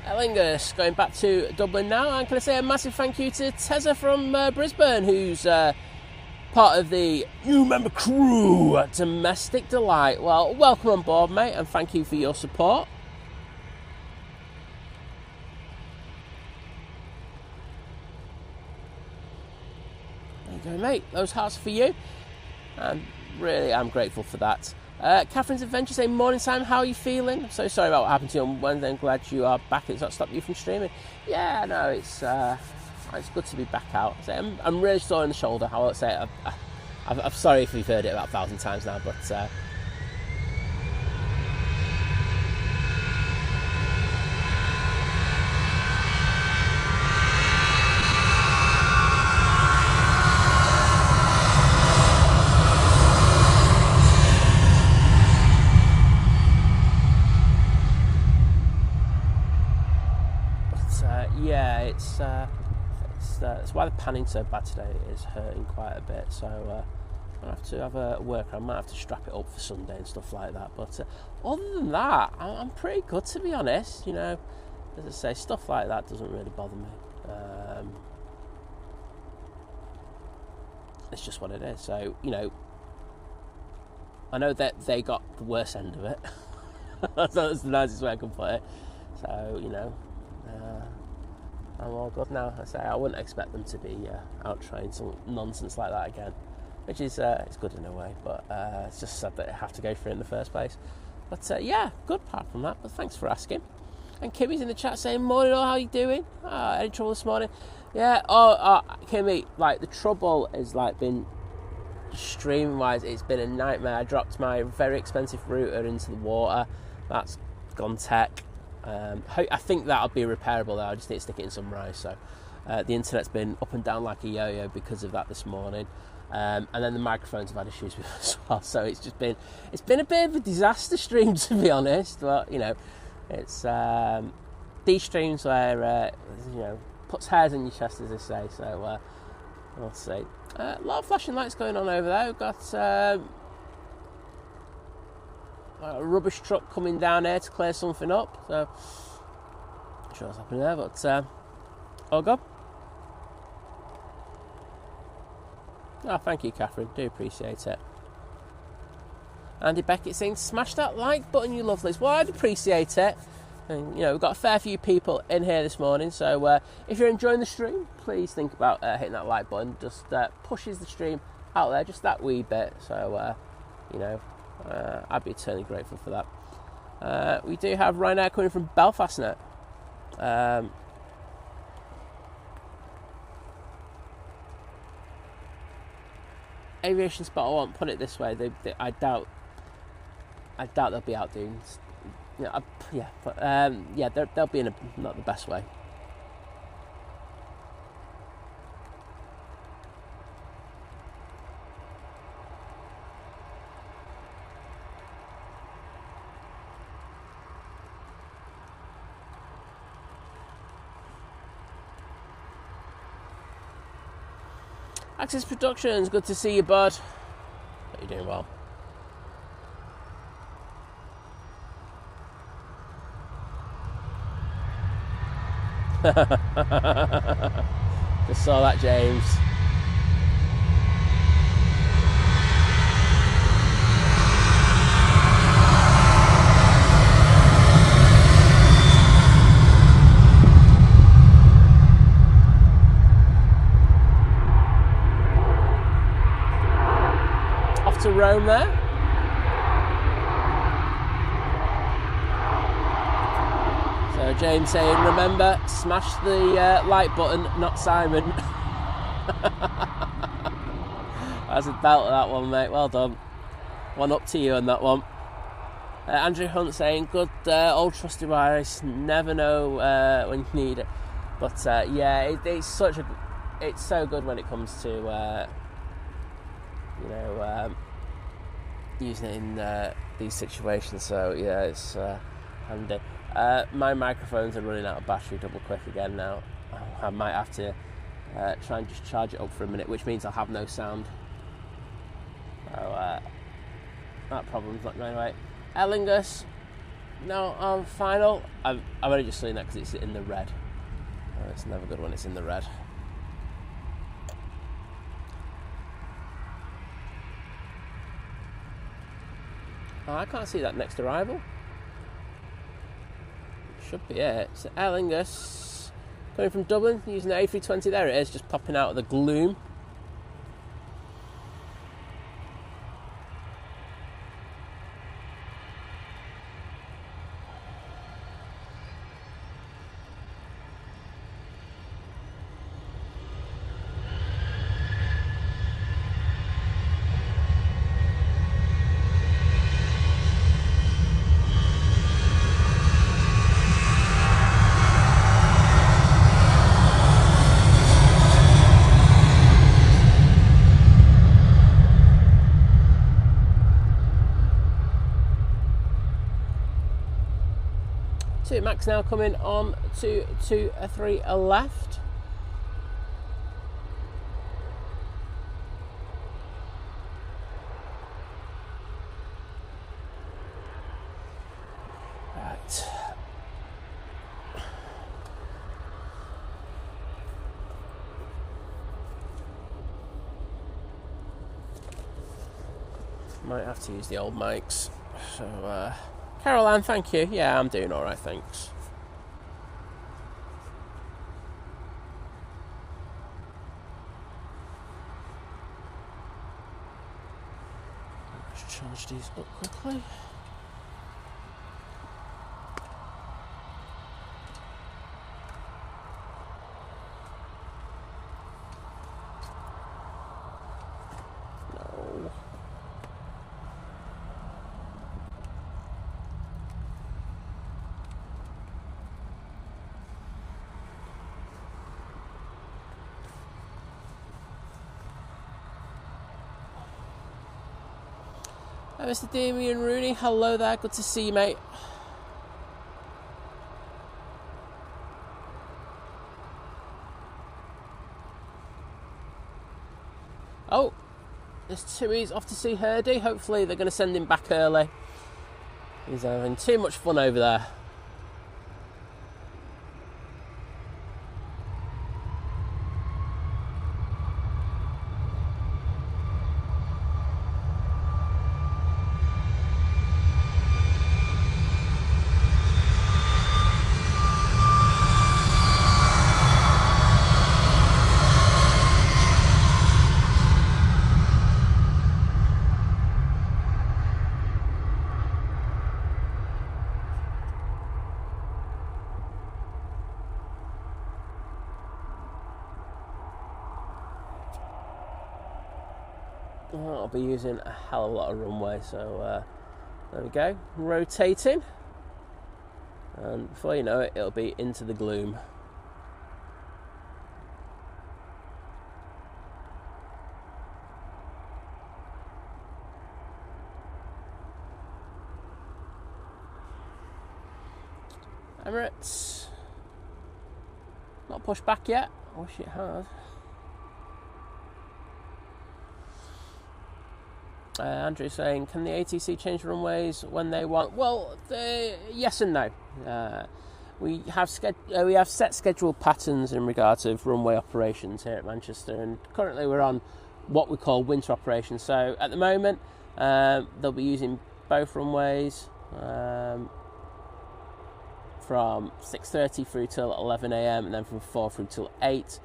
Aer Lingus going back to Dublin now. And can I say a massive thank you to Tessa from Brisbane, who's part of the new member crew at Domestic Delight. Well, welcome on board, mate, and thank you for your support. There you go, mate. Those hearts are for you. And really, I'm grateful for that. Catherine's Adventure saying, morning Sam, how are you feeling? I'm so sorry about what happened to you on Wednesday. I'm glad you are back. It's not stopped you from streaming. Yeah, no, it's good to be back out. I'm really sore in the shoulder. I won't say it. I'm sorry if you've heard it about 1,000 times now, but yeah, it's why the panning's so bad today. It is hurting quite a bit, so I'll have to have a work. I might have to strap it up for Sunday and stuff like that. But other than that, I'm pretty good, to be honest. You know, as I say, stuff like that doesn't really bother me. It's just what it is. So, you know, I know that they got the worst end of it. That's the nicest way I can put it. So, you know, I'm all good now. I say I wouldn't expect them to be out trying some nonsense like that again, which is it's good in a way, but it's just sad that I have to go through it in the first place. But yeah, good apart from that. But thanks for asking. And Kimmy's in the chat saying, "Morning, all, how you doing? Any trouble this morning?" Yeah. Kimmy, like the trouble is like been streaming wise. It's been a nightmare. I dropped my very expensive router into the water. That's gone tech. I think that'll be repairable though. I just need to stick it in some rice. So the internet's been up and down like a yo-yo because of that this morning, and then the microphones have had issues with it as well. So it's been a bit of a disaster stream, to be honest. But you know, it's these streams where you know, puts hairs in your chest, as they say. So we'll see. A lot of flashing lights going on over there. We've got a rubbish truck coming down here to clear something up, so not sure what's happening there, but all good. Oh, thank you, Catherine, do appreciate it. Andy Beckett saying, smash that like button, you lovelies. Well, I'd appreciate it. And, you know, we've got a fair few people in here this morning, so if you're enjoying the stream, please think about hitting that like button. Just pushes the stream out there just that wee bit. So, you know, I'd be eternally grateful for that. We do have Ryanair coming from Belfast now. Aviation spot, I won't put it this way. I doubt they'll be outdoing. They'll be in not the best way. Axis Productions, good to see you, bud. Hope you're doing well. Just saw that, James. Off to Rome there. So James saying, remember, smash the like button, not Simon. That's a belt of that one, mate. Well done. One up to you on that one. Andrew Hunt saying, good old trusty device. Never know when you need it. But yeah, it's so good when it comes to using it in these situations. So yeah, it's handy. My microphones are running out of battery double quick again now. I might have to try and just charge it up for a minute, which means I'll have no sound. So that problem's not going away. Aer Lingus, no, on final. I've only just seen that because it's in the red. It's never good when it's in the red. Oh, I can't see that next arrival. Should be it. It's Aer Lingus coming from Dublin using the A380. There it is, just popping out of the gloom. Max now coming on to 3 left. Right. Might have to use the old mics. So Carol Ann, thank you. Yeah, I'm doing alright, thanks. Let's charge these up quickly. Mr. Damien Rooney, hello there, good to see you, mate. Oh, there's Tui's off to see Herdy. Hopefully they're going to send him back early. He's having too much fun over there. Well, I'll be using a hell of a lot of runway, so there we go, rotating, and before you know it, it'll be into the gloom. Emirates, not pushed back yet. I wish it had. Andrew's saying, can the ATC change runways when they want? Well, yes and no. We have set scheduled patterns in regards of runway operations here at Manchester, and currently we're on what we call winter operations. So at the moment, they'll be using both runways. From 6:30 through till 11 a.m. and then from 4 through till 8.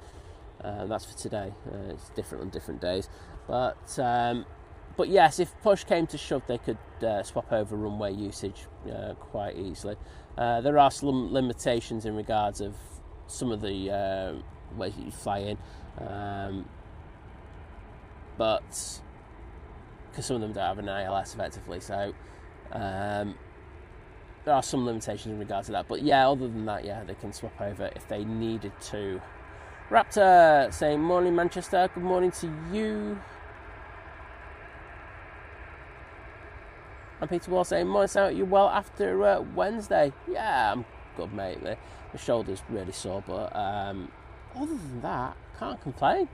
That's for today. It's different on different days. But yes, if push came to shove, they could swap over runway usage quite easily. There are some limitations in regards of some of the ways you fly in, but because some of them don't have an ILS effectively, so. There are some limitations in regards to that, but yeah, other than that, yeah, they can swap over if they needed to. Raptor saying, morning Manchester, good morning to you. And Peter Wall saying, morning Sam, you well after Wednesday? Yeah, I'm good, mate. My shoulder's really sore, but other than that, can't complain.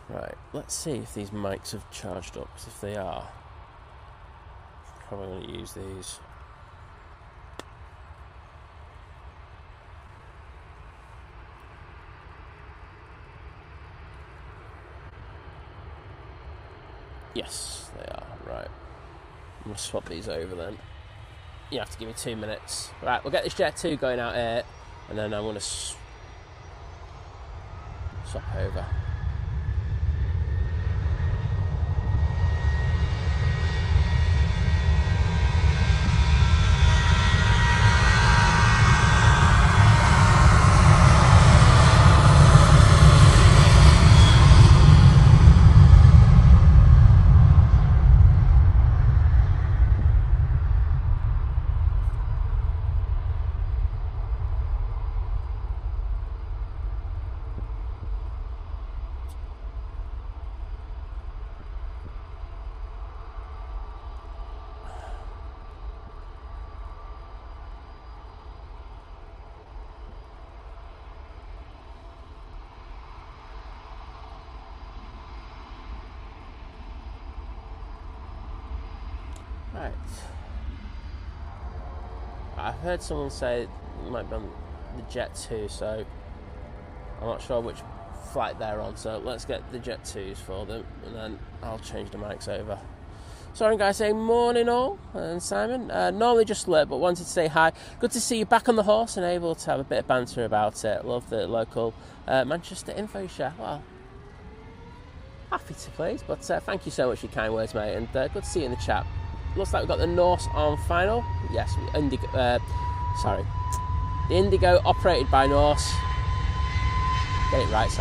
Right, let's see if these mics have charged up, because if they are, I'm probably going to use these. Yes, they are, right. I'm going to swap these over then. You have to give me 2 minutes. Right, we'll get this Jet 2 going out here, and then I'm going to swap over. Right. I've heard someone say it might be on the Jet 2, so I'm not sure which flight they're on, so let's get the Jet 2s for them, and then I'll change the mics over. Sorry guys, saying morning all, and Simon. Normally just late, but wanted to say hi. Good to see you back on the horse and able to have a bit of banter about it. Love the local Manchester info share. Well, happy to please, but thank you so much for your kind words, mate, and good to see you in the chat. Looks like we've got the Norse on final. Yes, the Indigo operated by Norse. Get it right, Si.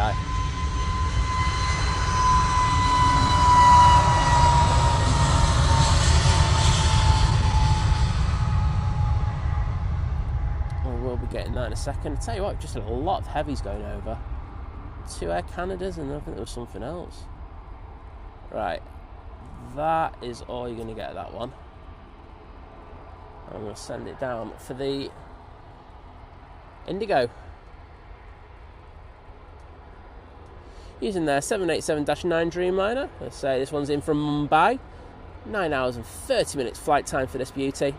We'll be getting that in a second. I tell you what, just had a lot of heavies going over. 2 Air Canadas, and I think there was something else. Right. That is all you're going to get at that one. I'm going to send it down for the Indigo. Using their 787-9 Dreamliner. Let's say this one's in from Mumbai. 9 hours and 30 minutes flight time for this beauty.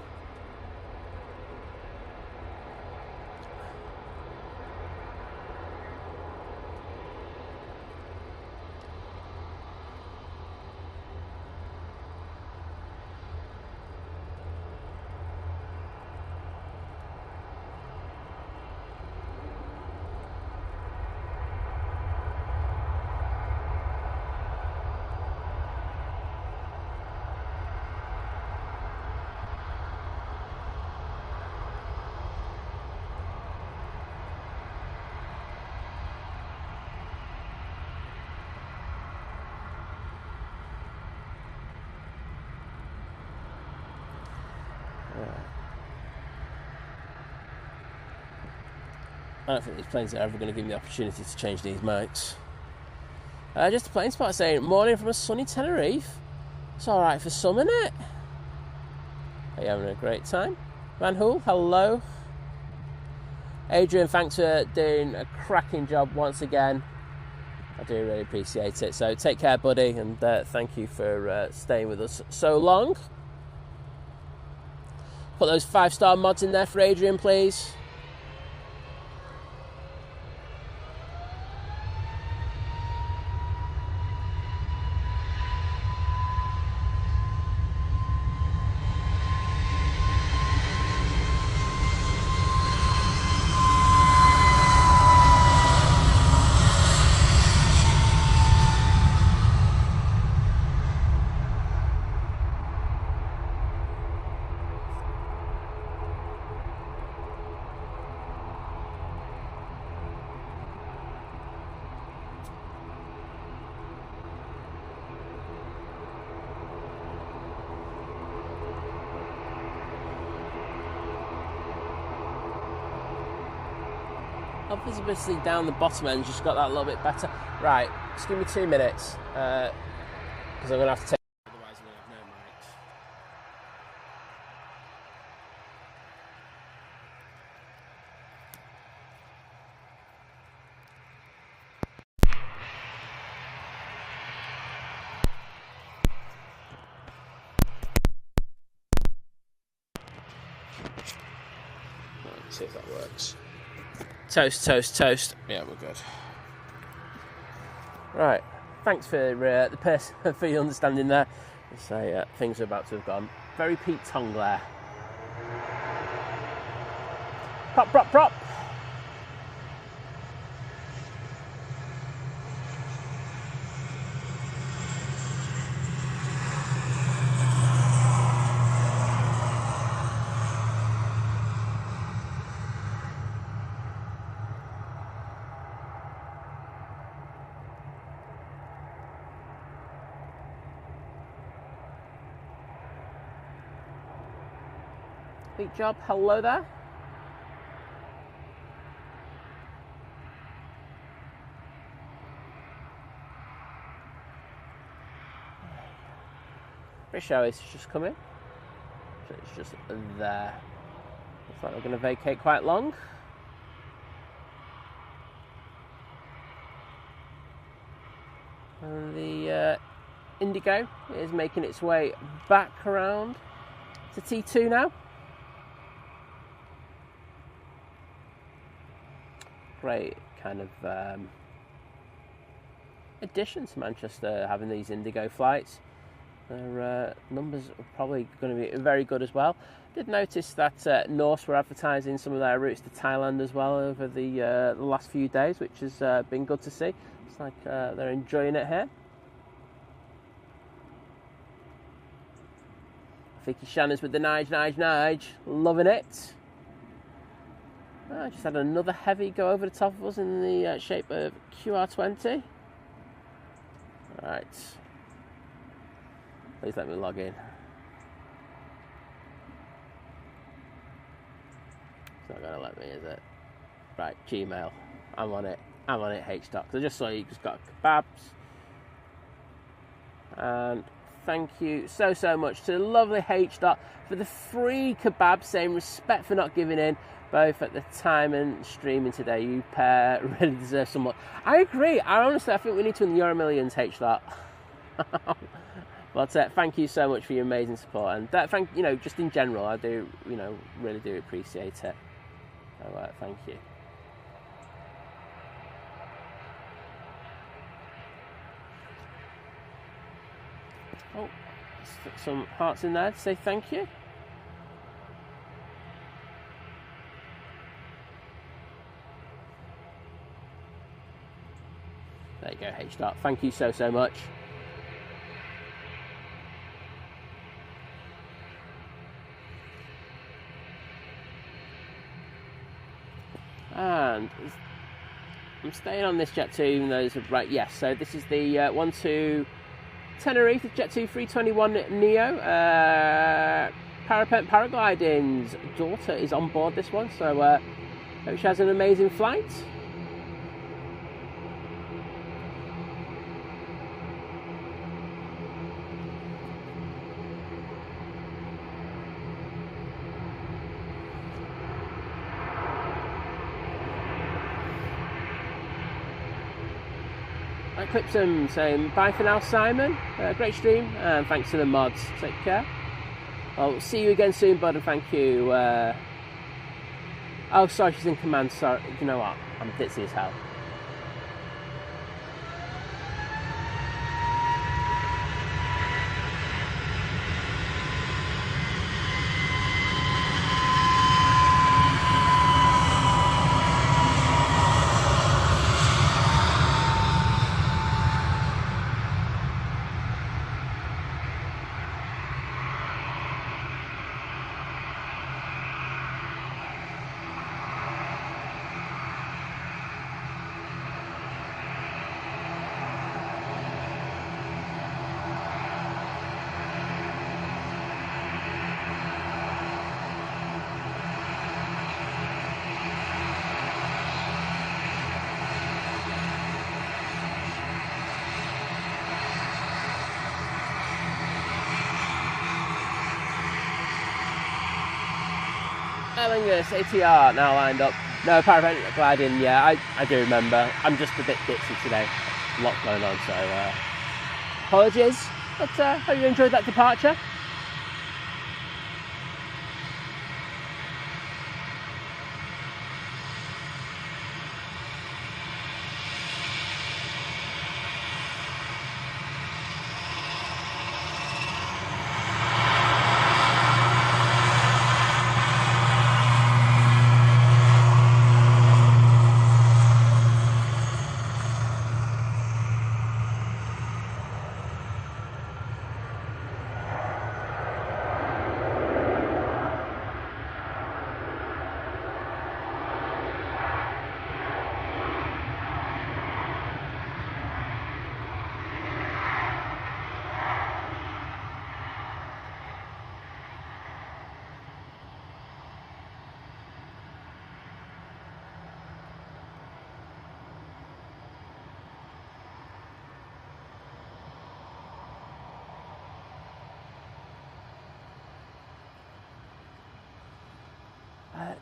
I don't think these planes are ever going to give me the opportunity to change these mics. Just a plane spot saying, morning from a sunny Tenerife. It's alright for some, innit? Are you having a great time? Van Hool, hello. Adrian, thanks for doing a cracking job once again. I do really appreciate it. So take care, buddy, and thank you for staying with us so long. Put those 5-star mods in there for Adrian, please. Visibility down the bottom end just got that a little bit better. Right, just give me 2 minutes because I'm going to have to take. Otherwise, I'm going to have no mics. Right, let's see if that works. Toast, toast, toast. Yeah, we're good. Right. Thanks for the person for your understanding there. So things are about to have gone very Pete Tong there. Prop, prop, prop. Great job, hello there. British Airways is just coming. So it's just there. Looks like we're going to vacate quite long. And the Indigo is making its way back around to T2 now. Great kind of addition to Manchester, having these Indigo flights. Their numbers are probably going to be very good as well. Did notice that Norse were advertising some of their routes to Thailand as well over the last few days, which has been good to see. It's like they're enjoying it here. Vicky Shannon's with the Nige, loving it. I just had another heavy go over the top of us in the shape of QR20. Right. Please let me log in. It's not going to let me, is it? Right, Gmail. I'm on it, HDoc. I just saw you just got kebabs. And thank you so much to the lovely HDoc for the free kebab, saying respect for not giving in. Both at the time and streaming today, you pair really deserve some more. I agree. I think we need to win the Euro Millions, HDoc. But thank you so much for your amazing support, and thank just in general, I do really do appreciate it. So thank you. Oh, let's put some hearts in there to say thank you. There you go, HDoc. Thank you so much. And I'm staying on this Jet 2, even though it's right. Yes, so this is the one to Tenerife, Jet 2 321 Neo. Parapet Paragliding's daughter is on board this one, so Hope she has an amazing flight. Clipsum saying bye for now, Simon. Great stream, and thanks to the mods. Take care. I'll see you again soon, bud, and thank you. Oh, sorry, she's in command. Sorry, you know what? I'm ditzy as hell. Aer Lingus, Etihad now lined up. No, paragliding, yeah, I do remember. I'm just a bit ditzy today. A lot going on, so apologies. But hope you enjoyed that departure.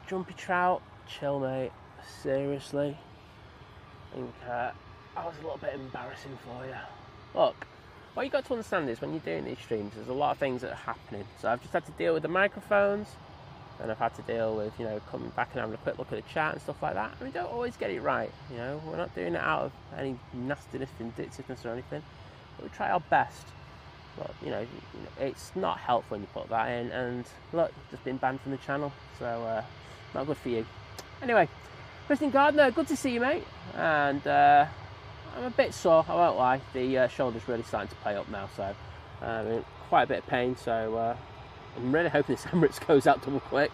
Jumpy trout, chill mate, seriously. I think I was a little bit embarrassing for you. Look, what you got to understand is when you're doing these streams, there's a lot of things that are happening. So I've just had to deal with the microphones, and I've had to deal with, you know, coming back and having a quick look at the chat and stuff like that. And we don't always get it right, you know. We're not doing it out of any nastiness, vindictiveness or anything, but we try our best. But, you know, it's not helpful when you put that in, and look, just been banned from the channel, so not good for you. Anyway, Christian Gardner, good to see you, mate. And I'm a bit sore, I won't lie. The shoulder's really starting to play up now, so I'm in quite a bit of pain. So I'm really hoping this Emirates goes out double quick.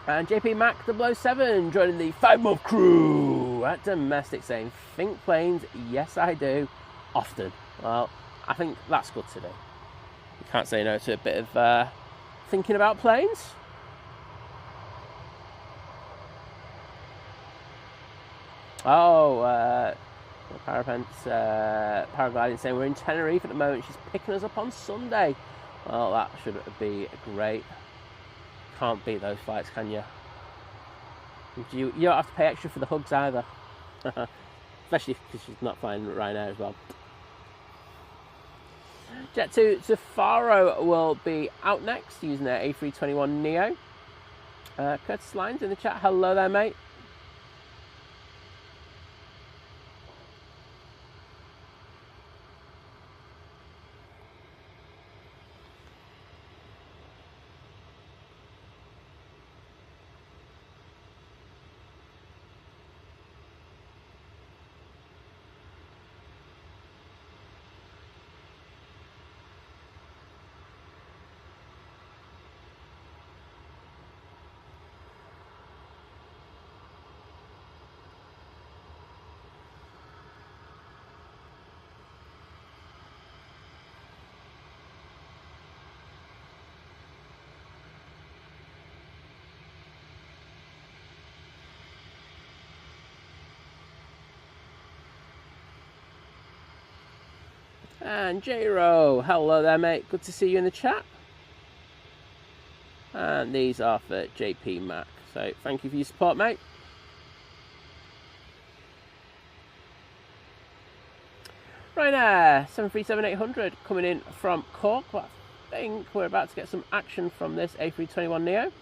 And JP Mac 007 joining the 5-month crew at domestic, saying, think planes, yes I do, often. Well, I think that's good to do. You can't say no to a bit of thinking about planes. Oh, paragliding saying we're in Tenerife at the moment. She's picking us up on Sunday. Well, that should be great. Can't beat those flights, can you? You don't have to pay extra for the hugs either. Especially because she's not flying Ryanair as well. Jet to Faro will be out next using their A321neo. Curtis Lines in the chat. Hello there, mate. And J-Ro, hello there, mate. Good to see you in the chat. And these are for JP Mac. So thank you for your support, mate. Ryanair 737-800 coming in from Cork. Well, I think we're about to get some action from this A321neo.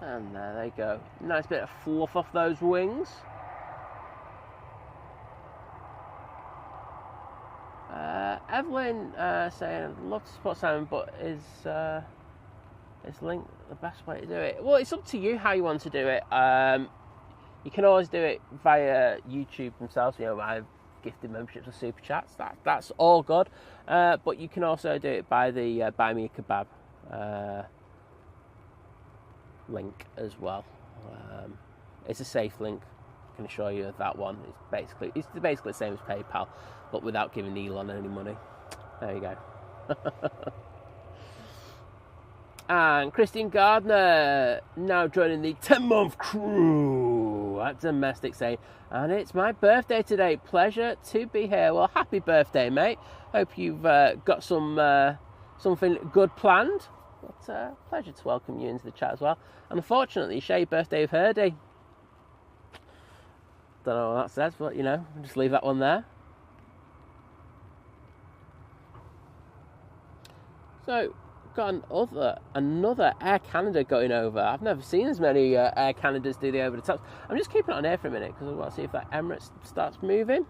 And there they go. Nice bit of fluff off those wings. Evelyn saying, I'd love to support Simon, but is link the best way to do it? Well, it's up to you how you want to do it. You can always do it via YouTube themselves. You know, I've gifted memberships or super chats. That's all good. But you can also do it by the Buy Me A Kebab link as well. It's a safe link, I can assure you of that one. It's basically the same as PayPal, but without giving Elon any money. There you go. And Christine Gardner now joining the 10-month crew at Domestic, saying, and it's my birthday today. Pleasure to be here. Well, happy birthday, mate. Hope you've got something good planned. But pleasure to welcome you into the chat as well. And unfortunately, share your birthday with Herdy. Don't know what that says, but you know, just leave that one there. So, got another Air Canada going over. I've never seen as many Air Canadas do the over the tops. I'm just keeping it on air for a minute because I want to see if that Emirates starts moving.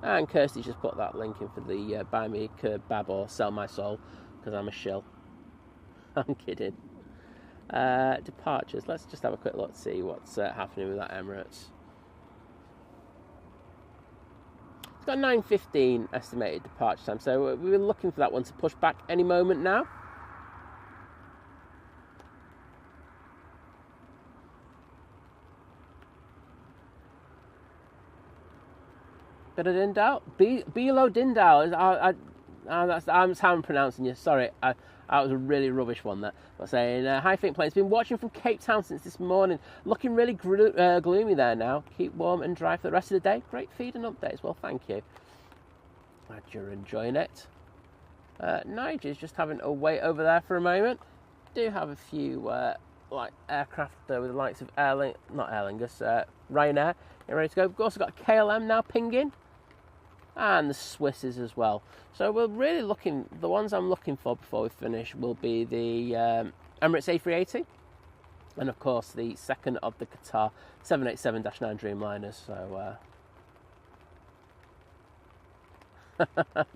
And Kirsty just put that link in for the Buy Me A Kebab or Sell My Soul because I'm a shill. I'm kidding. Departures. Let's just have a quick look to see what's happening with that Emirates. It's got 9:15 estimated departure time, so we were looking for that one to push back any moment now. Bit of Dindal. Bilo Dindal. That's how I'm pronouncing you. Sorry, that was a really rubbish one there. But saying, hi Think Plane's been watching from Cape Town since this morning. Looking really gloomy there now. Keep warm and dry for the rest of the day. Great feed and updates. Well, thank you. Glad you're enjoying it. Nigel's just having a wait over there for a moment. Do have a few like aircraft with the likes of Ryanair. You're ready to go. We've also got a KLM now pinging. And the Swisses as well. So we're really looking, the ones I'm looking for before we finish will be the Emirates A380 and of course the second of the Qatar 787-9 Dreamliners. So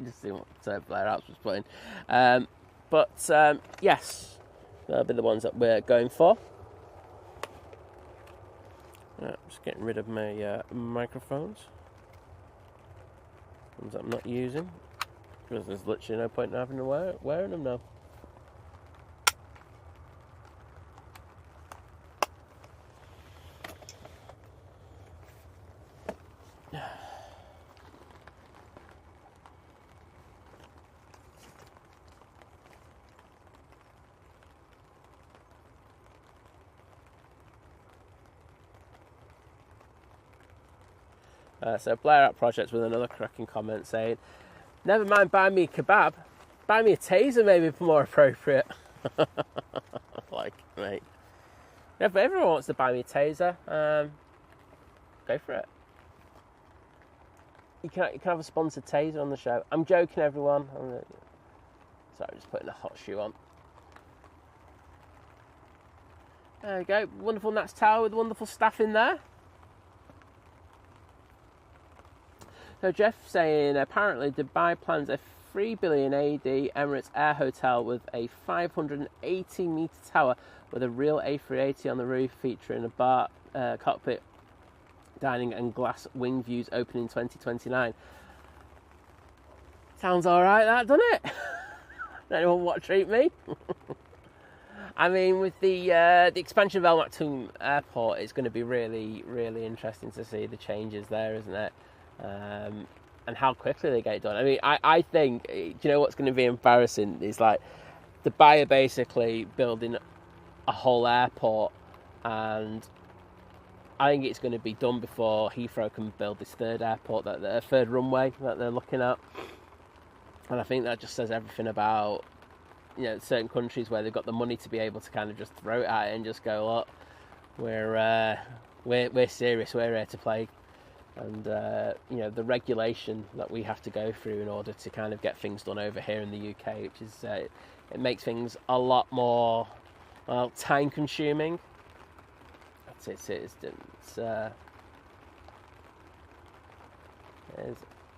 just see what Blair Alps was putting. Yes, they'll be the ones that we're going for. Just getting rid of my microphones. Ones that I'm not using, because there's literally no point in having to wearing them now. So Blair Out Projects with another cracking comment saying, never mind buy me a kebab, buy me a taser maybe more appropriate. Like, mate. Yeah, but everyone wants to buy me a taser. Go for it. you can have a sponsored taser on the show. I'm joking, everyone. Sorry, just putting a hot shoe on. There we go. Wonderful Nats Tower with wonderful staff in there. So Jeff saying, apparently Dubai plans a 3 billion AD Emirates Air Hotel with a 580 metre tower with a real A380 on the roof, featuring a bar, cockpit, dining and glass wing views, opening in 2029. Sounds alright, that, doesn't it? Anyone want to treat me? I mean, with the expansion of Al Maktoum Airport, it's going to be really, really interesting to see the changes there, isn't it? And how quickly they get it done. I mean, I think, do you know what's going to be embarrassing? Is like the buyer basically building a whole airport, and I think it's going to be done before Heathrow can build this third airport, that third runway that they're looking at. And I think that just says everything about, you know, certain countries where they've got the money to be able to kind of just throw it at it and just go, look, we're serious, we're here to play. And you know, the regulation that we have to go through in order to kind of get things done over here in the UK, which is it makes things a lot more time consuming. It's a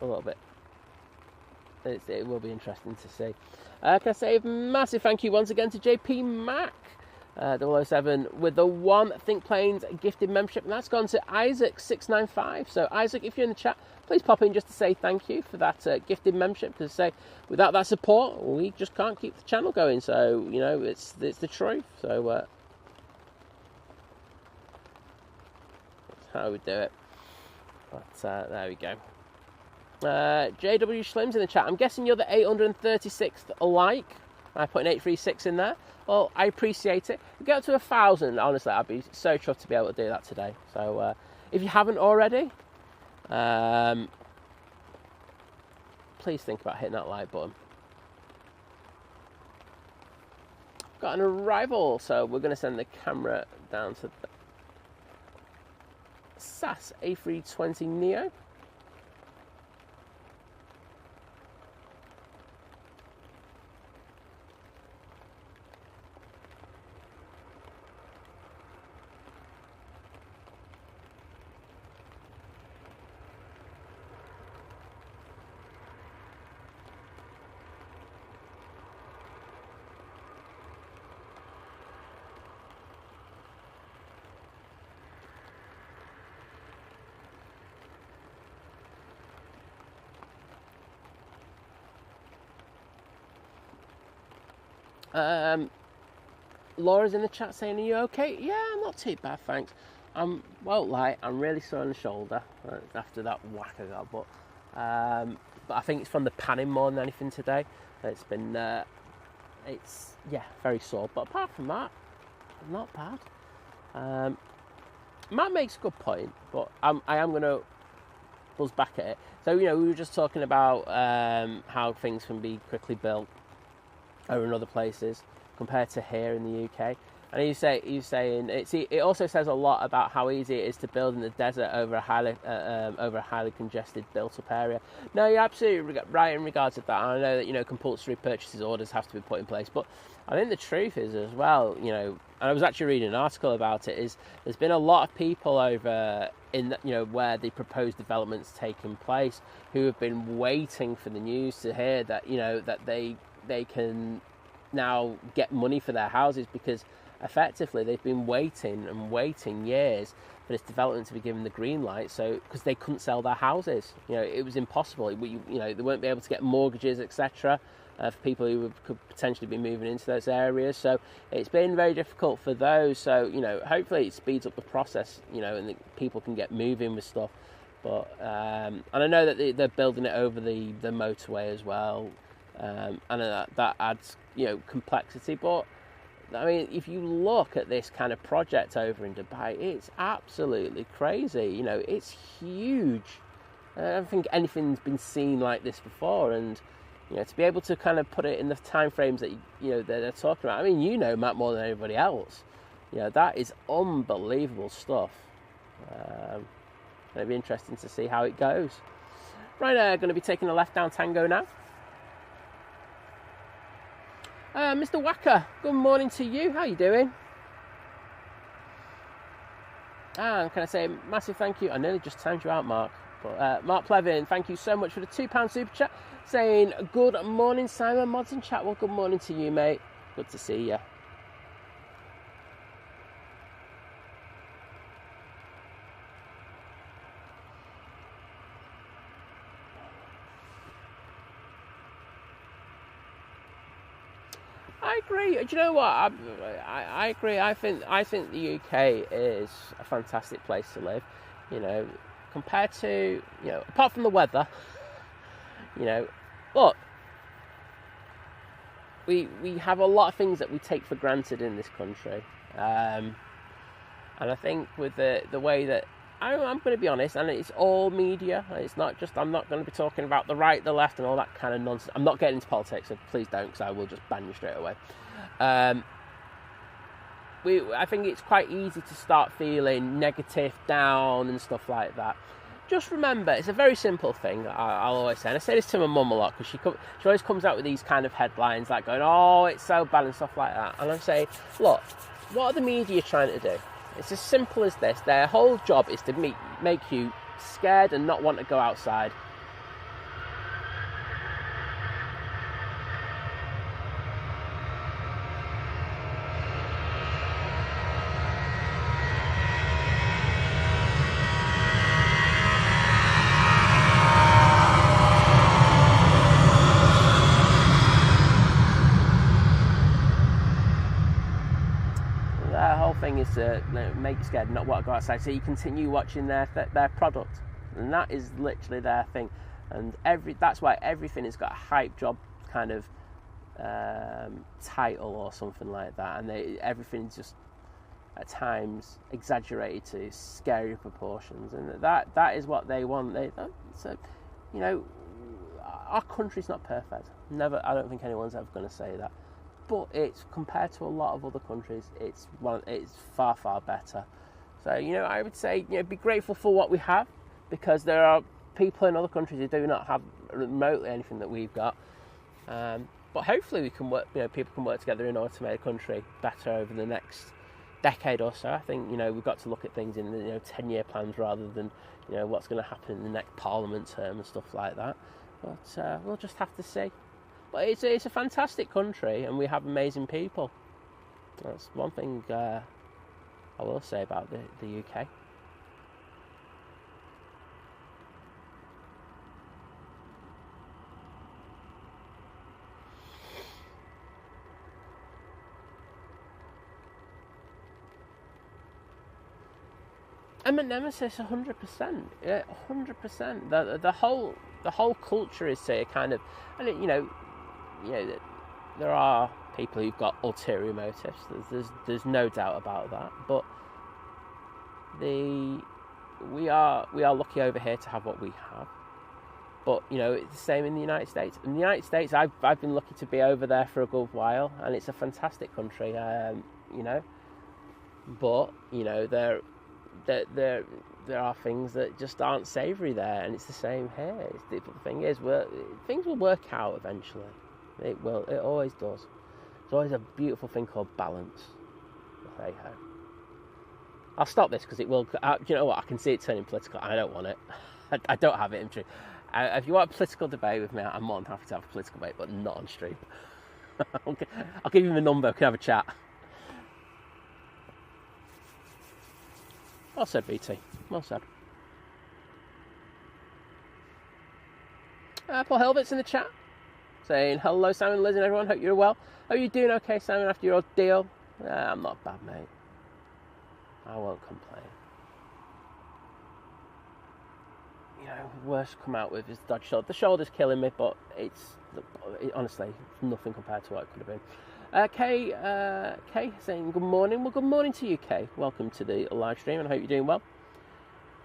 little bit. It will be interesting to see. Can I say a massive thank you once again to JP Mac 007 with the one Think Planes gifted membership, and that's gone to Isaac695. So Isaac, if you're in the chat, please pop in just to say thank you for that gifted membership, because say without that support we just can't keep the channel going. So you know, it's the truth. So that's how we do it. But there we go. JW Schlims in the chat. I'm guessing you're the 836th like. I put an 836 in there. Well, I appreciate it. If we get up to 1,000, honestly, I'd be so chuffed to be able to do that today. So if you haven't already, please think about hitting that like button. Got an arrival, so we're going to send the camera down to the SAS A320 Neo. Laura's in the chat saying, are you okay? Yeah, I'm not too bad, thanks. I'm really sore on the shoulder after that whack I got, but I think it's from the panning more than anything today. It's been very sore, but apart from that, not bad. Matt makes a good point, but I am going to buzz back at it. So, you know, we were just talking about how things can be quickly built over in other places compared to here in the UK. And he's saying it also says a lot about how easy it is to build in the desert over a highly congested built-up area. No, you're absolutely right in regards to that. And I know that, you know, compulsory purchases orders have to be put in place, but I think the truth is as well, you know, and I was actually reading an article about it, is there's been a lot of people over in, you know, where the proposed development's taking place who have been waiting for the news to hear that, you know, that they can now get money for their houses, because effectively they've been waiting years for this development to be given the green light, so because they couldn't sell their houses. You know, it was impossible. You know, they won't be able to get mortgages, etc., for people who could potentially be moving into those areas. So it's been very difficult for those. So, you know, hopefully it speeds up the process, you know, and people can get moving with stuff. But and I know that they're building it over the motorway as well. And that adds, you know, complexity. But I mean, if you look at this kind of project over in Dubai, it's absolutely crazy. You know, it's huge. I don't think anything's been seen like this before. And, you know, to be able to kind of put it in the time frames that, you know, they're talking about. I mean, you know, Matt, more than anybody else. You know, that is unbelievable stuff. It'll be interesting to see how it goes. Ryanair going to be taking a left down Tango now. Mr. Wacker, good morning to you. How you doing? And can I say a massive thank you? I nearly just timed you out, Mark. But Mark Plevin, thank you so much for the £2 super chat. Saying good morning, Simon Mods in chat. Well, good morning to you, mate. Good to see you. I agree. Do you know what? I agree. I think the UK is a fantastic place to live. You know, compared to, you know, apart from the weather, you know, look, we have a lot of things that we take for granted in this country, and I think with the way that I'm going to be honest, and it's all media. It's not just, I'm not going to be talking about the right, the left, and all that kind of nonsense. I'm not getting into politics, so please don't, because I will just ban you straight away. I think it's quite easy to start feeling negative, down, and stuff like that. Just remember, it's a very simple thing. I'll always say, and I say this to my mum a lot, because she always comes out with these kind of headlines, like going, "Oh, it's so bad," and stuff like that. And I say, look, what are the media trying to do? It's as simple as this. Their whole job is to make you scared and not want to go outside. Thing is to make you scared and not want to go outside, so you continue watching their product, and that is literally their thing. And that's why everything has got a hype job kind of title or something like that, and everything's just at times exaggerated to scary proportions, and that is what they want. So, you know, our country's not perfect. Never. I don't think anyone's ever going to say that. But it's, compared to a lot of other countries, it's far, far better. So, you know, I would say, you know, be grateful for what we have, because there are people in other countries who do not have remotely anything that we've got. But hopefully we can work, you know, people can work together in order to make a country better over the next decade or so. I think, you know, we've got to look at things in, you know, 10-year plans rather than, you know, what's going to happen in the next parliament term and stuff like that. But we'll just have to see. But it's a fantastic country, and we have amazing people. That's one thing I will say about the UK. I'm a nemesis, 100%. Yeah, 100%. The whole culture is to kind of, and you know, there are people who've got ulterior motives. There's no doubt about that. But we are lucky over here to have what we have. But you know, it's the same in the United States. In the United States, I've been lucky to be over there for a good while, and it's a fantastic country. You know, but you know there are things that just aren't savoury there, and it's the same here. The thing is, things will work out eventually. It will. It always does. There's always a beautiful thing called balance. Hey ho. I'll stop this because it will. You know what? I can see it turning political, and I don't want it. I don't have it in stream. If you want a political debate with me, I'm more than happy to have a political debate, but not on stream. I'll give you my number. We can have a chat. Well said, BT. Well said. Paul Helvet's in the chat, saying, hello, Simon, Liz, and everyone. Hope you're well. Hope you're doing okay, Simon, after your ordeal. I'm not bad, mate. I won't complain. You know, worst come out with is the dodgy shoulder. The shoulder's killing me, but honestly, it's nothing compared to what it could have been. Kay saying good morning. Well, good morning to you, Kay. Welcome to the live stream, and I hope you're doing well.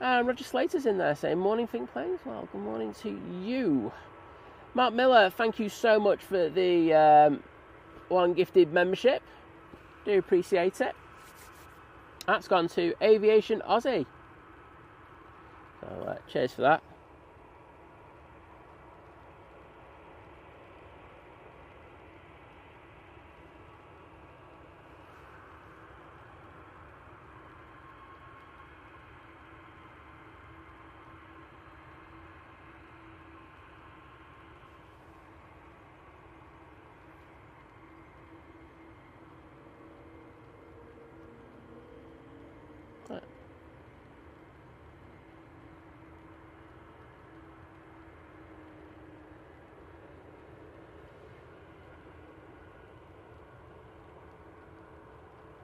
Roger Slater's in there saying morning, Think Planes. Well, good morning to you. Mark Miller, thank you so much for the one gifted membership. Do appreciate it. That's gone to Aviation Aussie. So cheers for that.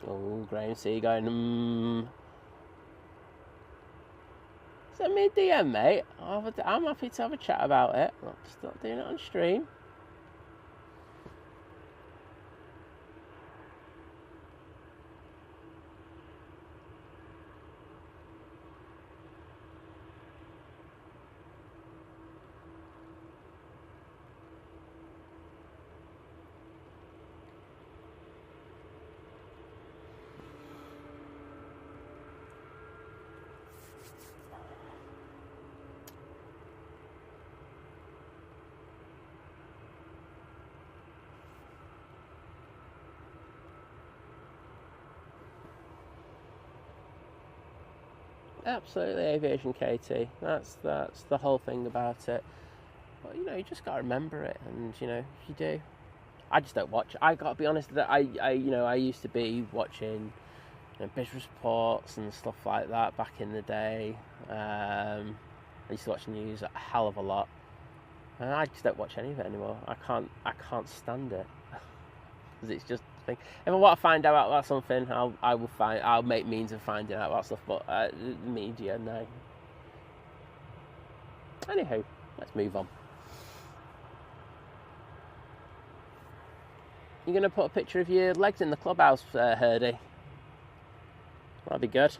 Oh, Graham C going, Send me a DM, mate. I'm happy to have a chat about it. I'm just not doing it on stream. Absolutely, Aviation KT. That's the whole thing about it. But you just got to remember it, and if you do, I just don't watch. I got to be honest that I used to be watching business reports and stuff like that back in the day. I used to watch the news a hell of a lot, and I just don't watch any of it anymore. I can't stand it because it's just. If I want to find out about something, I'll make means of finding out about stuff. But the media, no. Anywho, let's move on. You're gonna put a picture of your legs in the clubhouse, Herdy. That'll be good.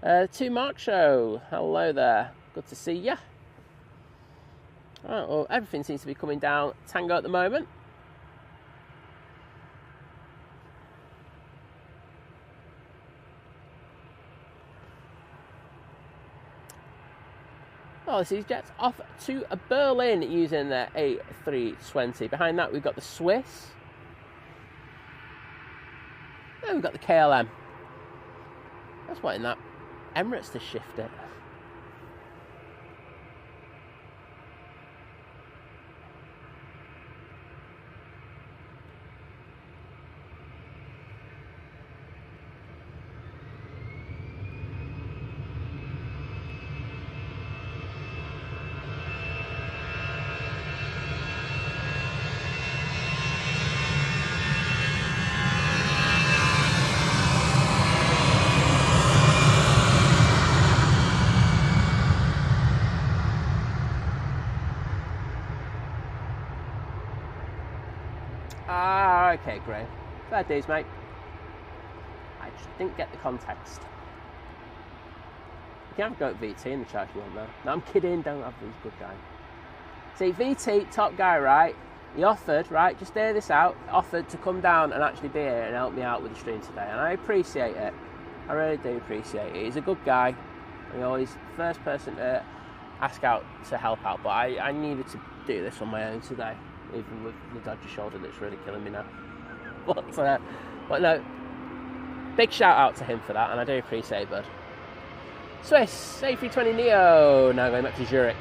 2 Mark Show. Hello there. Good to see ya. Alright, well, everything seems to be coming down tango at the moment. Oh, this is jets off to Berlin using their A320. Behind that, we've got the Swiss. And we've got the KLM. That's wanting that Emirates to shift it. Okay, great. Fair days, mate. I just didn't get the context. You can have a go at VT in the chat if you want, though. No, I'm kidding. Don't have these good guys. See, VT, top guy, right? He offered, right? Just hear this out. Offered to come down and actually be here and help me out with the stream today, and I appreciate it. I really do appreciate it. He's a good guy. He's always the first person to ask out to help out, but I needed to do this on my own today. Even with the dodgy shoulder that's really killing me now. But no, big shout out to him for that, and I do appreciate it, bud. Swiss A320 Neo, now going back to Zurich.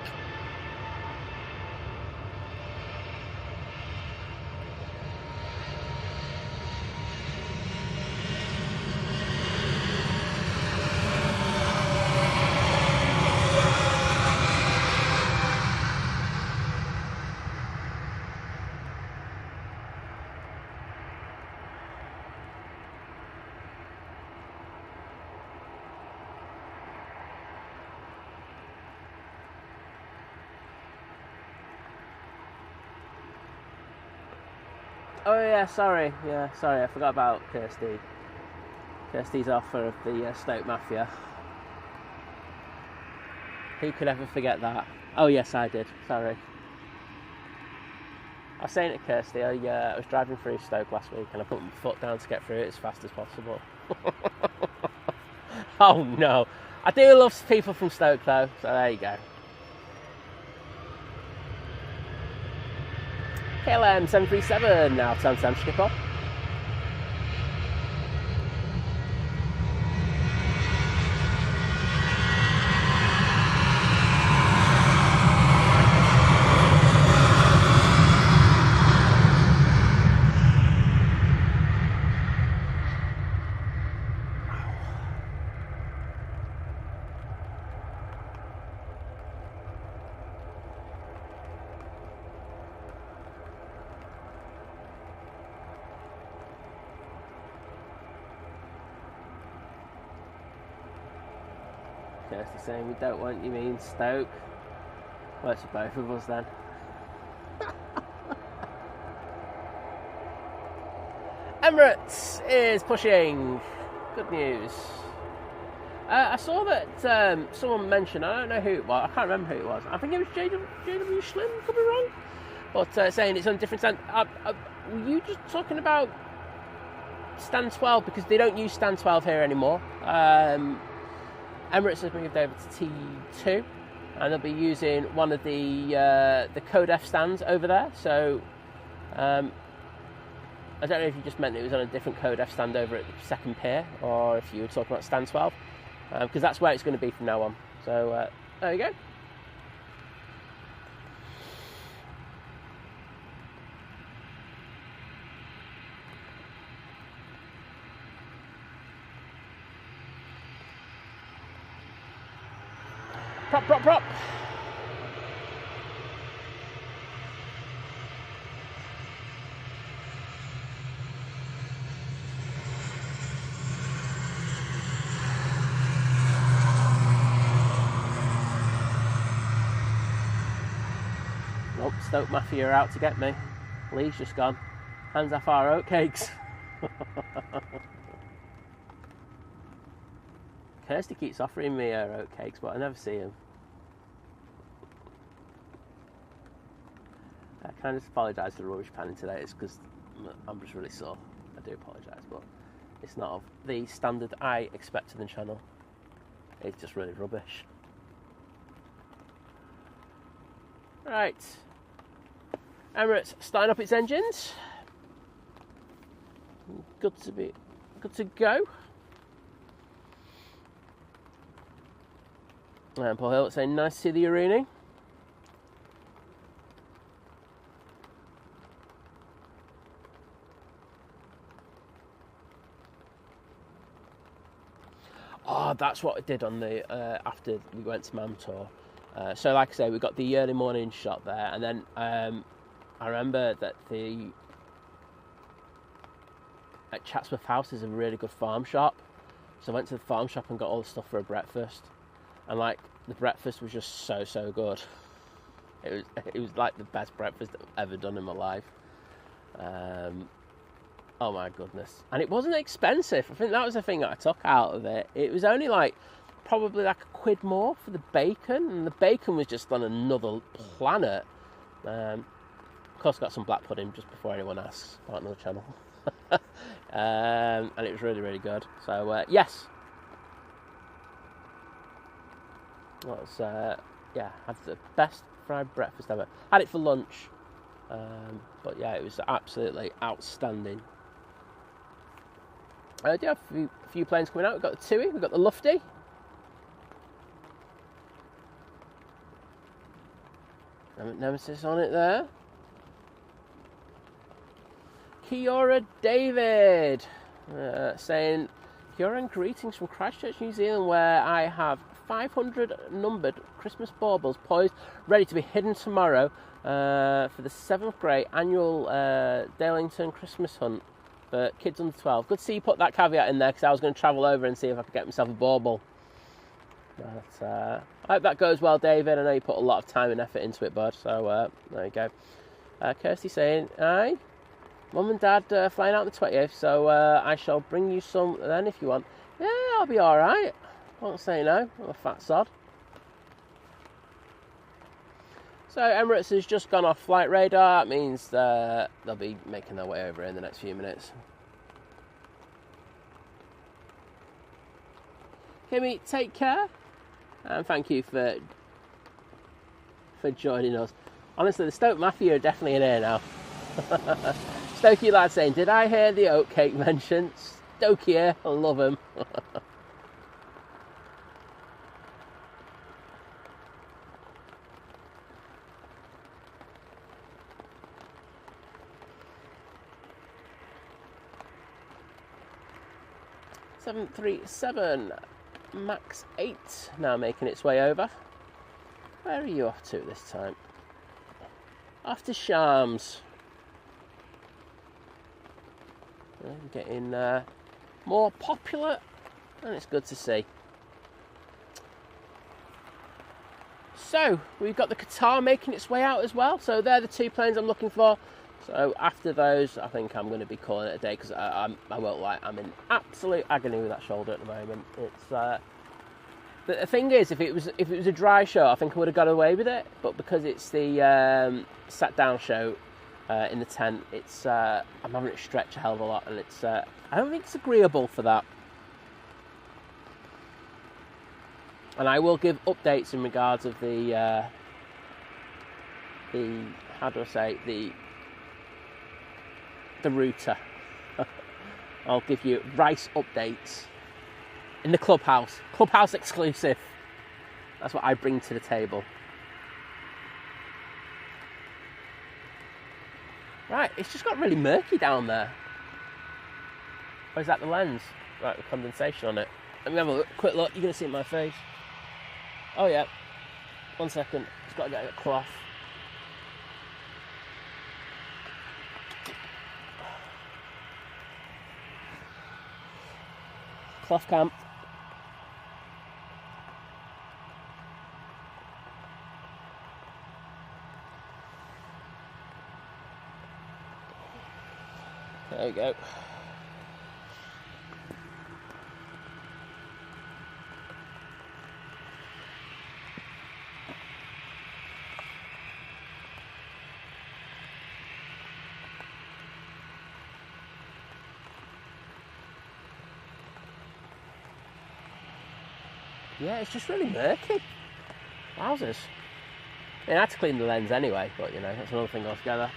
Oh yeah, sorry, I forgot about Kirsty. Kirsty's offer of the Stoke Mafia. Who could ever forget that? Oh yes, I did, sorry. I was saying to Kirsty, I was driving through Stoke last week and I put my foot down to get through it as fast as possible. Oh no. I do love people from Stoke though, so there you go. KLM 737, now time to skip off. Kirsty saying we don't want you mean Stoke. Works for both of us then. Emirates is pushing. Good news. I saw that someone mentioned, I don't know who it was, I can't remember who it was. I think it was JW Slim, could be wrong. But saying it's on different stand. Were you just talking about stand 12? Because they don't use stand 12 here anymore. Emirates has moved over to T2, and they'll be using one of the Code F stands over there. So I don't know if you just meant it was on a different Code F stand over at the second pier, or if you were talking about stand 12, because that's where it's going to be from now on. So there you go. Prop. Nope, Stoke Mafia are out to get me. Lee's just gone. Hands off our oatcakes. Kirsty keeps offering me her oatcakes, but I never see him. Can I just apologise for the rubbish panning today? It's because I'm just really sore. I do apologise, but it's not of the standard I expect of the channel. It's just really rubbish. Right. Emirates starting up its engines. Good to go. And Paul Hill saying nice to see the Irene. Oh, that's what I did on the after we went to Mamtor. So like I say, we got the early morning shot there, and then I remember that at Chatsworth House is a really good farm shop. So I went to the farm shop and got all the stuff for a breakfast. And like the breakfast was just so good. It was like the best breakfast I've ever done in my life. Oh my goodness. And it wasn't expensive. I think that was the thing that I took out of it. It was only like probably like £1 more for the bacon, and the bacon was just on another planet. Of course, got some black pudding just before anyone asks about another channel. And it was really good. So yes. Yeah, had the best fried breakfast ever. Had it for lunch, but yeah, it was absolutely outstanding. I do have a few planes coming out. We've got the TUI, we've got the Lufty. Nemesis on it there. Kiora David saying, Kiora and greetings from Christchurch, New Zealand, where I have 500 numbered Christmas baubles poised, ready to be hidden tomorrow for the 7th grade annual Darlington Christmas hunt for kids under 12. Good to see you put that caveat in there, because I was going to travel over and see if I could get myself a bauble. But I hope that goes well, David. I know you put a lot of time and effort into it, bud. So there you go. Kirsty saying, aye, Mum and Dad flying out on the 20th, so I shall bring you some then if you want. Yeah, I'll be alright. Won't say no. I'm a fat sod. So Emirates has just gone off flight radar. That means they'll be making their way over in the next few minutes. Kimmy, take care. And thank you for joining us. Honestly, the Stoke Mafia are definitely in here now. Stokey lad saying, did I hear the oatcake mentioned? Stokey here, I love him. (737) Max 8 now making its way over. Where are you off to this time? Off to Shams. Getting more popular, and it's good to see. So we've got the Qatar making its way out as well. So they're the 2 planes I'm looking for. So after those, I think I'm going to be calling it a day, because I won't lie, I'm in absolute agony with that shoulder at the moment. It's but the thing is, if it was a dry show, I think I would have got away with it. But because it's the sat down show in the tent, it's I'm having it stretch a hell of a lot, and it's I don't think it's agreeable for that. And I will give updates in regards of the how do I say, the router. I'll give you race updates in the clubhouse exclusive. That's what I bring to the table. Right, it's just got really murky down there. Or is that the lens? Right, the condensation on it. Let me have a quick look. You're going to see it in my face. Oh yeah, 1 second, just got to get a cloth. Cloth camp. There you go. Yeah, it's just really murky. Wowzers. I had to clean the lens anyway, but you know, that's another thing altogether.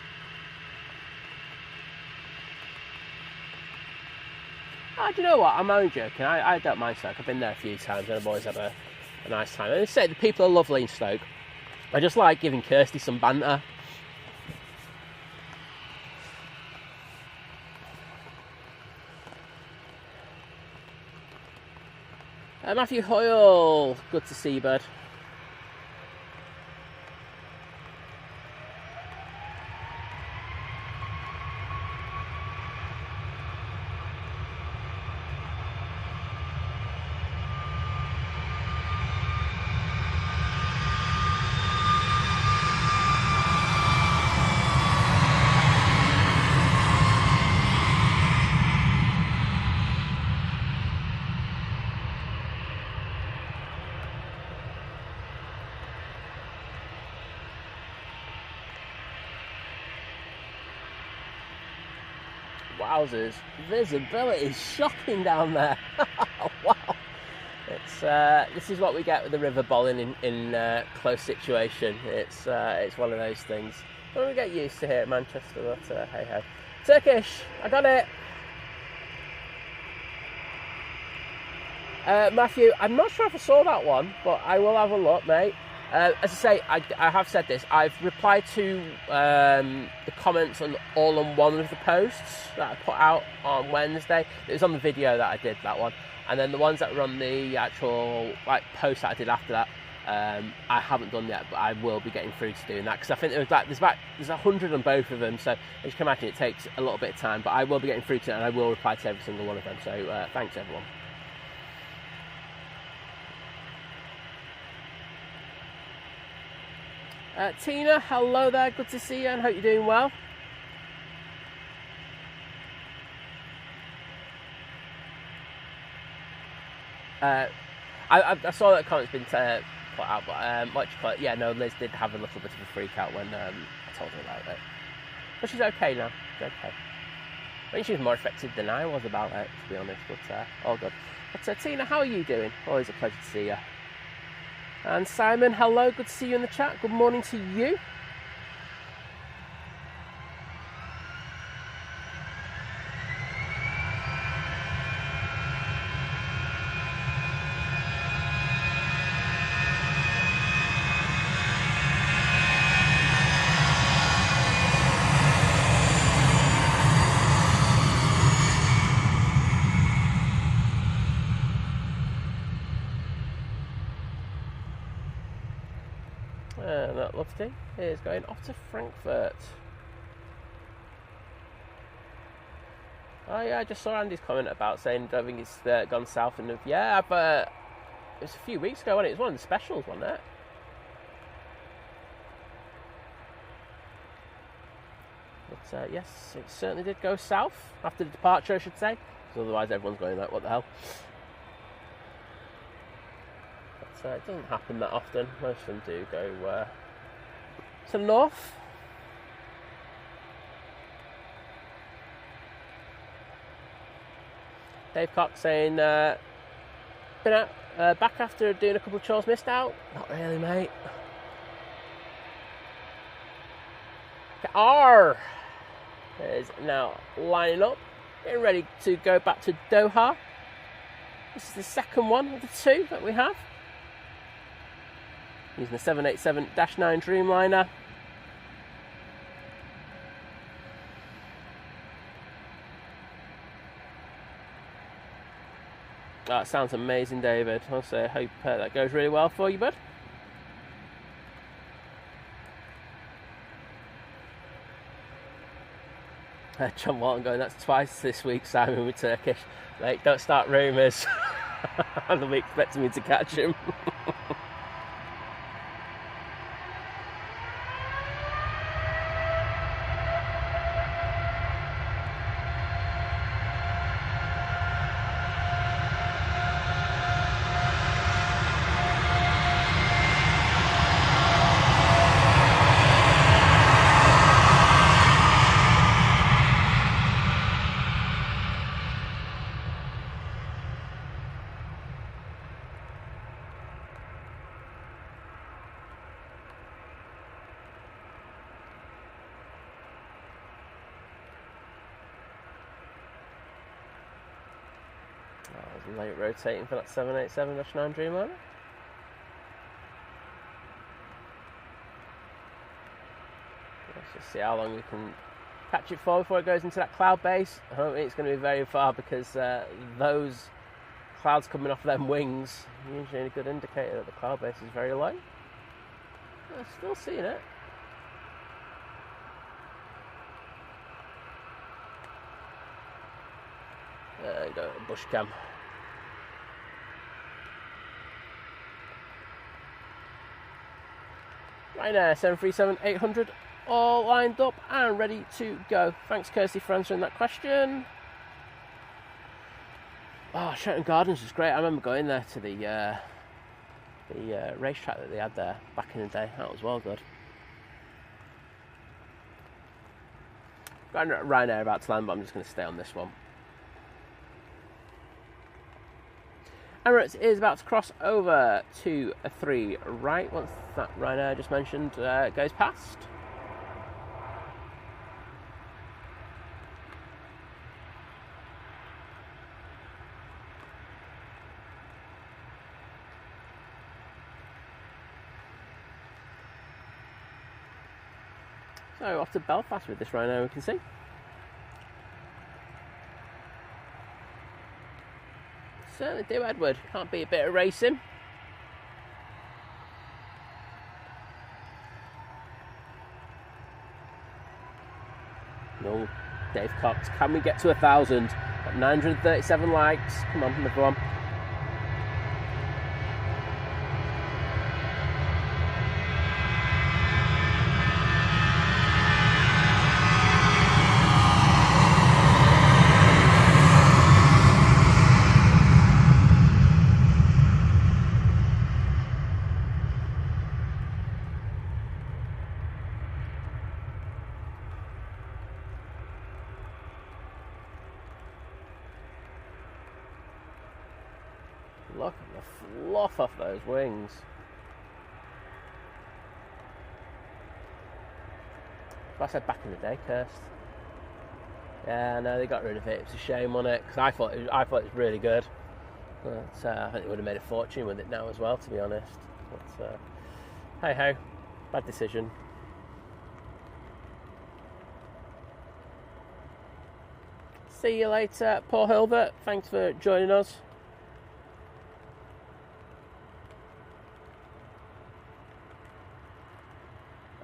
Oh, do you know what? I'm only joking. I don't mind Stoke. I've been there a few times and I've always had a nice time. And they say the people are lovely in Stoke. I just like giving Kirsty some banter. Matthew Hoyle, good to see you, bud. Wowzers, visibility is shocking down there. Wow. It's this is what we get with the river bowling in close situation. It's one of those things. Don't we get used to here at Manchester, but hey ho. Turkish, I got it. Matthew, I'm not sure if I saw that one, but I will have a look, mate. As I say, I have said this. I've replied to the comments on all on one of the posts that I put out on Wednesday. It was on the video that I did, that one. And then the ones that were on the actual post that I did after that, I haven't done yet, but I will be getting through to doing that, because I think there's 100 on both of them. So as you can imagine, it takes a little bit of time, but I will be getting through to it, and I will reply to every single one of them. So thanks, everyone. Tina, hello there, good to see you and hope you're doing well. I saw that comment's been put out, but yeah, no, Liz did have a little bit of a freak out when I told her about it. But she's okay now, she's okay. I think she was more affected than I was about it, to be honest, but all good. But Tina, how are you doing? Always a pleasure to see you. And Simon, hello, good to see you in the chat. Good morning to you. That Lufty is going off to Frankfurt. Oh yeah, I just saw Andy's comment about saying I think it's gone south. And yeah, it was a few weeks ago, wasn't it? It was one of the specials, wasn't it? yes, it certainly did go south after the departure, I should say. Because otherwise everyone's going like, what the hell? But it doesn't happen that often. Most of them do go to the north. Dave Cox saying, been out, back after doing a couple of chores, missed out? Not really, mate. R is now lining up, getting ready to go back to Doha. This is the second one of the two that we have. Using the 787-9 Dreamliner. That sounds amazing, David. Also, I hope that goes really well for you, bud. John Walton going, that's twice this week, Simon, with Turkish. Mate, don't start rumours. They'll be expecting me to catch him. Late rotating for that 787-9 Dreamliner. Let's just see how long we can catch it for before it goes into that cloud base. I don't think it's going to be very far because those clouds coming off them wings are usually a good indicator that the cloud base is very low. I'm still seeing it. There you go, bush cam. Ryanair 737-800 all lined up and ready to go. Thanks, Kirsty, for answering that question. Oh, Sheraton Gardens was great. I remember going there to the racetrack that they had there back in the day. That was well good. Ryanair about to land, but I'm just going to stay on this one. Emirates is about to cross over to a 3 right once that Ryanair I just mentioned goes past. So off to Belfast with this Ryanair, we can see. Certainly do, Edward. Can't beat a bit of racing. No, Dave Cox. Can we get to 1,000? Got 937 likes. Come on, everyone. Look at the fluff off those wings. Like I said back in the day, cursed. Yeah, no, they got rid of it. It's a shame on it because I thought it was really good. But I think they would have made a fortune with it now as well, to be honest. But hey ho, bad decision. See you later, Paul Hilbert. Thanks for joining us.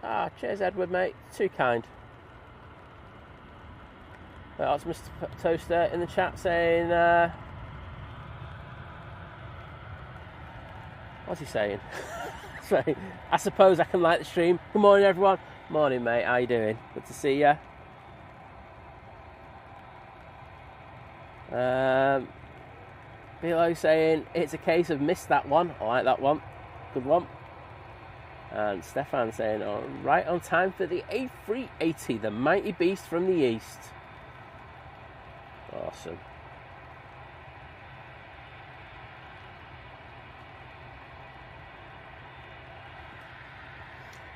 Ah, cheers, Edward, mate. Too kind. That's Mr. Toaster in the chat saying, what's he saying? Sorry, I suppose I can like the stream. Good morning, everyone. Morning, mate. How you doing? Good to see you. Below saying it's a case of missed that one. I like that one. Good one. And Stefan saying, oh, right on time for the A380, the mighty beast from the east. Awesome.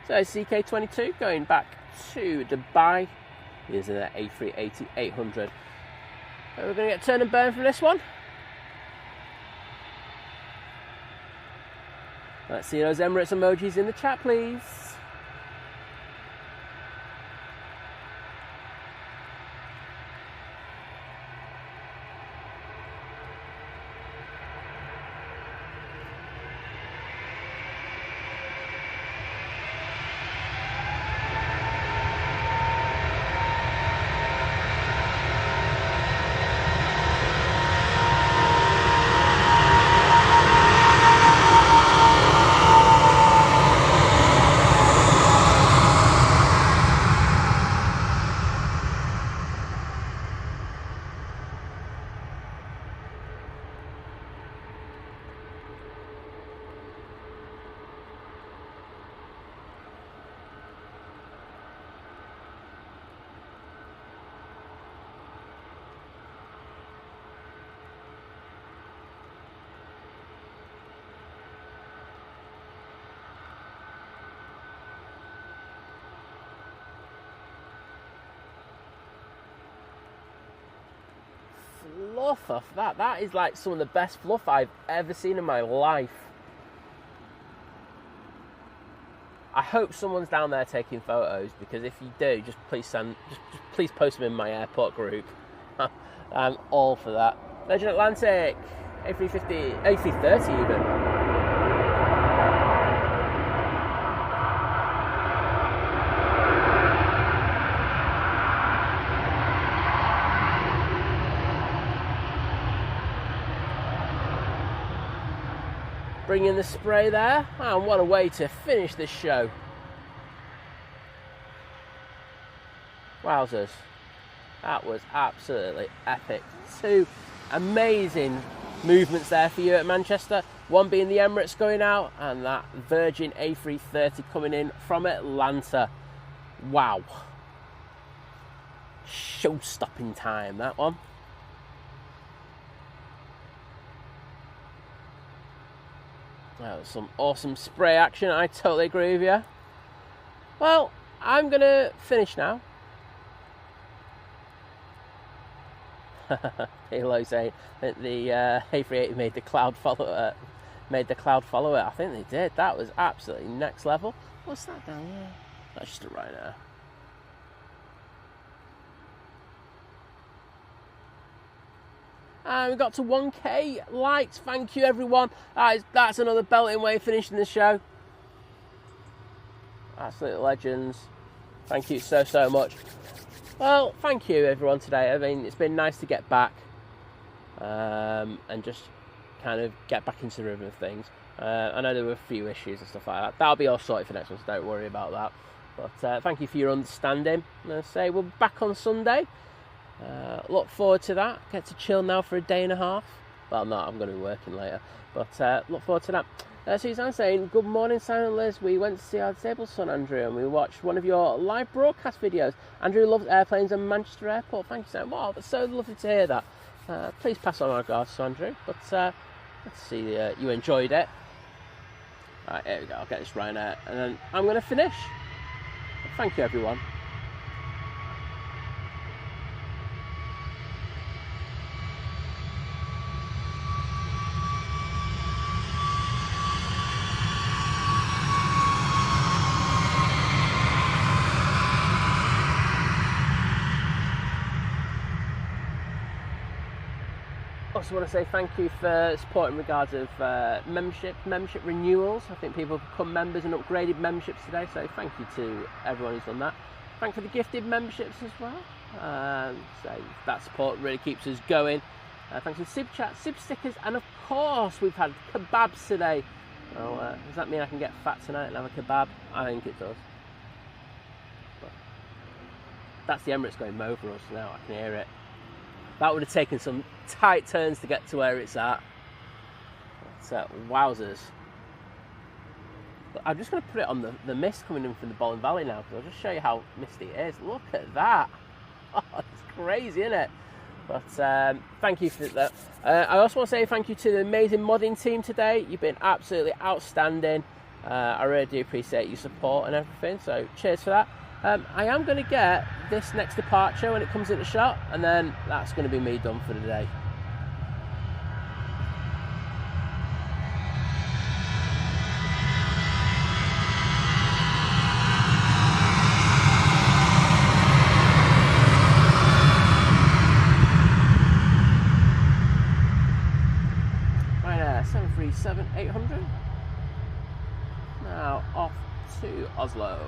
So CK22 going back to Dubai using the A380 800. So we're going to get turn and burn from this one. Let's see those Emirates emojis in the chat, please. Fluff off that. That is like some of the best fluff I've ever seen in my life. I hope someone's down there taking photos, because if you do, just please please post them in my airport group. I'm all for that. Legend Atlantic, A350, A330 even. Bring in the spray there, and what a way to finish this show. Wowzers, that was absolutely epic. Two amazing movements there for you at Manchester, one being the Emirates going out and that Virgin A330 coming in from Atlanta. Wow, show-stopping time, that one. That was some awesome spray action, I totally agree with you. Well, I'm going to finish now. Halo saying that the A380 made the cloud follow it. I think they did. That was absolutely next level. What's that down there? That's just a Ryanair. And we got to 1k likes. Thank you, everyone. That's another belting way of finishing the show. Absolute legends. Thank you so much. Well, thank you, everyone, today. I mean, it's been nice to get back and just kind of get back into the rhythm of things. I know there were a few issues and stuff like that. That'll be all sorted for next one, so don't worry about that. But thank you for your understanding. And I say we'll be back on Sunday. Look forward to that. Get to chill now for a day and a half. Well, no, I'm going to be working later. But look forward to that. Suzanne saying, good morning, Simon and Liz. We went to see our disabled son, Andrew, and we watched one of your live broadcast videos. Andrew loves airplanes and Manchester Airport. Thank you, Sam. Wow, that's so lovely to hear that. Please pass on our regards to Andrew. But let's see you enjoyed it. Right, here we go. I'll get this Ryanair, and then I'm going to finish. Thank you, everyone. I also want to say thank you for support in regards of membership renewals. I think people have become members and upgraded memberships today, so thank you to everyone who's done that. Thank you for the gifted memberships as well. So that support really keeps us going. Thanks for the super chat, super stickers, and of course we've had kebabs today. Well, does that mean I can get fat tonight and have a kebab? I think it does. But that's the Emirates going over us now, I can hear it. That would have taken some tight turns to get to where it's at. Wowzers. But I'm just going to put it on the mist coming in from the Bolton Valley now, because I'll just show you how misty it is. Look at that. Oh, it's crazy, isn't it? But thank you for that. I also want to say thank you to the amazing modding team today. You've been absolutely outstanding. I really do appreciate your support and everything, so cheers for that. I am going to get this next departure when it comes into shot, and then that's going to be me done for the day. Ryanair 737-800. Now off to Oslo.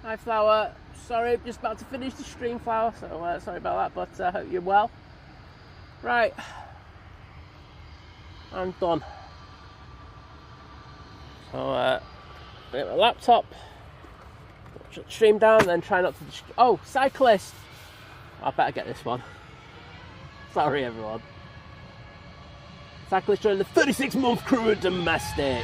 Hi Flower, sorry, just about to finish the stream, Flower, so sorry about that, but I hope you're well. Right, I'm done. So, get my laptop, shut the stream down, then try not to... Oh, cyclist! I better get this one. Sorry everyone. Cyclist joining the 36-month crew of domestic.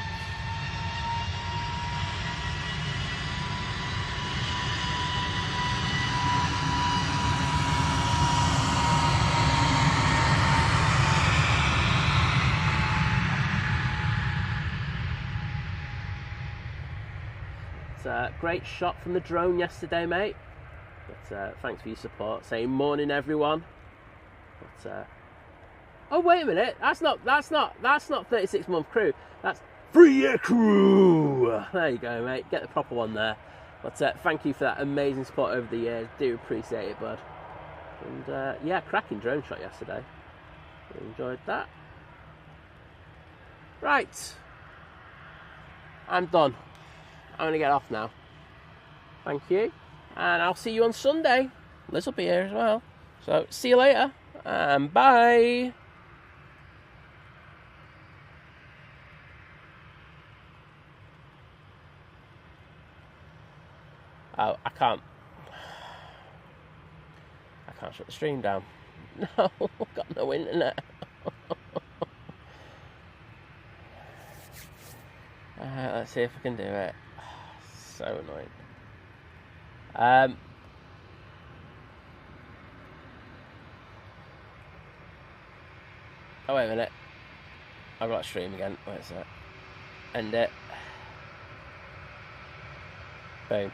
Great shot from the drone yesterday, mate. But thanks for your support. Saying morning, everyone. But oh wait a minute, that's not 36-month crew. That's 3-year crew. There you go, mate. Get the proper one there. But thank you for that amazing support over the years. Do appreciate it, bud. And yeah, cracking drone shot yesterday. Enjoyed that. Right, I'm done. I'm going to get off now. Thank you. And I'll see you on Sunday. Liz will be here as well. So, see you later. And bye. Oh, I can't shut the stream down. No, I've got no internet. Let's see if I can do it. So annoying. Oh wait a minute. I've got a stream again. Where's that? End it. Boom.